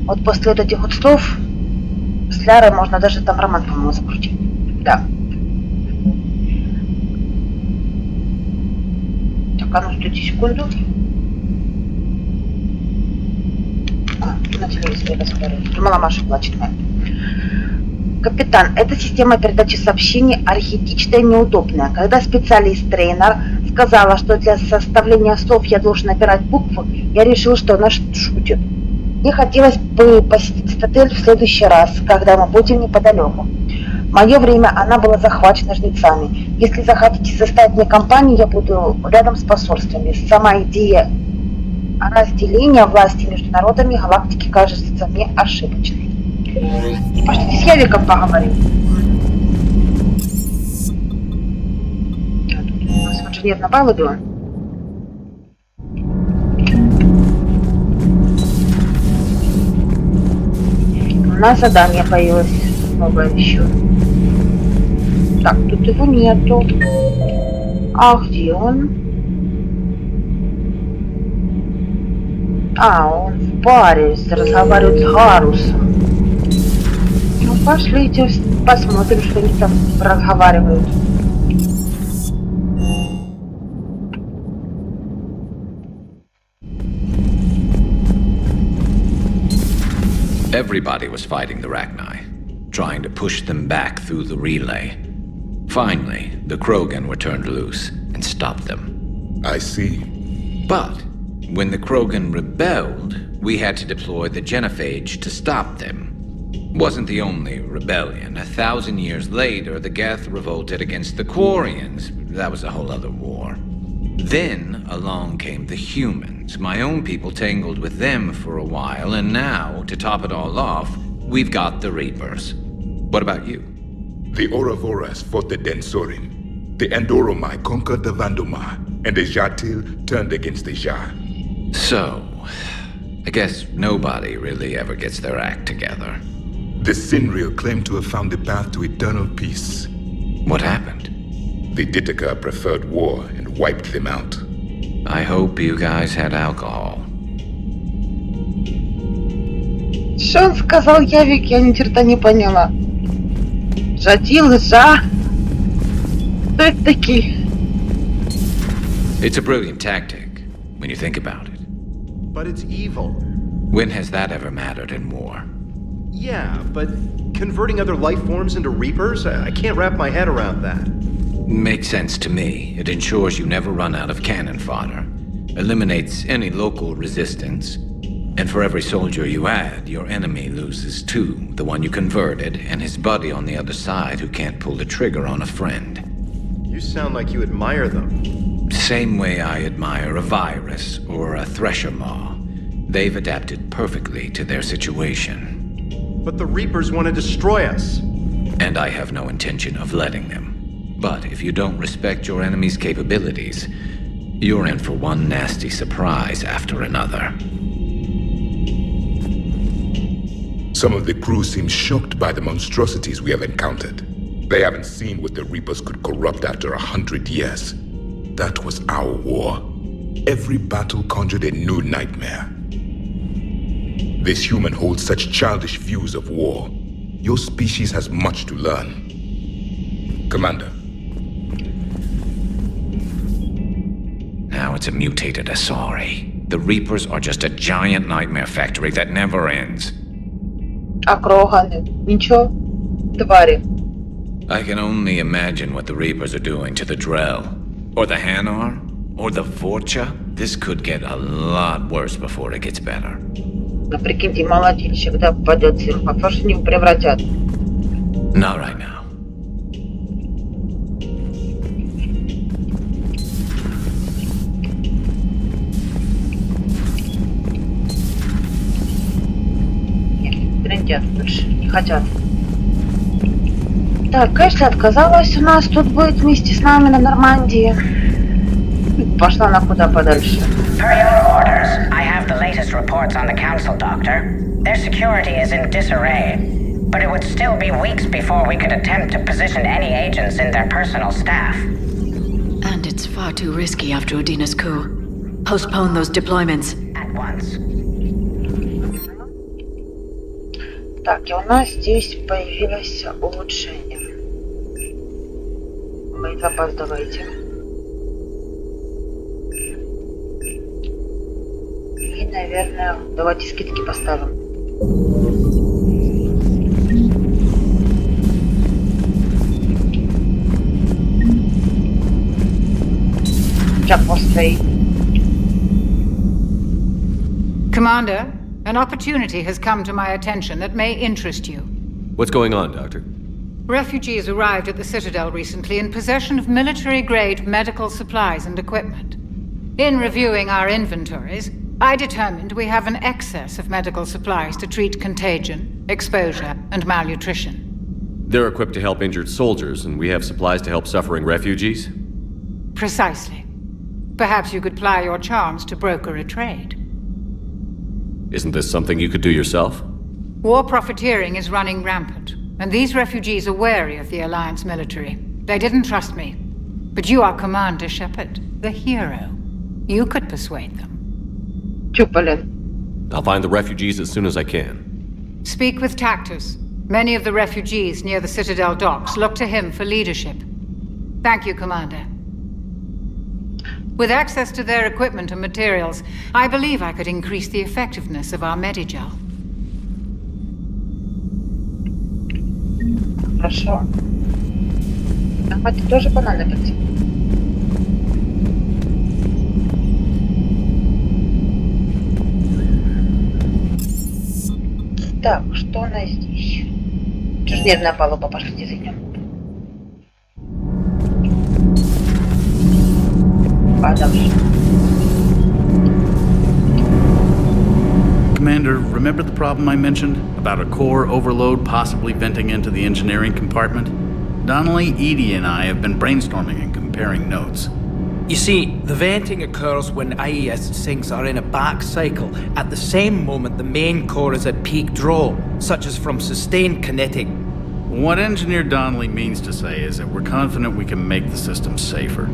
Вот после вот этих вот слов с Лярой можно даже там роман, по-моему, закрутить. Да. Так, а ну, стойте секунду. На телевизоре разговариваю. Думала, Маша плачет. Капитан, эта система передачи сообщений архетичная и неудобная. Когда специалист-тренер сказала, что для составления слов я должен набирать буквы, я решил, что она шутит. Мне хотелось бы посетить цитадель в следующий раз, когда мы будем неподалеку. В мое время она была захвачена жнецами. Если захотите составить мне компанию, я буду рядом с посольствами. Сама идея разделения власти между народами галактики кажется мне ошибочной. Пошлите с Явиком поговорим. У нас инженер на палубе. У нас задание появилось новое еще. Так, тут его нету. А где он? А, он в баре разговаривает с Харусом. Ну, пошлите, посмотрим, что они там разговаривают. Everybody was fighting the Rachni, trying to push them back through the relay. Finally, the Krogan were turned loose and stopped them. I see. But when the Krogan rebelled, we had to deploy the Genophage to stop them. Wasn't the only rebellion. 1,000 years later, the Geth revolted against the Quarians. That was a whole other war. Then along came the humans. My own people tangled with them for a while, and now, to top it all off, we've got the Reapers. What about you? The Ouroboros fought the Densorim. The Andoromai conquered the Vandomai, and the Jatil turned against the Jah. So, I guess nobody really ever gets their act together. The Sinreal claimed to have found the path to eternal peace. What happened? The Ditaka preferred war and wiped them out. I hope you guys had alcohol. Что он сказал, Явик? Я ни черта не поняла. Жатил, Жа? Кто это такие? It's a brilliant tactic, when you think about it. But it's evil. When has that ever mattered in war? Yeah, but converting other life forms into Reapers? I can't wrap my head around that. Makes sense to me. It ensures you never run out of cannon fodder. Eliminates any local resistance. And for every soldier you add, your enemy loses two. The one you converted, and his buddy on the other side who can't pull the trigger on a friend. You sound like you admire them. Same way I admire a virus or a thresher maw. They've adapted perfectly to their situation. But the Reapers want to destroy us. And I have no intention of letting them. But if you don't respect your enemy's capabilities, you're in for one nasty surprise after another. Some of the crew seem shocked by the monstrosities we have encountered. They haven't seen what the Reapers could corrupt after 100 years. That was our war. Every battle conjured a new nightmare. This human holds such childish views of war. Your species has much to learn. Commander. Now it's a mutated Asari. The Reapers are just a giant nightmare factory that never ends. А Кроганы? Ничего? Твари. I can only imagine what the Reapers are doing to the Drell. Or the Hanar. Or the Vorcha. This could get a lot worse before it gets better. Ну, прикиньте, молодильщик, да, попадется им, а что не превратят? Not right now. Трендят больше, не хотят. Так, Эшли отказалась у нас тут быть вместе с нами на Нормандии. Пошла на куда подальше. Per your orders, I have the latest reports on the Council, Doctor. Their security is in disarray, but it would still be weeks before we could attempt to position any agents in their personal staff. And it's far too risky after Udina's coup. Postpone those deployments. At once. Так, и у нас здесь появилось улучшение. Вы запаздываете. И, наверное, давайте скидки поставим. Commander, an opportunity has come to my attention that may interest you. What's going on, Doctor? Refugees arrived at the Citadel recently in possession of military-grade medical supplies and equipment. In reviewing our inventories, I determined we have an excess of medical supplies to treat contagion, exposure, and malnutrition. They're equipped to help injured soldiers, and we have supplies to help suffering refugees? Precisely. Perhaps you could ply your charms to broker a trade. Isn't this something you could do yourself? War profiteering is running rampant, and these refugees are wary of the Alliance military. They didn't trust me. But you are Commander Shepard, the hero. You could persuade them. I'll find the refugees as soon as I can. Speak with Tactus. Many of the refugees near the Citadel docks look to him for leadership. Thank you, Commander. With access to their equipment and materials, I believe I could increase the effectiveness of our Medigel. Хорошо. А это тоже понадобится. Так, что у нас здесь? Инженерная палуба, пошлите зайдем. Commander, remember the problem I mentioned? About a core overload possibly venting into the engineering compartment? Donnelly, Edie, and I have been brainstorming and comparing notes. You see, the venting occurs when IES sinks are in a back cycle. At the same moment, the main core is at peak draw, such as from sustained kinetic. What Engineer Donnelly means to say is that we're confident we can make the system safer.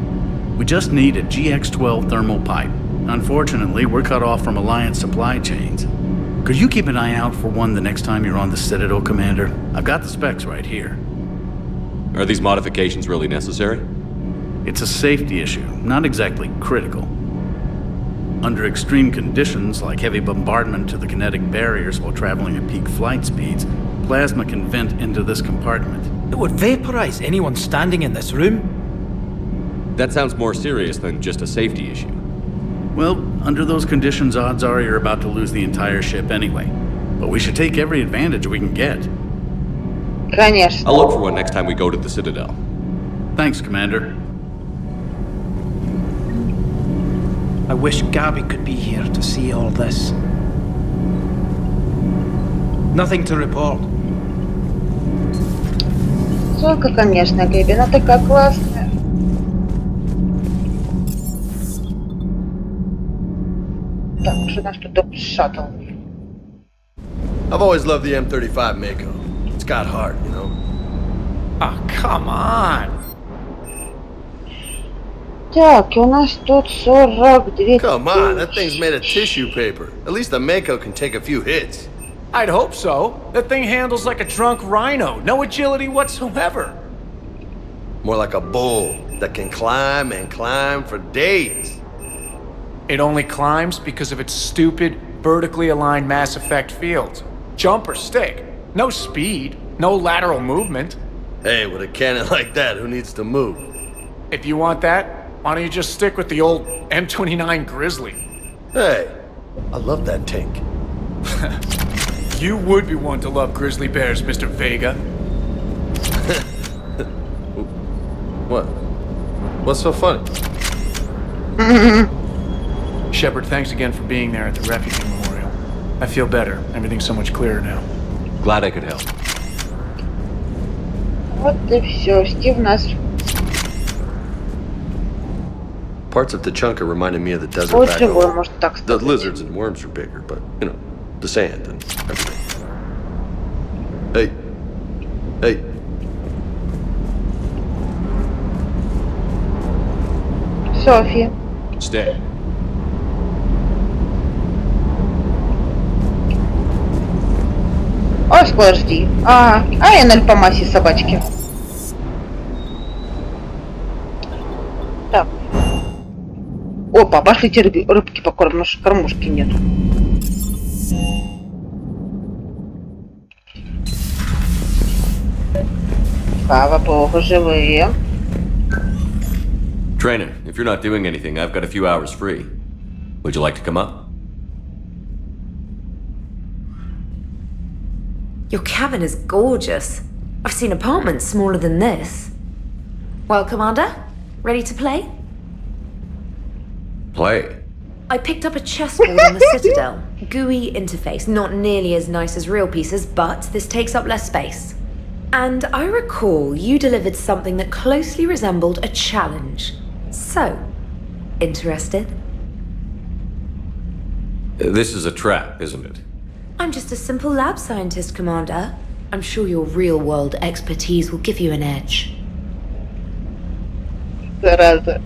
We just need a GX-12 thermal pipe. Unfortunately, we're cut off from Alliance supply chains. Could you keep an eye out for one the next time you're on the Citadel, Commander? I've got the specs right here. Are these modifications really necessary? It's a safety issue, not exactly critical. Under extreme conditions, like heavy bombardment to the kinetic barriers while traveling at peak flight speeds, plasma can vent into this compartment. It would vaporize anyone standing in this room. That sounds more serious than just a safety issue. Well, under those conditions, odds are you're about to lose the entire ship anyway. But we should take every advantage we can get. Конечно. I'll look for one next time we go to the Citadel. Thanks, Commander. I wish Gabby could be here to see all this. Nothing to report. Только, конечно, Гэби, она такая классная. Так, что у нас тут шаттл? I've always loved the M35 Mako. It's got heart, you know? Oh, come on! Так, у нас тут 42. Come on, that thing's made of tissue paper. At least the Mako can take a few hits. I'd hope so. That thing handles like a drunk rhino. No agility whatsoever. More like a bull that can climb and climb for days. It only climbs because of its stupid, vertically aligned mass effect fields. Jump or stick. No speed. No lateral movement. Hey, with a cannon like that, who needs to move? If you want that, why don't you just stick with the old M29 Grizzly? Hey, I love that tank. You would be one to love grizzly bears, Mr. Vega. What? What's so funny? Shepard, thanks again for being there at the refugee memorial. I feel better. Everything's so much clearer now. Glad I could help. Вот и все. Стив нас Parts of Tachanka reminded me of the desert вот back живой, home. может так The сказать. lizards and worms are bigger, but, you know, the sand and everything. Hey. Hey. Софи. Stay. Ой, подожди. А я на альпомасе собачки. Так. Опа, пошлите рыбки покормим, потому что кормушки нет. Слава богу, живые. Trainer, if you're not doing anything, I've got a few hours free. Would you like to come up? Your cabin is gorgeous. I've seen apartments smaller than this. Well, Commander, ready to play? Play. I picked up a chessboard on the Citadel. GUI interface, not nearly as nice as real pieces, but this takes up less space. And I recall you delivered something that closely resembled a challenge. So, interested? This is a trap, isn't it? I'm just a simple lab scientist, Commander. I'm sure your real-world expertise will give you an edge. Зараза.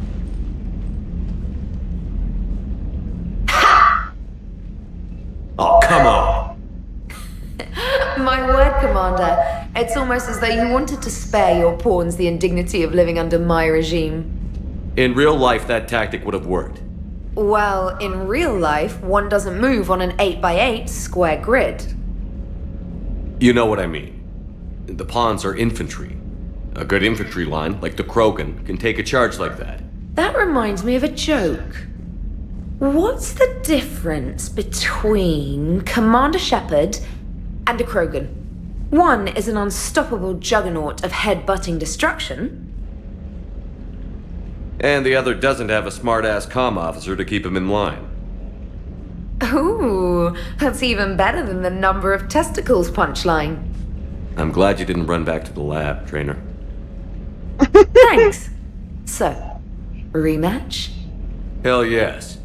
Oh, come on! My word, Commander. It's almost as though you wanted to spare your pawns the indignity of living under my regime. In real life, that tactic would have worked. Well, in real life, one doesn't move on an 8x8 square grid. You know what I mean. The pawns are infantry. A good infantry line, like the Krogan, can take a charge like that. That reminds me of a joke. What's the difference between Commander Shepard and a Krogan? One is an unstoppable juggernaut of head-butting destruction. And the other doesn't have a smart-ass comm officer to keep him in line. Ooh, that's even better than the number of testicles punchline. I'm glad you didn't run back to the lab, Trainer. Thanks. So, rematch? Hell yes.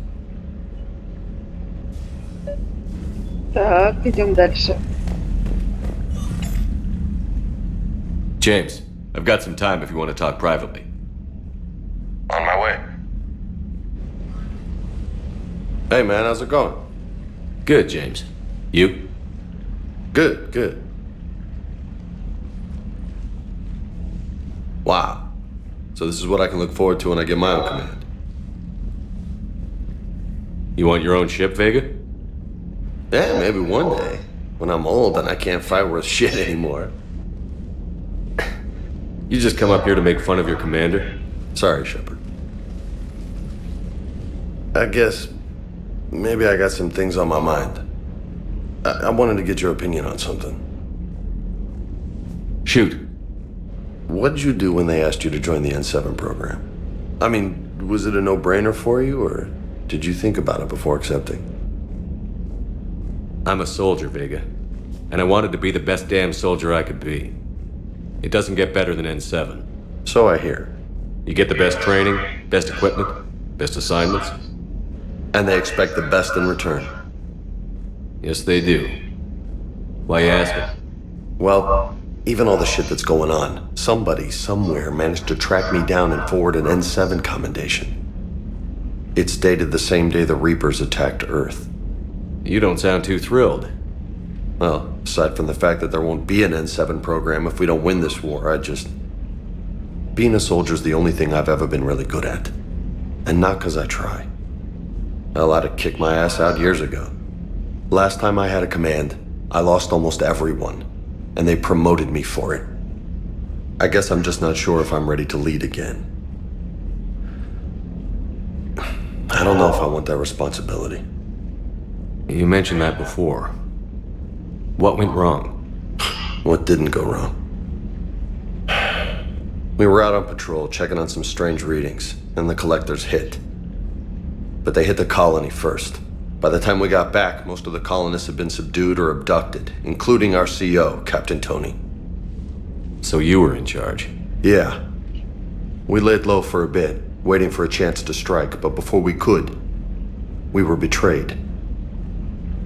Так, идем дальше. James, I've got some time if you want to talk privately. On my way. Hey man, how's it going? Good, James. You? Good, good. Wow. So this is what I can look forward to when I get my own command. You want your own ship, Vega? Yeah, maybe one day. When I'm old and I can't fight worth shit anymore. You just come up here to make fun of your commander? Sorry, Shepard. I guess maybe I got some things on my mind. I wanted to get your opinion on something. Shoot. What'd you do when they asked you to join the N7 program? I mean, was it a no-brainer for you, or did you think about it before accepting? I'm a soldier, Vega. And I wanted to be the best damn soldier I could be. It doesn't get better than N7. So I hear. You get the best training, best equipment, best assignments. And they expect the best in return. Yes, they do. Why you asking? Well, even all the shit that's going on, somebody somewhere managed to track me down and forward an N7 commendation. It's dated the same day the Reapers attacked Earth. You don't sound too thrilled. Well, aside from the fact that there won't be an N7 program if we don't win this war, being a soldier's the only thing I've ever been really good at. And not because I try. Hell, I'd have kicked my ass out years ago. Last time I had a command, I lost almost everyone, and they promoted me for it. I guess I'm just not sure if I'm ready to lead again. I don't know if I want that responsibility. You mentioned that before. What went wrong? What didn't go wrong? We were out on patrol, checking on some strange readings, and the collectors hit. But they hit the colony first. By the time we got back, most of the colonists had been subdued or abducted, including our CO, Captain Tony. So you were in charge? Yeah. We laid low for a bit, waiting for a chance to strike, but before we could, we were betrayed.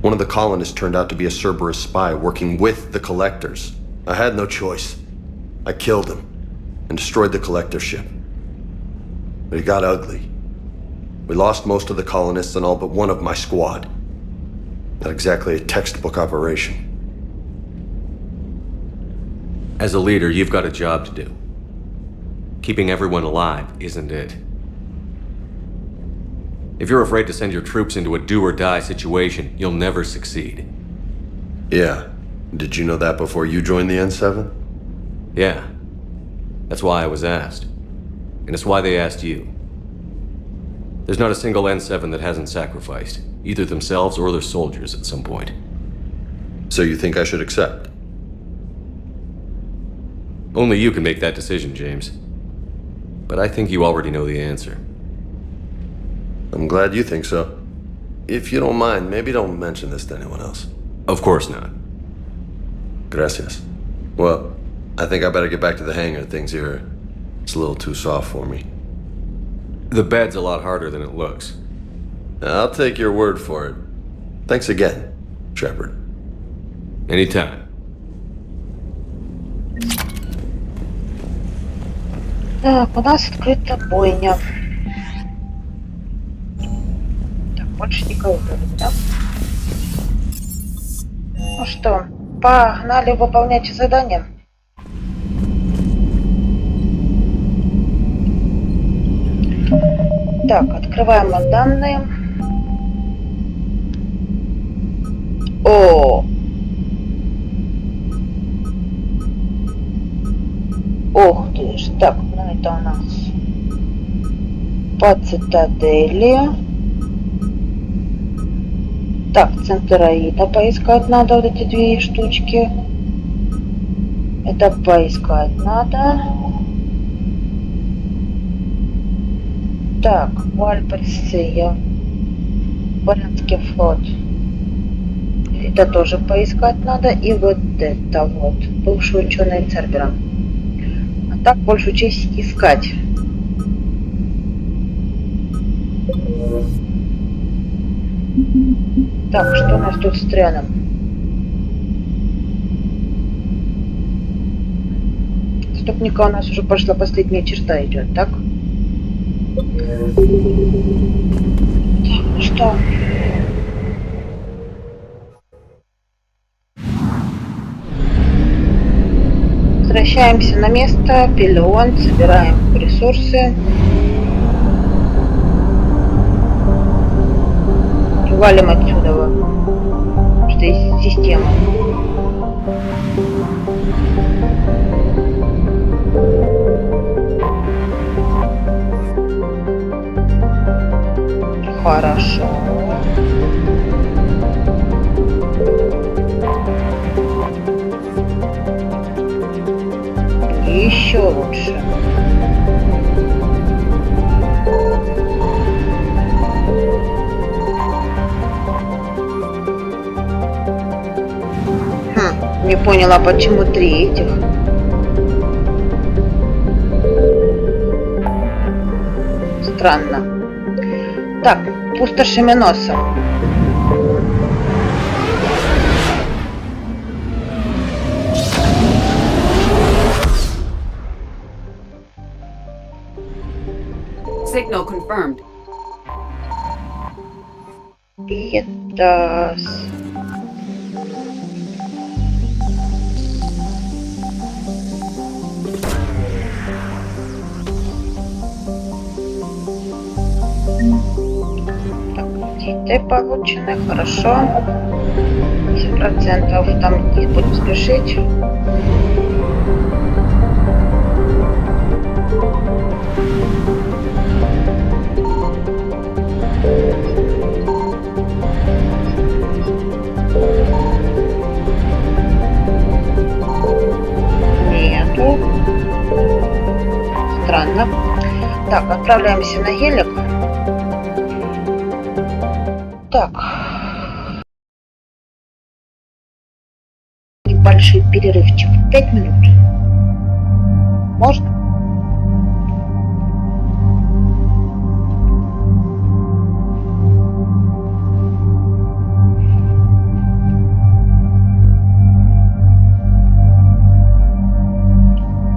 One of the colonists turned out to be a Cerberus spy working with the collectors. I had no choice. I killed him and destroyed the collector ship. But it got ugly. We lost most of the colonists and all but one of my squad. Not exactly a textbook operation. As a leader, you've got a job to do. Keeping everyone alive isn't it. If you're afraid to send your troops into a do-or-die situation, you'll never succeed. Yeah. Did you know that before you joined the N7? Yeah. That's why I was asked. And it's why they asked you. There's not a single N7 that hasn't sacrificed, either themselves or their soldiers at some point. So you think I should accept? Only you can make that decision, James. But I think you already know the answer. I'm glad you think so. If you don't mind, maybe don't mention this to anyone else. Of course not. Gracias. Well, I think I better get back to the hangar. Things here, it's a little too soft for me. The bed's a lot harder than it looks. I'll take your word for it. Thanks again, Shepard. Anytime. Так, у нас открыта бойня. Так, больше никого вроде, да? Ну что, погнали выполнять задание. Так, открываем данные. О! Ох ты ж, так, ну это у нас по цитадели. Так, центроида поискать надо, вот эти две штучки. Это поискать надо. Так, Вальперсия, Баренский флот. Это тоже поискать надо. И вот это вот, бывший ученый Цербера. А так большую часть искать. Так, что у нас тут с Трианом? Отступника у нас уже пошла последняя черта идет, так? Так, ну что? Возвращаемся на место, пилон, собираем ресурсы. И валим отсюда, что есть система. Хорошо. Еще лучше. Не поняла, почему 3 этих. Странно. Так, пустошами носа. Signal confirmed. Это... Ты получены, хорошо. 10%. Там не будем спешить. да? Так, отправляемся на гелик. Так. Небольшой перерывчик. 5 минут. Можно?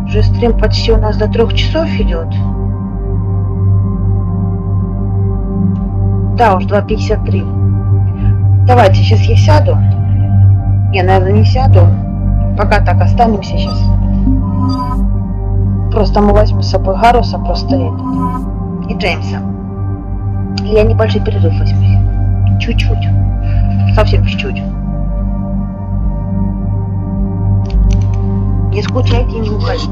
Уже стрим почти у нас до 3 часов идет. Да, уж 2:53. Давайте, сейчас я сяду. Не, наверное, не сяду. Пока так останемся сейчас. Просто мы возьмем с собой Гаруса, просто и Джеймса. И я небольшой перерыв возьму. Чуть-чуть. Совсем чуть-чуть. Не скучайте и не уходите.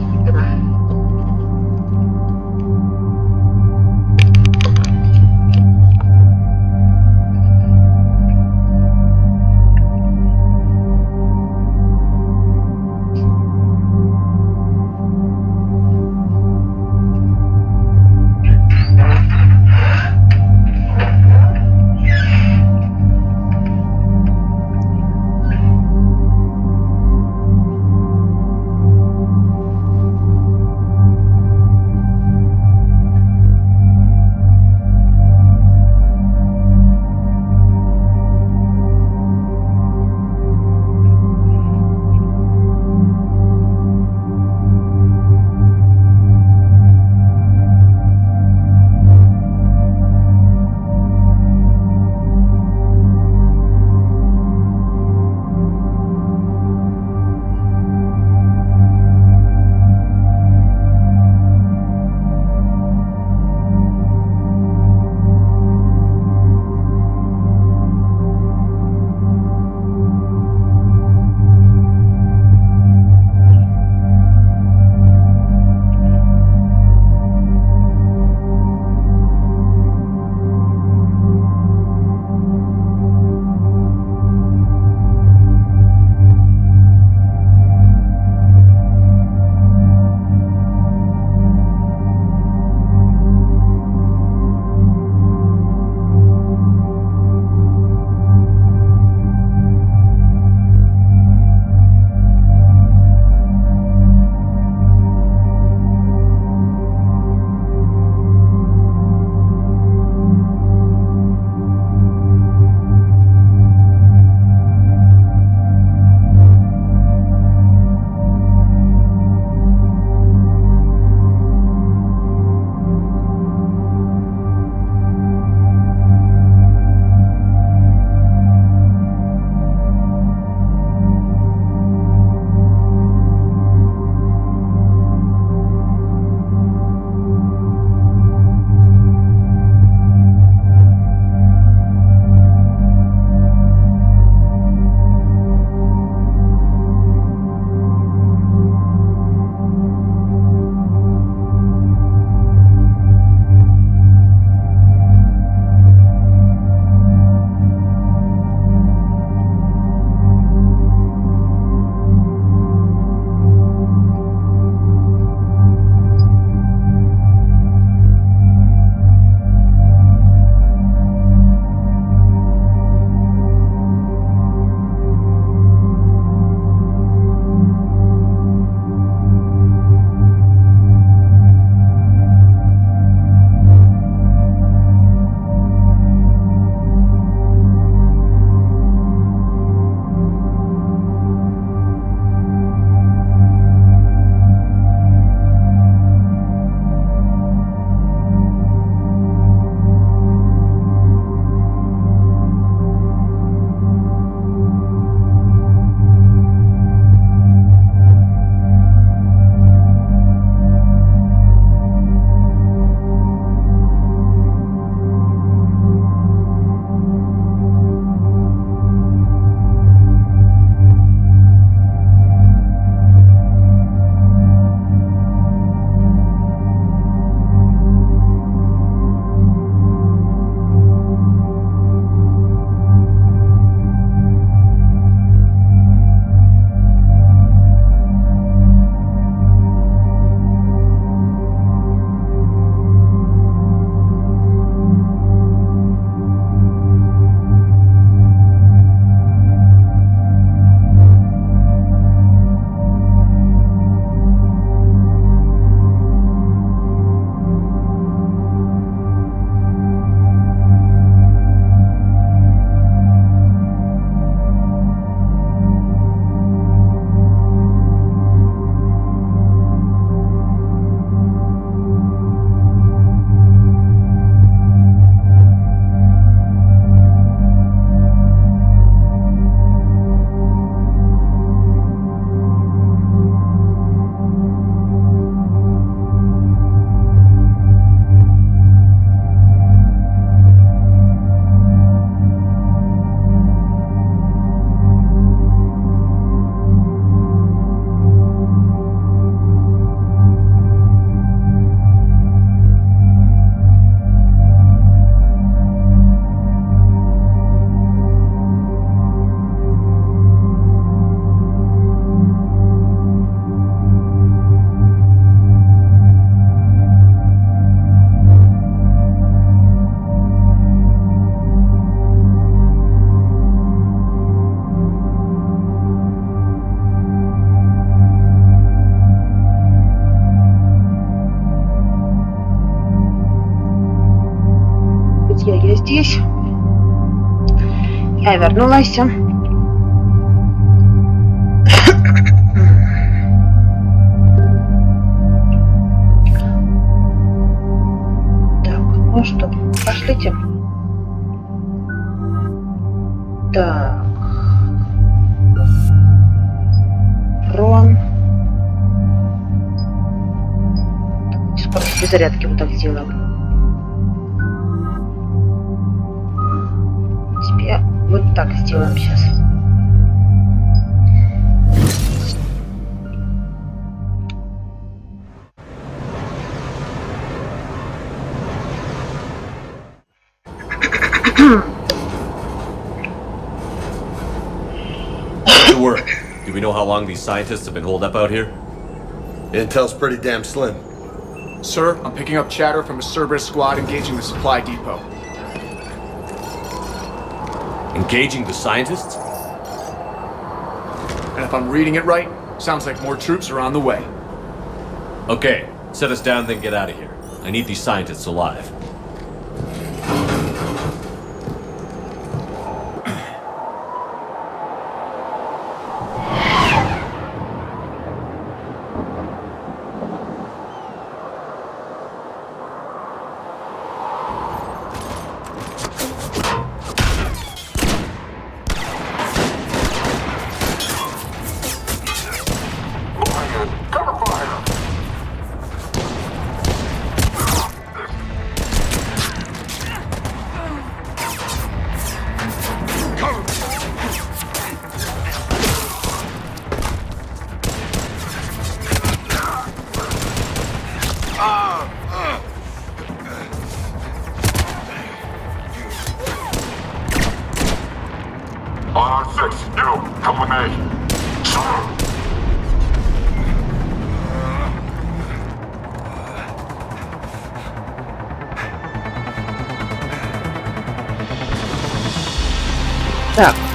Я здесь. Я вернулась. Так, ну что, пошлите. Так. Рон. Скоро себе зарядки вот так сделаем. Тебе вот так сделаем сейчас. Good work. Do we know how long these scientists have been holed up out here? Intel's pretty damn slim. Sir, I'm picking up chatter from a Cerberus squad engaging the supply depot. Engaging the scientists? And if I'm reading it right, sounds like more troops are on the way. Okay, set us down, then get out of here. I need these scientists alive.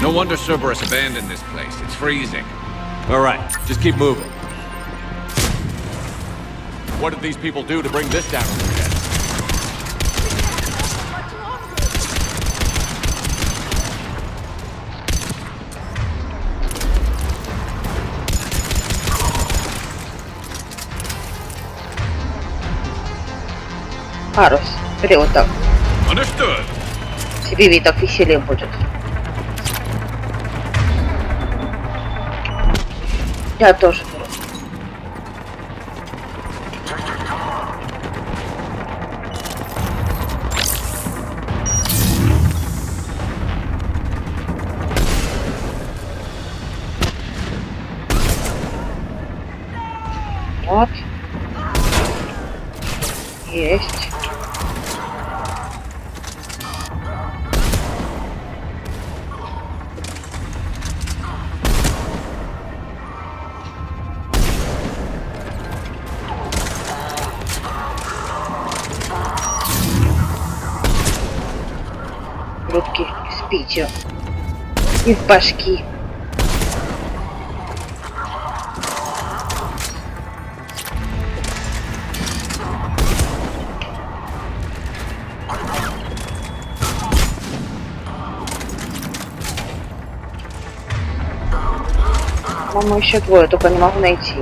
No wonder Cerberus abandoned this place. It's freezing. All right, just keep moving. What did these people do to bring this down on their heads? Парус, бери вот так. Understood. Тебе ведь так веселее будет. Я тоже беру. Вот. Есть. Грудки спите. И в башки. По-моему, еще двое, только не могу найти.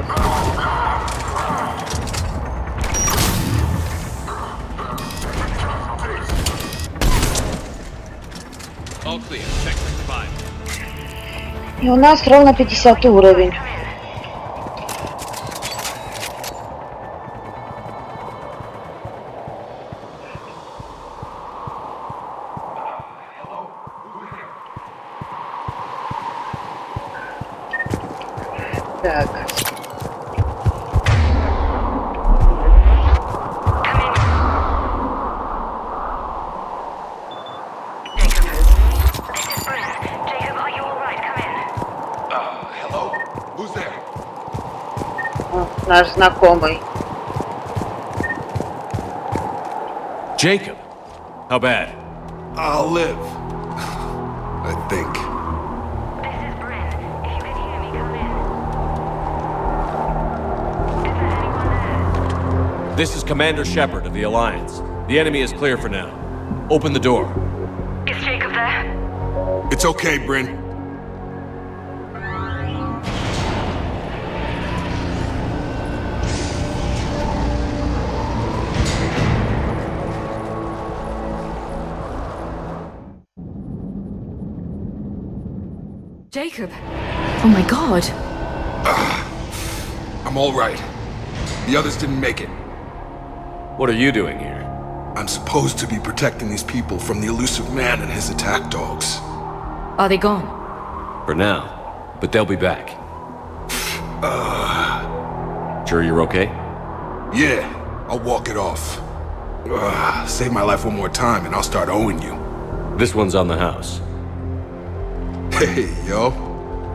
И у нас ровно 50 уровень. Так. Наш знакомый. Jacob, how bad? I'll live. I think. This is Commander Shepard of the Alliance. The enemy is clear for now. Open the door. Is Jacob there? It's okay, Bryn. Jacob! Oh my god. I'm all right. The others didn't make it. What are you doing here? I'm supposed to be protecting these people from the elusive man and his attack dogs. Are they gone? For now. But they'll be back. Sure you're okay? Yeah, I'll walk it off. Save my life one more time and I'll start owing you. This one's on the house. Hey, yo.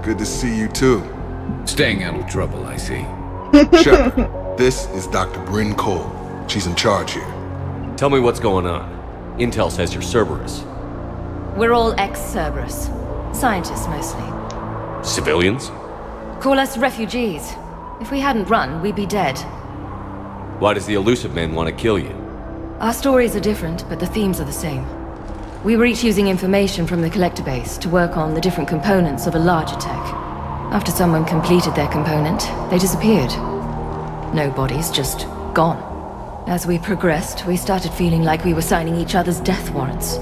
Good to see you too. Staying out of trouble, I see. Shepard, this is Dr. Bryn Cole. She's in charge here. Tell me what's going on. Intel says you're Cerberus. We're all ex-Cerberus. Scientists, mostly. Civilians? Call us refugees. If we hadn't run, we'd be dead. Why does the elusive man want to kill you? Our stories are different, but the themes are the same. We were each using information from the collector base to work on the different components of a larger tech. After someone completed their component, they disappeared. No bodies, just gone. As we progressed, we started feeling like we were signing each other's death warrants.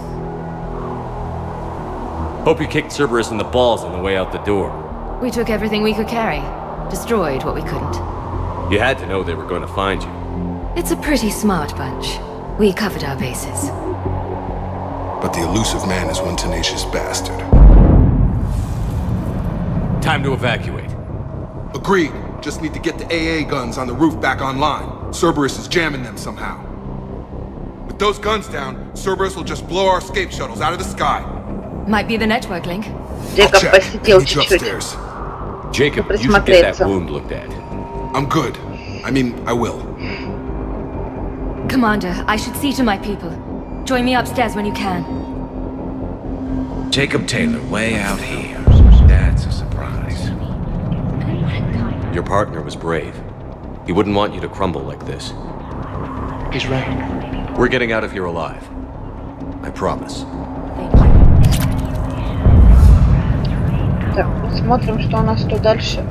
Hope you kicked Cerberus in the balls on the way out the door. We took everything we could carry, destroyed what we couldn't. You had to know they were going to find you. It's a pretty smart bunch. We covered our bases. But the elusive man is one tenacious bastard. Time to evacuate. Agreed. Just need to get the AA guns on the roof back online. Cerberus is jamming them somehow. With those guns down, Cerberus will just blow our escape shuttles out of the sky. Might be the network link. Jacob посидел чуть-чуть. Jacob, you should get that wound looked at. I'm good. I mean, I will. Commander, I should see to my people. Join me upstairs when you can. Jacob Taylor, way out here. That's a surprise. Your partner was brave. He wouldn't want you to crumble like this. He's right. We're getting out of here alive. I promise. Так, посмотрим, что у нас тут дальше.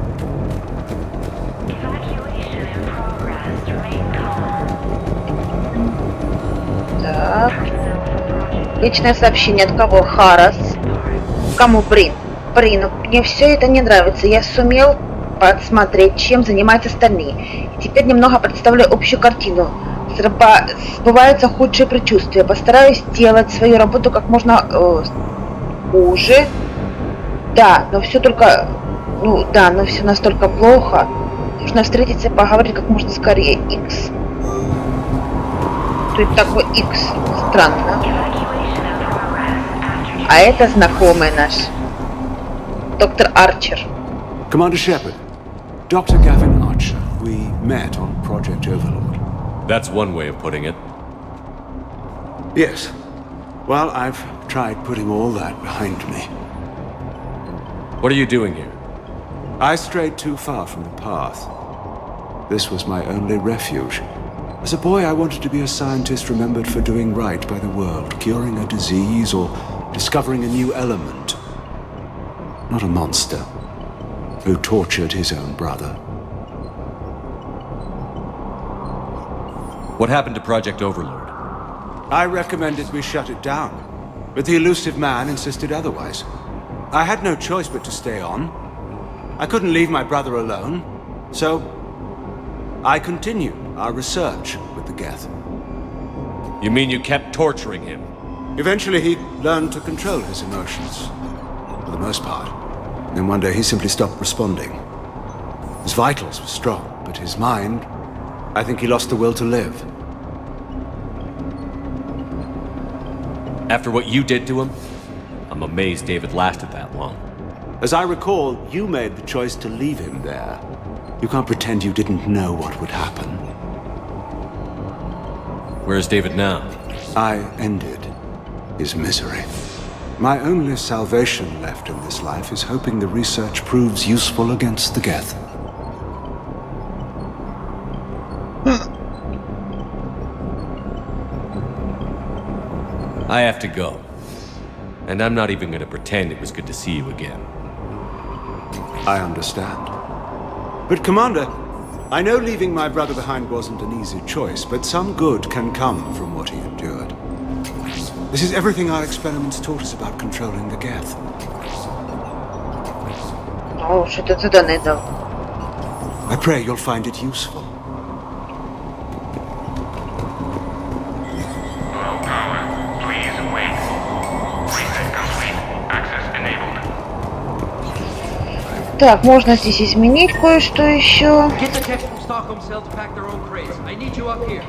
Так. Личное сообщение от кого? Харас. Кому? Брин. Брин, мне все это не нравится. Я сумел подсмотреть, чем занимаются остальные. И теперь немного представляю общую картину. Сбываются худшие предчувствия. Постараюсь сделать свою работу как можно хуже. Да, но все только... Ну да, но все настолько плохо. Нужно встретиться и поговорить как можно скорее. Икс. Тут такой Икс. Странно. А это знакомый наш. Доктор Арчер. Commander Shepard. Dr. Gavin Archer. We met on Project Overlord. That's one way of putting it. Yes. Well, I've tried putting all that behind me. What are you doing here? I strayed too far from the path. This was my only refuge. As a boy, I wanted to be a scientist remembered for doing right by the world, curing a disease or discovering a new element. Not a monster who tortured his own brother. What happened to Project Overlord? I recommended we shut it down, but the elusive man insisted otherwise. I had no choice but to stay on. I couldn't leave my brother alone, so I continued our research with the Geth. You mean you kept torturing him? Eventually he learned to control his emotions, for the most part. Then one day he simply stopped responding. His vitals were strong, but his mind, I think he lost the will to live. After what you did to him? I'm amazed David lasted that long. As I recall, you made the choice to leave him there. You can't pretend you didn't know what would happen. Where's David now? I ended his misery. My only salvation left in this life is hoping the research proves useful against the Geth. I have to go. And I'm not even gonna pretend it was good to see you again. I understand. But Commander, I know leaving my brother behind wasn't an easy choice, but some good can come from what he endured. This is everything our experiments taught us about controlling the Geth. Oh, что-то задание дал. I pray you'll find it useful. Low power. Please wait. Reset complete. Access enabled. Так, можно здесь изменить кое-что еще. Get the techs from Stockholm Cell to pack their own crates. I need you up here.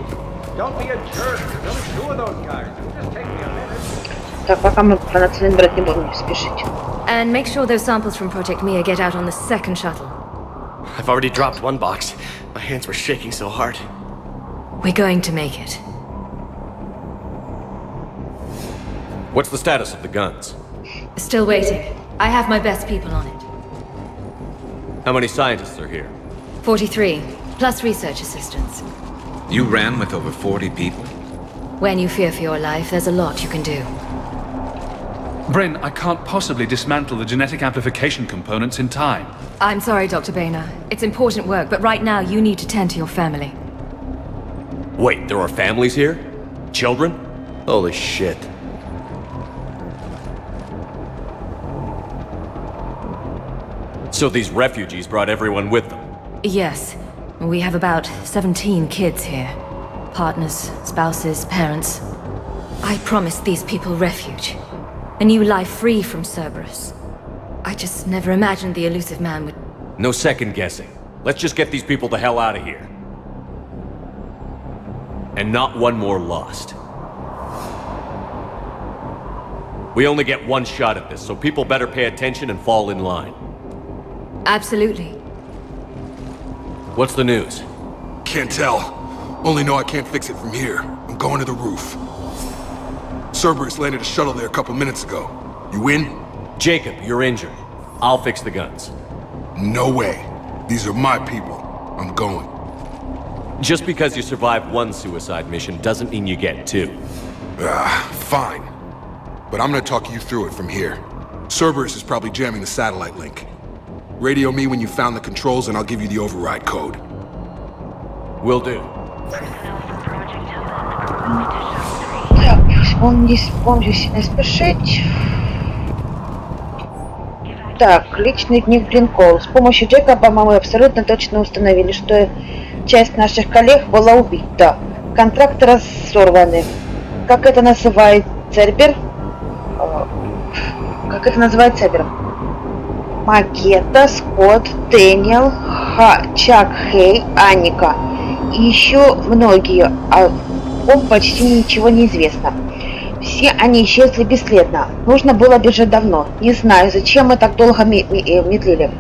Don't be a jerk. There's only 2 of those guys. It'll just take me a minute. Так, пока мы по нацелению брать не будем, спешить. And make sure those samples from Project Mia get out on the second shuttle. I've already dropped one box. My hands were shaking so hard. We're going to make it. What's the status of the guns? Still waiting. I have my best people on it. How many scientists are here? 43, plus research assistants. You ran with over 40 people? When you fear for your life, there's a lot you can do. Bryn, I can't possibly dismantle the genetic amplification components in time. I'm sorry, Dr. Boehner. It's important work, but right now you need to tend to your family. Wait, there are families here? Children? Holy shit. So these refugees brought everyone with them? Yes. We have about 17 kids here. Partners, spouses, parents. I promised these people refuge. A new life free from Cerberus. I just never imagined the elusive man would... No second guessing. Let's just get these people the hell out of here. And not one more lost. We only get one shot at this, so people better pay attention and fall in line. Absolutely. What's the news? Can't tell. Only know I can't fix it from here. I'm going to the roof. Cerberus landed a shuttle there a couple minutes ago. You in? Jacob, you're injured. I'll fix the guns. No way. These are my people. I'm going. Just because you survived one suicide mission doesn't mean you get 2. Fine. But I'm gonna talk you through it from here. Cerberus is probably jamming the satellite link. Radio me when you found the controls and I'll give you the override code. Will do. Так, вспомню сильно спешить. Так, личный дневник Линкольн. С помощью Джекоба мы абсолютно точно установили, что часть наших коллег была убита. Контракты разорваны. Как это называет Цербер? Как это называет Цербер? Макета, Скотт, Дэниел, Чак Хей, Аника и еще многие, о ком почти ничего не известно. Все они исчезли бесследно. Нужно было бежать давно. Не знаю, зачем мы так долго медлили.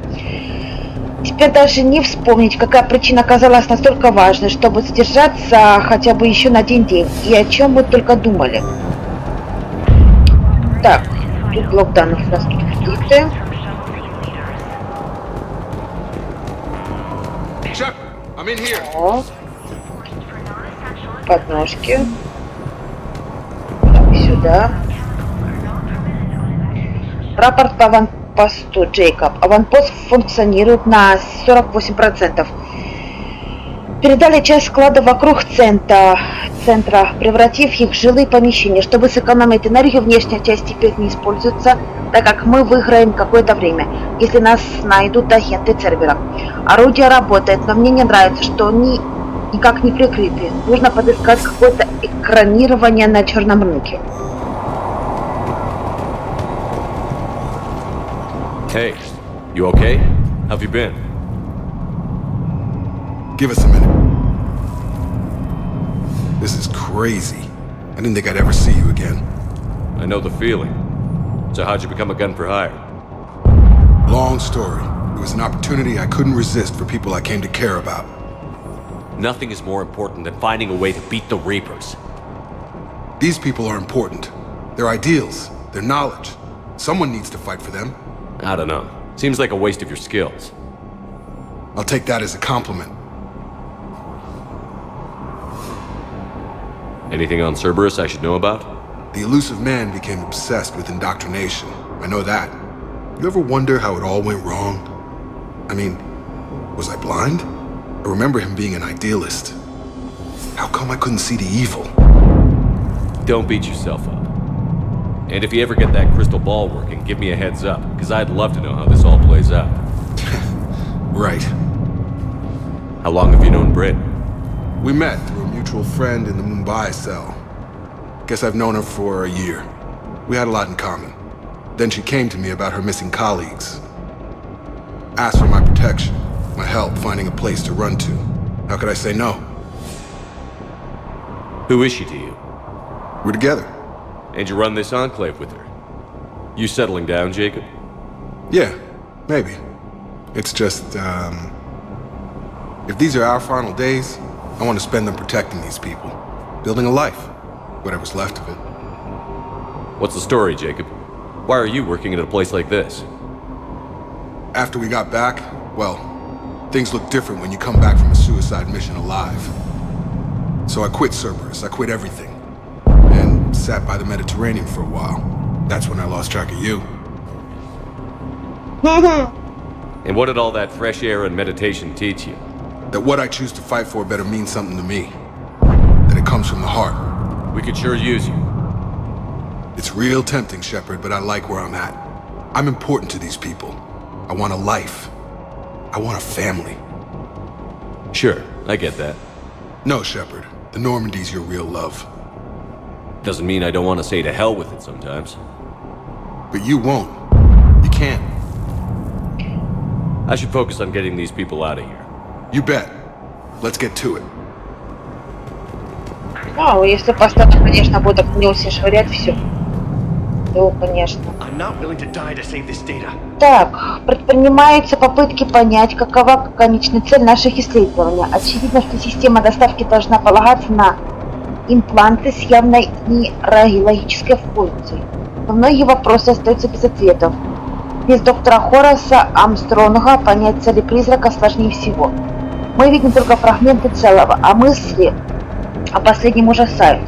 Теперь даже не вспомнить, какая причина оказалась настолько важной, чтобы задержаться хотя бы еще на один день. И о чем мы только думали. Так, тут блок данных у нас тут какие-то. О, подножки. Сюда. Рапорт по аванпосту, Джейкоб. Аванпост функционирует на 48%. Передали часть склада вокруг центра, превратив их в жилые помещения. Чтобы сэкономить энергию, внешняя часть теперь не используется, так как мы выиграем какое-то время, если нас найдут агенты Цербера. Орудие работает, но мне не нравится, что они никак не прикрыты. Нужно подыскать какое-то экранирование на черном рынке. Hey, you okay? How have you been? Give us a minute. This is crazy. I didn't think I'd ever see you again. I know the feeling. So how'd you become a gun for hire? Long story. It was an opportunity I couldn't resist for people I came to care about. Nothing is more important than finding a way to beat the Reapers. These people are important. Their ideals, their knowledge. Someone needs to fight for them. I don't know. Seems like a waste of your skills. I'll take that as a compliment. Anything on Cerberus I should know about? The elusive man became obsessed with indoctrination. I know that. You ever wonder how it all went wrong? I mean, was I blind? I remember him being an idealist. How come I couldn't see the evil? Don't beat yourself up. And if you ever get that crystal ball working, give me a heads up, because I'd love to know how this all plays out. Right. How long have you known Britt? We met through a mutual friend in the Mumbai cell. Guess I've known her for a year. We had a lot in common. Then she came to me about her missing colleagues. Asked for my protection, my help finding a place to run to. How could I say no? Who is she to you? We're together. And you run this enclave with her? You settling down, Jacob? Yeah, maybe. It's just, if these are our final days, I want to spend them protecting these people. Building a life. Whatever's left of it. What's the story, Jacob? Why are you working at a place like this? After we got back, well, things look different when you come back from a suicide mission alive. So I quit Cerberus, I quit everything. And sat by the Mediterranean for a while. That's when I lost track of you. And what did all that fresh air and meditation teach you? That what I choose to fight for better mean something to me. That it comes from the heart. We could sure use you. It's real tempting, Shepard, but I like where I'm at. I'm important to these people. I want a life. I want a family. Sure, I get that. No, Shepard. The Normandy's your real love. Doesn't mean I don't want to say to hell with it sometimes. But you won't. You can't. I should focus on getting these people out of here. You bet. Let's get to it. Ну, если поставить, конечно, будет к нему все швырять, все. То, конечно. Так, предпринимаются попытки понять, какова конечная цель наших исследований. Очевидно, что система доставки должна полагаться на импланты с явной нейрологической функцией. Но многие вопросы остаются без ответов. Без доктора Хораса Армстронга понять цели призрака сложнее всего. Мы видим только фрагменты целого, а мысли о последнем ужасают.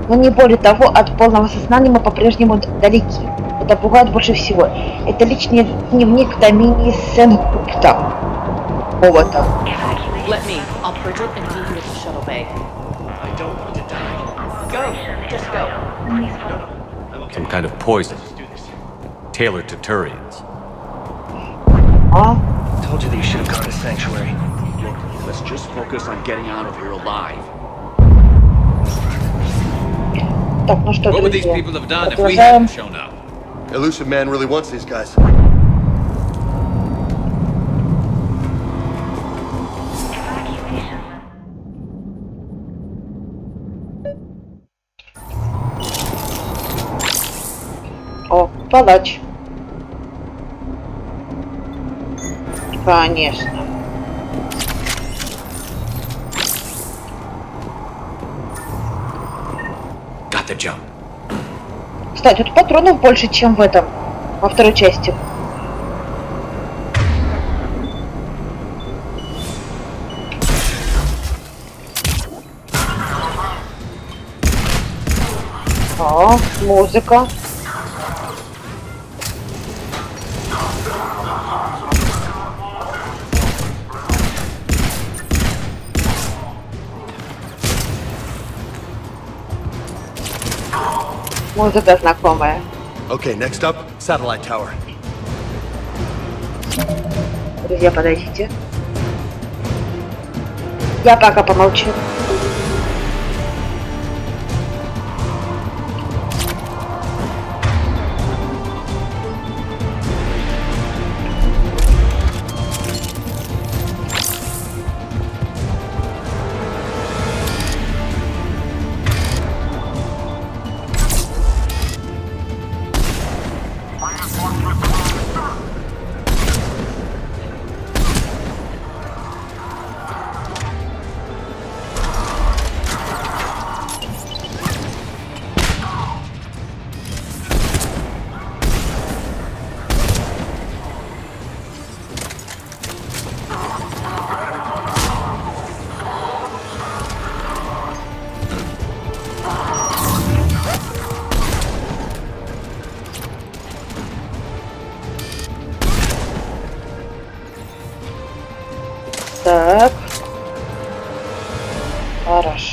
Но не более того, от полного сознания мы по-прежнему далеки. Это пугает больше всего. Это личный дневник Домини Сенгупта. Кого-то. Let me. I'll purge it and meet you at the shuttle bay. I don't want to die. Go. Just go. Some kind of poison. Tailored to Turians. Huh? Told you that you should have gone to Sanctuary. Look, let's just focus on getting out of here alive. Так, ну что, What would these друзья, people have done if we продолжаем. hadn't shown up? Elusive man really wants these guys. О, палач. Конечно. Got the jump. Кстати, тут патронов больше, чем в этом, во второй части. О, музыка. Музыка знакомая. Okay, next up, satellite tower. Друзья, подойдите. Я пока помолчу.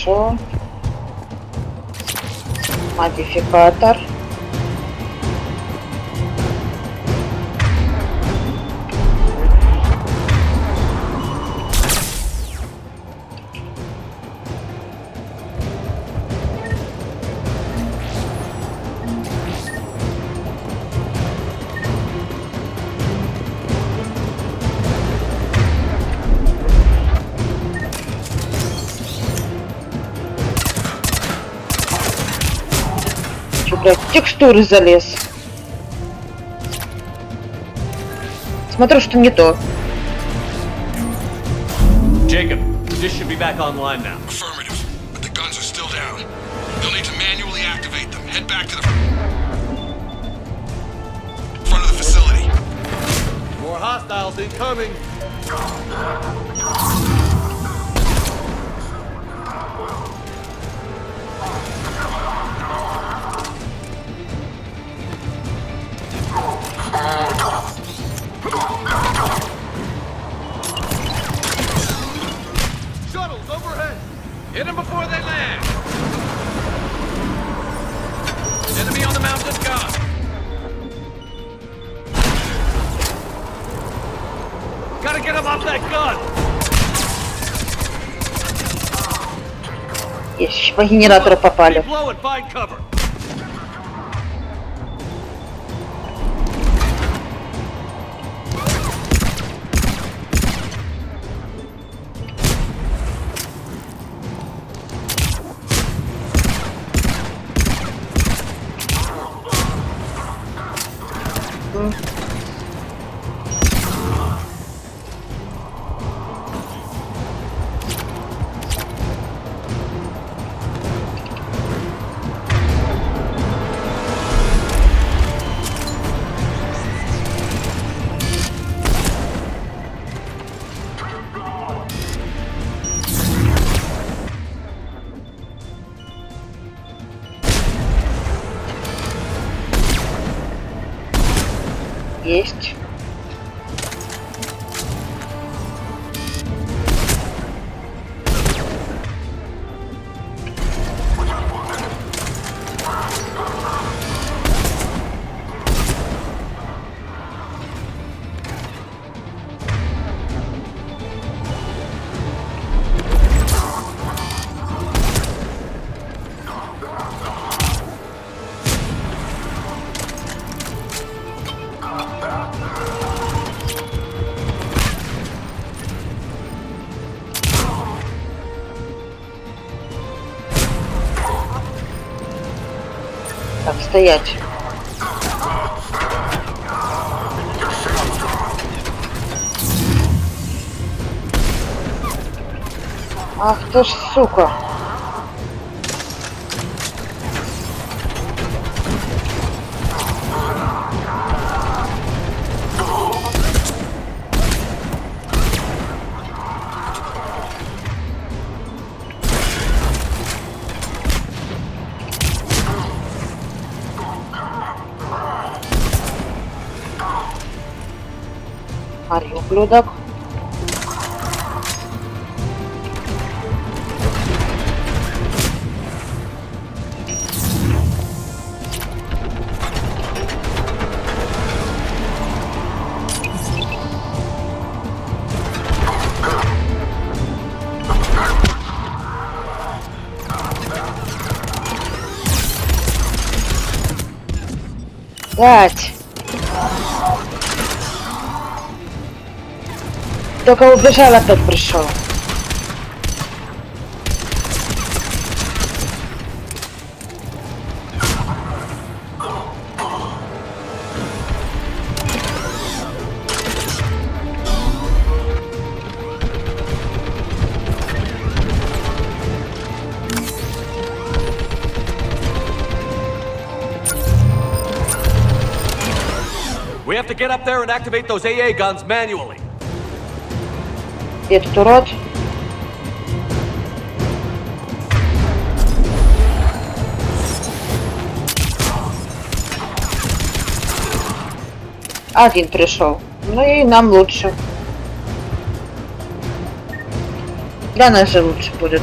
Хорошо. Модификатор. Блядь, в текстуры залез. Смотрю, что не то. Jacob, this should be back online now. Affirmative, but the guns are still down. You'll need to manually activate them. Head back to the front of the facility. More hostiles incoming. Shuttles overhead! Hit them before they land! Enemy on the mountain gun! Gotta get him off that gun! Есть, по генератору попали. Blow and find cover! Есть. Так, стоять. Ах ты ж, сука. Ари, ублюдок. Блять. Только убежал, опять пришел. We have to get up there and activate those AA guns manually. Где тут урод? Один пришел. Ну и нам лучше. Для нас же лучше будет.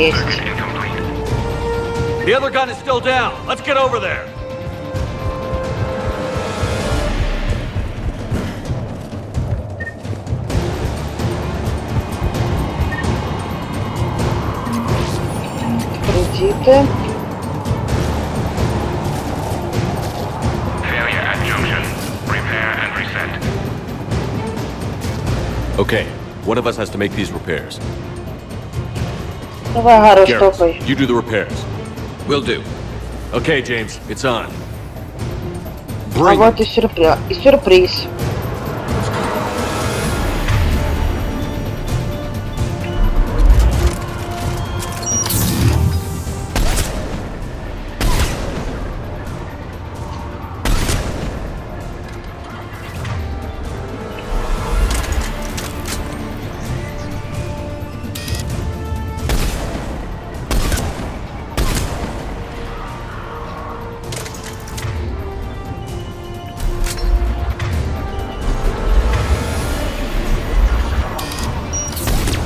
есть. The other gun is still down. Let's get over there. Кредиты. Failure at junction. Repair and reset. Okay, one of us has to make these repairs. Давай, Гару, Garrett, штопай. you do the repairs. Will do. Okay, James, it's on. А вот и сюрприз. И сюрприз.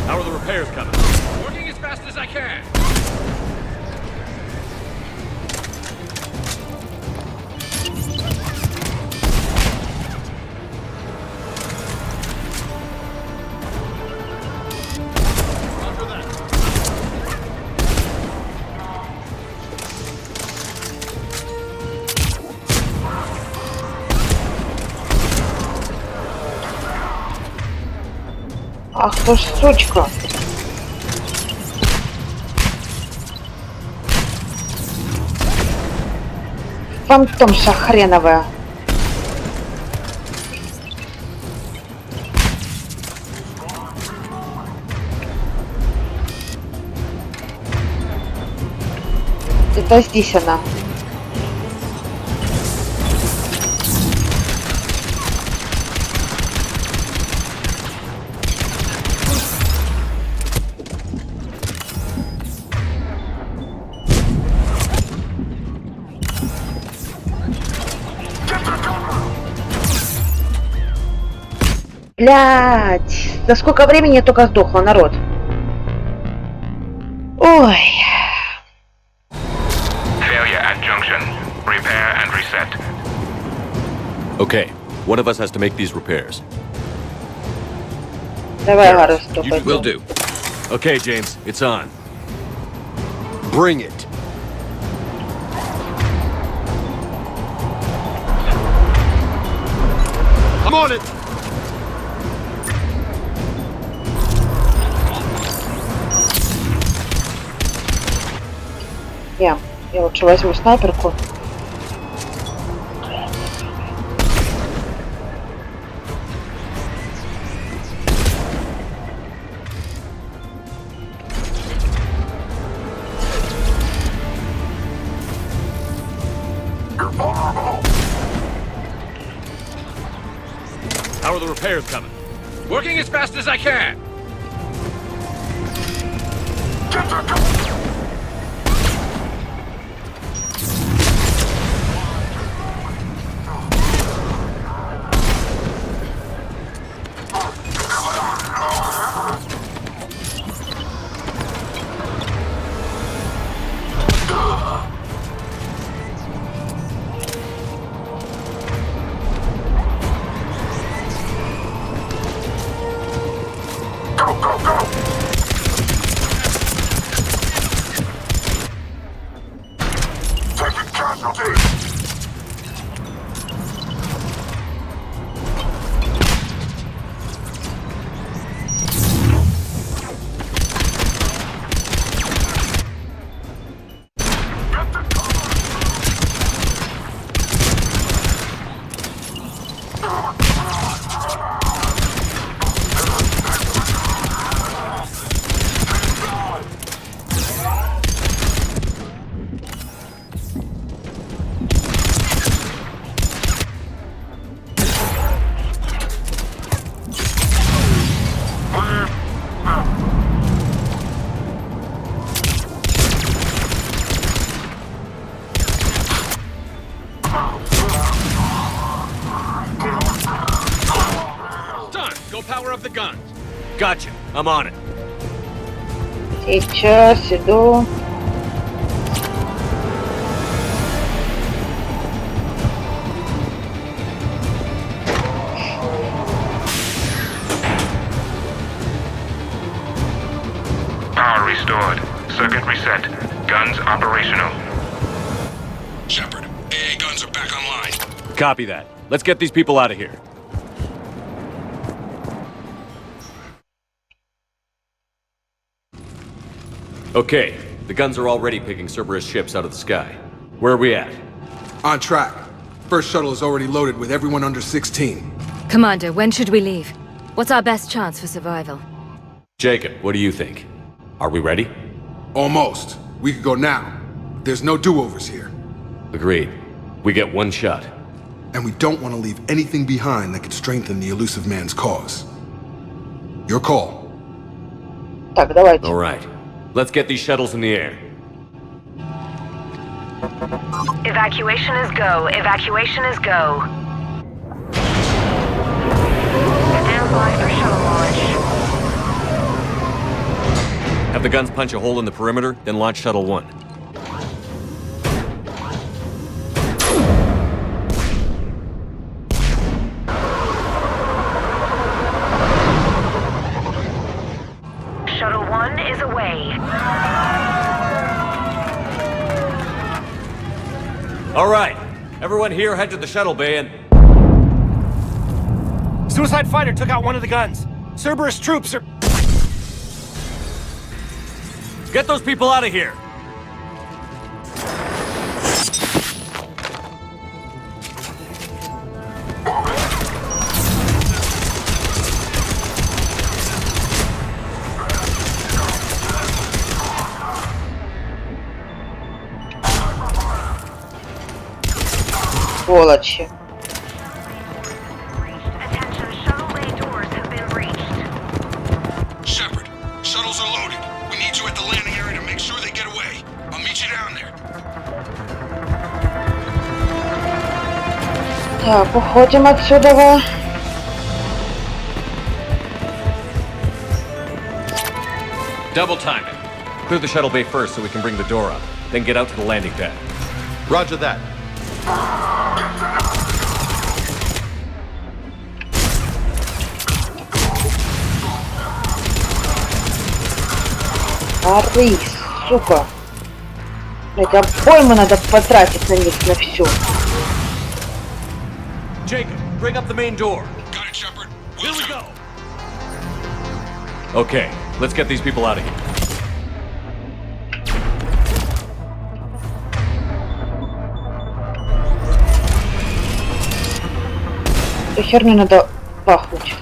How are the repairs coming? Working as fast as I can. Ах ты ж сучка. Фантомша хреновая. Это здесь она. Блядь, за сколько времени я только сдохла, народ? Ой. Failure at junction. Repair and reset. Okay, one of us has to make these repairs. Давай, Гару, You стопай. will do. Okay, James, it's on. Bring it. I'm on it! Я лучше возьму снайперку. How are the repairs coming? Working as fast as I can. Done. Go power up the guns. Gotcha. I'm on it. Сейчас иду. Power restored. Circuit reset. Guns operational. Shepard, AA guns are back online. Copy that. Let's get these people out of here. Okay, the guns are already picking Cerberus ships out of the sky. Where are we at? On track. First shuttle is already loaded with everyone under 16. Commander, when should we leave? What's our best chance for survival? Jacob, what do you think? Are we ready? Almost. We could go now. There's no do-overs here. Agreed. We get one shot. And we don't want to leave anything behind that could strengthen the elusive man's cause. Your call. Так, давайте. All right. Let's get these shuttles in the air. Evacuation is go. Evacuation is go. Stand by for shuttle launch. Have the guns punch a hole in the perimeter, then launch Shuttle 1. Shuttle 1 is away. All right. Everyone here head to the shuttle bay and... Suicide fighter took out one of the guns. Cerberus troops are... Get those people out of here! Сволочи. Shepard, shuttles are loaded. We need you at the landing area to make sure they get away. I'll meet you down there. Так, уходим отсюда. Double time it. Clear the shuttle bay first so we can bring the door up. Then get out to the landing pad. Roger that. Арысь, сука. Блять, обойму надо потратить на них, на все. Jacob, bring up the main door. Got it, Shepard. Here we go. Okay, let's get these people out of here. Эту херню надо пахнуть.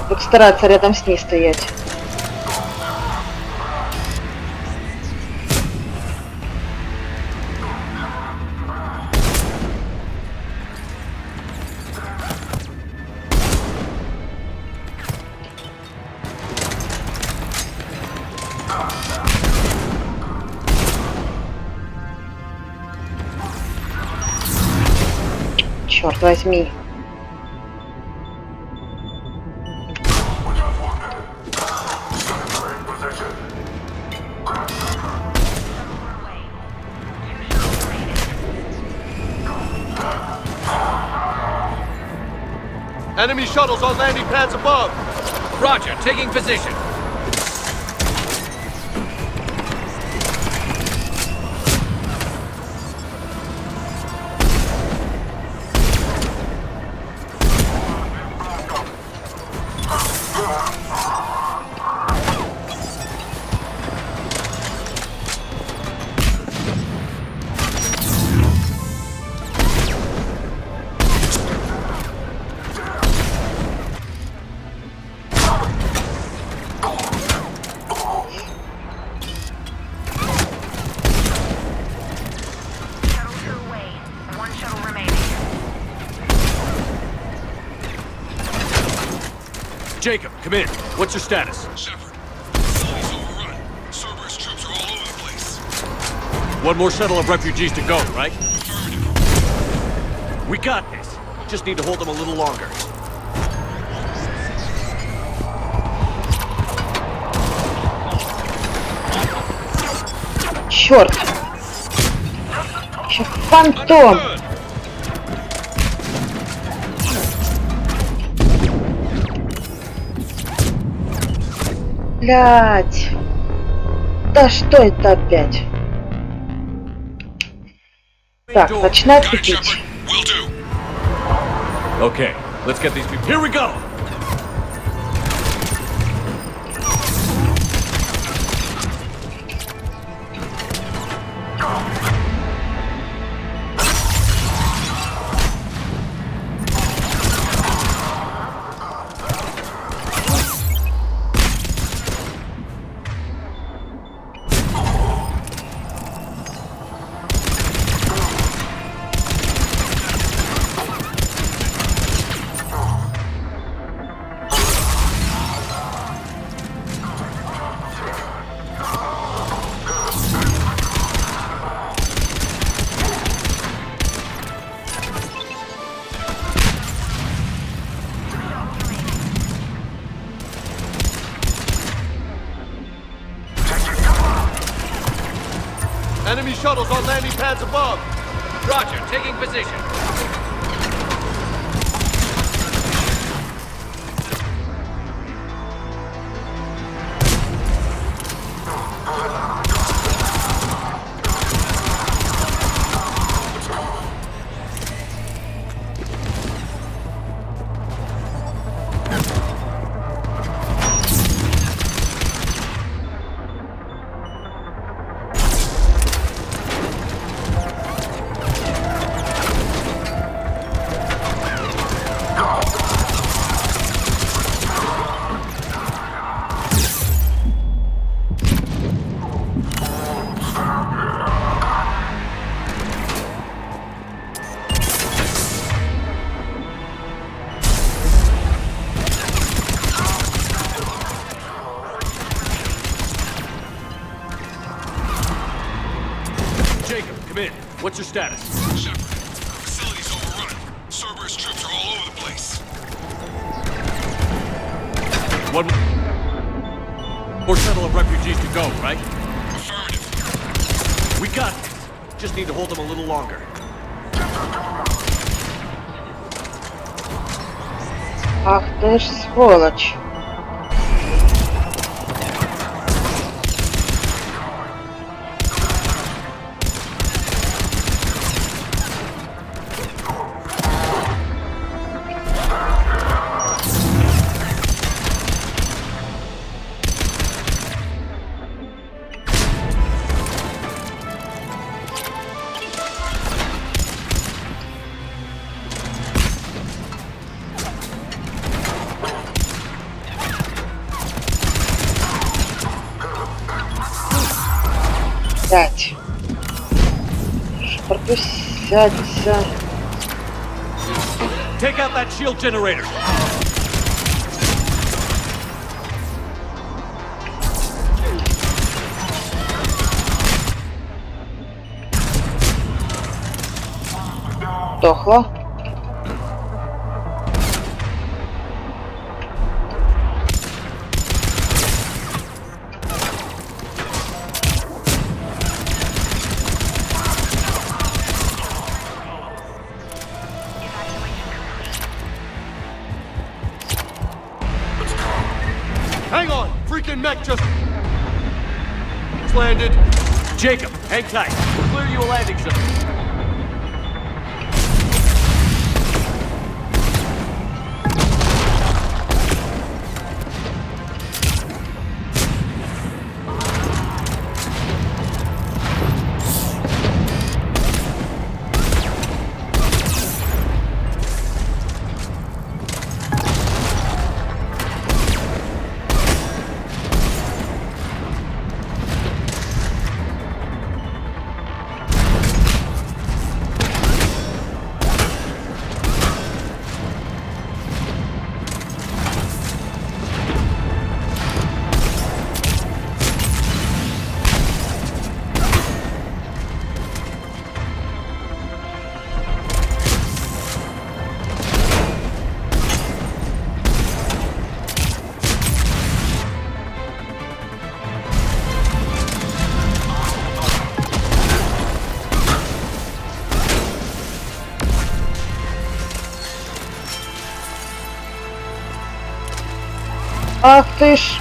Буду стараться рядом с ней стоять. Черт возьми. Enemy shuttles on landing pads above. Roger, taking position. Jacob, come in. What's your status? Shepard, facility's overrun. Cerberus troops are all over the place. One more shuttle of refugees to go, right? Affirmative. We got this. Just need to hold them a little longer. черт! Еще фантом! Блять! Да что это опять? Так, начинаю тупить. Okay, let's get these people. Here we go! Enemy shuttles on landing pads above. Roger, taking position. What's your status? Shepard, facility's overrun. Cerberus troops are all over the place. One more shuttle of refugees to go, right? Affirmative. We got it. Just need to hold them a little longer. Ах ты ж сволочь. Сядь. Пропустяться. Take out that shield generator. Дохло. Hang on! Freaking mech just landed. Jacob, hang tight. We'll clear you a landing zone. Ах ты ж.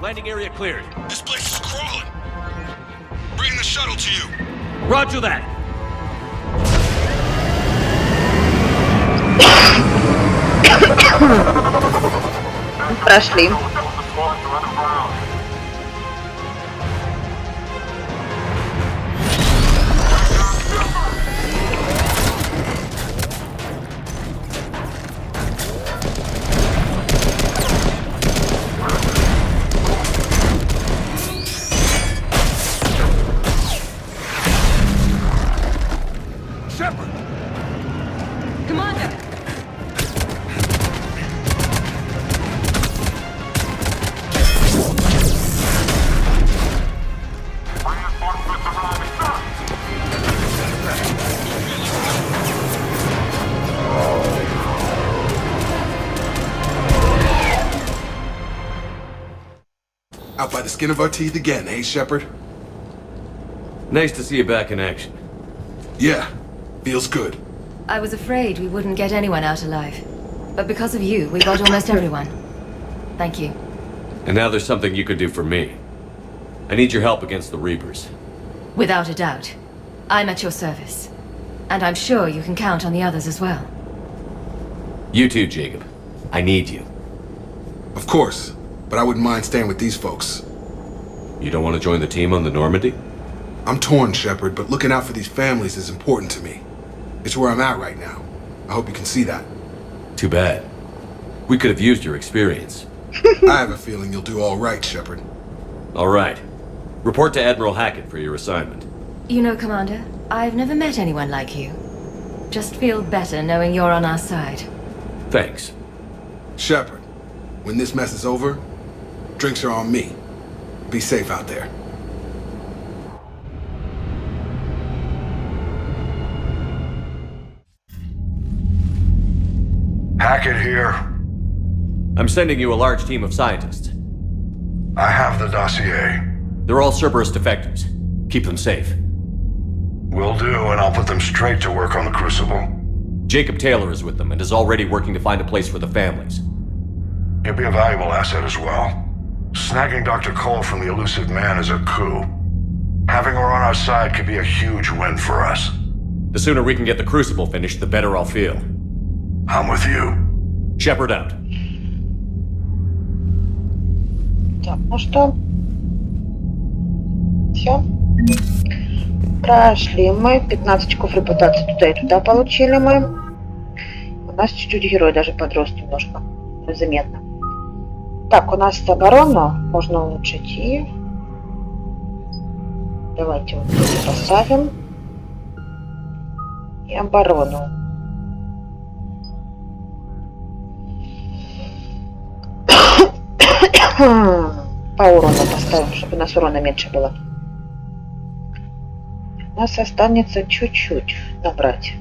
Landing area cleared. This place is crawling. Bring the shuttle to you. Roger that. Прошли. Shepard! Commander! Out by the skin of our teeth again, eh, Shepard? Nice to see you back in action. Yeah, feels good. I was afraid we wouldn't get anyone out alive. But because of you, we got almost everyone. Thank you. And now there's something you could do for me. I need your help against the Reapers. Without a doubt. I'm at your service. And I'm sure you can count on the others as well. You too, Jacob. I need you. Of course, but I wouldn't mind staying with these folks. You don't want to join the team on the Normandy? I'm torn, Shepard, but looking out for these families is important to me. It's where I'm at right now. I hope you can see that. Too bad. We could have used your experience. I have a feeling you'll do all right, Shepard. All right. Report to Admiral Hackett for your assignment. You know, Commander, I've never met anyone like you. Just feel better knowing you're on our side. Thanks. Shepard, when this mess is over, drinks are on me. Be safe out there. Hackett here. I'm sending you a large team of scientists. I have the dossier. They're all Cerberus defectors. Keep them safe. Will do, and I'll put them straight to work on the Crucible. Jacob Taylor is with them and is already working to find a place for the families. He'll be a valuable asset as well. Snagging Dr. Cole from the elusive man is a coup. Having her on our side could be a huge win for us. The sooner we can get the Crucible finished, the better I'll feel. I'm with you. Shepard out. Так, ну что? Все. Прошли мы. 15 очков репутации туда и туда получили мы. У нас чуть-чуть герой даже подрос немножко. Заметно. Так, у нас оборону можно улучшить и... Давайте вот здесь поставим. И оборону. По урону поставим, чтобы у нас урона меньше было. У нас останется чуть-чуть набрать.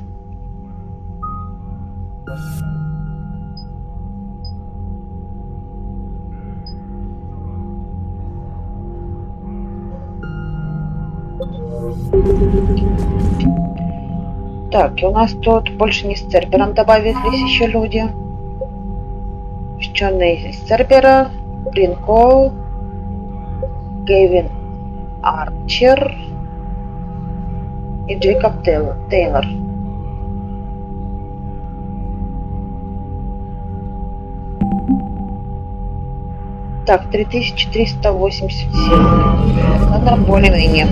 Так, и у нас тут больше не с Цербером добавились еще люди. Ученые из Цербера, Бринкол, Гевин Арчер и Джейкоб Тейлор. Так, 3387. Ладно, более-менее.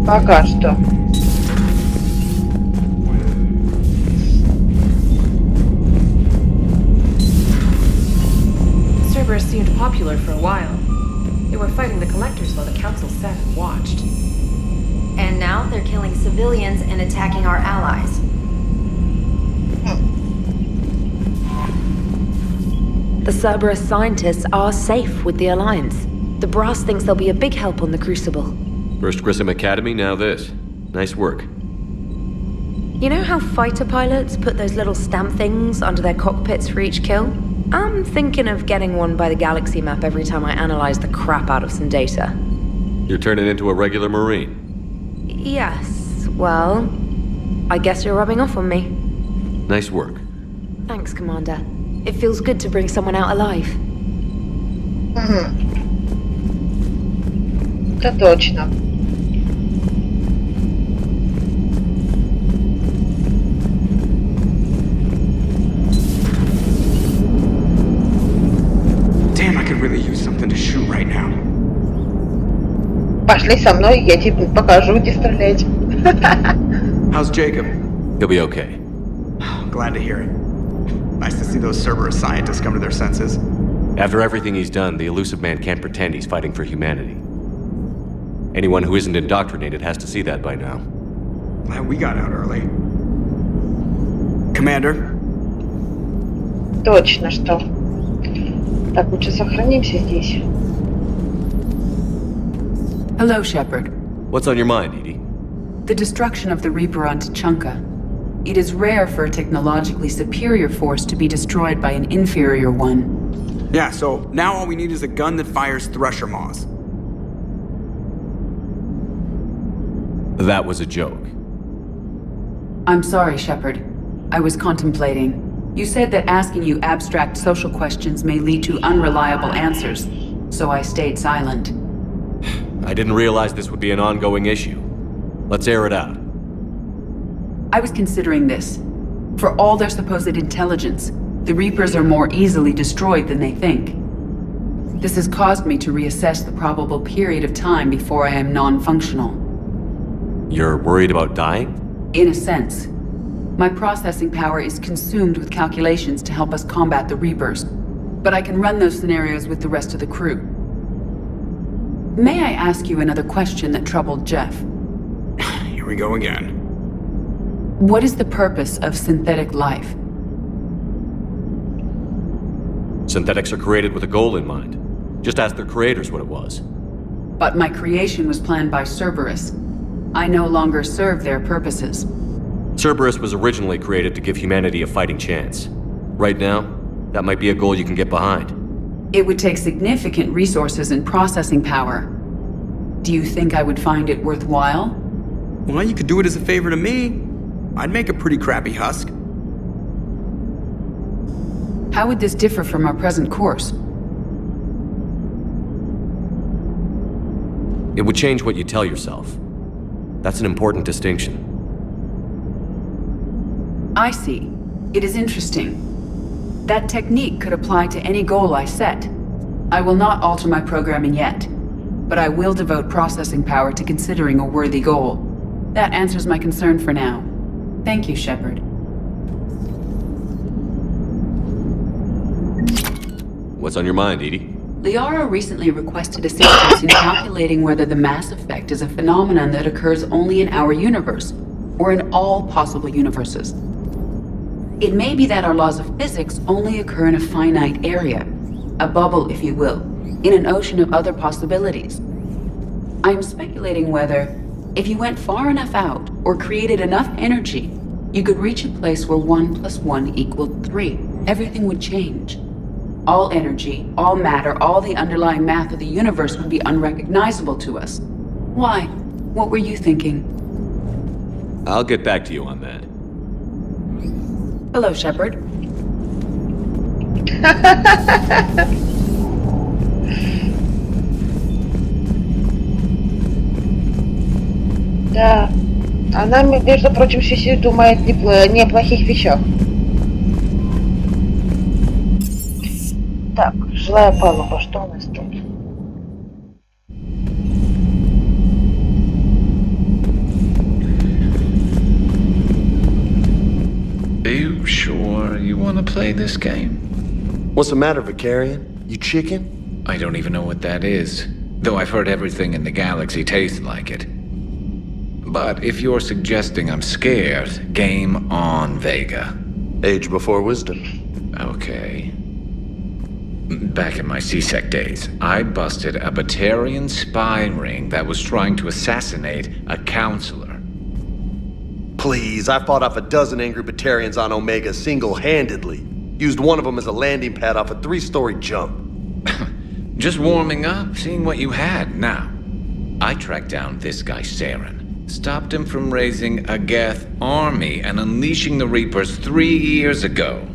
Пока что. popular for a while. They were fighting the collectors while the council sat and watched. And now they're killing civilians and attacking our allies. The Cerberus scientists are safe with the Alliance. The Brass thinks they'll be a big help on the Crucible. First Grissom Academy, now this. Nice work. You know how fighter pilots put those little stamp things under their cockpits for each kill? I'm thinking of getting one by the galaxy map every time I analyze the crap out of some data. You're turning into a regular Marine. Yes, well, I guess you're rubbing off on me. Nice work. Thanks, Commander. It feels good to bring someone out alive. Это точно. Damn, I could really use something to shoot right now. Пошли со мной, я тебе покажу, где стрелять. How's Jacob? He'll be okay. Glad to hear it. Nice to see those Cerberus scientists come to their senses. After everything he's done, the elusive man can't pretend he's fighting for humanity. Anyone who isn't indoctrinated has to see that by now. Glad we got out early. Commander? Точно, что. Так, лучше сохранимся здесь. Hello, Shepard. What's on your mind, Edie? The destruction of the Reaper on Tuchanka. It is rare for a technologically superior force to be destroyed by an inferior one. Yeah, so now all we need is a gun that fires thresher maws. That was a joke. I'm sorry, Shepard. I was contemplating. You said that asking you abstract social questions may lead to unreliable answers, so I stayed silent. I didn't realize this would be an ongoing issue. Let's air it out. I was considering this. For all their supposed intelligence, the Reapers are more easily destroyed than they think. This has caused me to reassess the probable period of time before I am non-functional. You're worried about dying? In a sense. My processing power is consumed with calculations to help us combat the Reapers, but I can run those scenarios with the rest of the crew. May I ask you another question that troubled Jeff? Here we go again. What is the purpose of synthetic life? Synthetics are created with a goal in mind. Just ask their creators what it was. But my creation was planned by Cerberus. I no longer serve their purposes. Cerberus was originally created to give humanity a fighting chance. Right now, that might be a goal you can get behind. It would take significant resources and processing power. Do you think I would find it worthwhile? Well, you could do it as a favor to me. I'd make a pretty crappy husk. How would this differ from our present course? It would change what you tell yourself. That's an important distinction. I see. It is interesting. That technique could apply to any goal I set. I will not alter my programming yet, but I will devote processing power to considering a worthy goal. That answers my concern for now. Thank you, Shepard. What's on your mind, Edie? Liara recently requested assistance in calculating whether the mass effect is a phenomenon that occurs only in our universe, or in all possible universes. It may be that our laws of physics only occur in a finite area, a bubble, if you will, in an ocean of other possibilities. I am speculating whether, if you went far enough out, or created enough energy, you could reach a place where 1 + 1 = 3. Everything would change. All energy, all matter, all the underlying math of the universe would be unrecognizable to us. Why? What were you thinking? I'll get back to you on that. Hello, Shepard. Да. Она, между прочим, все думает не о плохих вещах. Так, жилая палуба, что у нас тут? Are you sure you want to play this game? What's the matter, Vicarian? You chicken? I don't even know what that is, though I've heard everything in the galaxy tastes like it. But if you're suggesting I'm scared, game on, Vega. Age before wisdom. Okay. Back in my C-Sec days, I busted a Batarian spy ring that was trying to assassinate a counselor. Please, I fought off a dozen angry Batarians on Omega single-handedly. Used one of them as a landing pad off a 3-story jump. Just warming up, seeing what you had. Now, I tracked down this guy, Saren. Stopped him from raising a Geth army and unleashing the Reapers 3 years ago.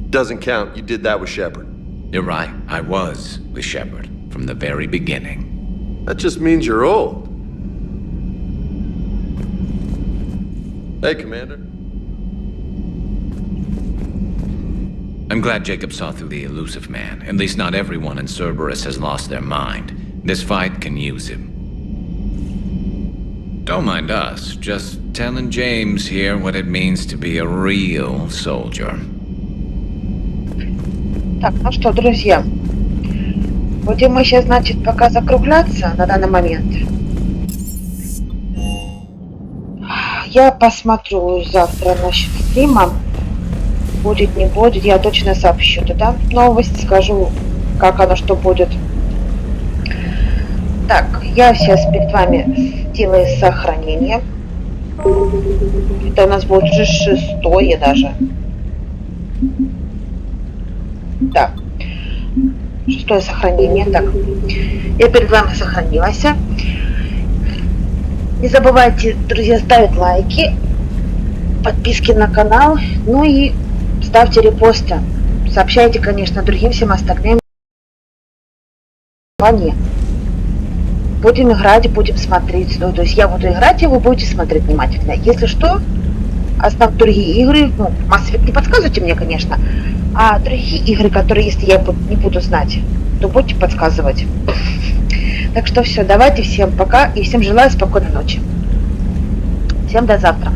Doesn't count. You did that with Shepard. You're right. I was with Shepard from the very beginning. That just means you're old. Hey, Commander. I'm glad Jacob saw through the elusive man. At least not everyone in Cerberus has lost their mind. This fight can use him. Don't mind us, just telling James here what it means to be a real soldier. Так, ну что, друзья, будем мы сейчас, значит, пока закругляться на данный момент. Я посмотрю завтра насчет стрима. Будет, не будет, я точно сообщу туда новость, скажу, как оно, что будет. Так, я сейчас перед вами сделаю сохранение. Это у нас будет уже 6-е даже. Так, 6-е сохранение. Так, я перед вами сохранилась. Не забывайте, друзья, ставить лайки, подписки на канал, ну и ставьте репосты. Сообщайте, конечно, другим всем остальным. Будем играть, будем смотреть. Ну, то есть я буду играть, и вы будете смотреть внимательно. Если что, основные другие игры, ну, Mass Effect не подсказывайте мне, конечно, а другие игры, которые, если я не буду знать, то будете подсказывать. Так что все, давайте, всем пока, и всем желаю спокойной ночи. Всем до завтра.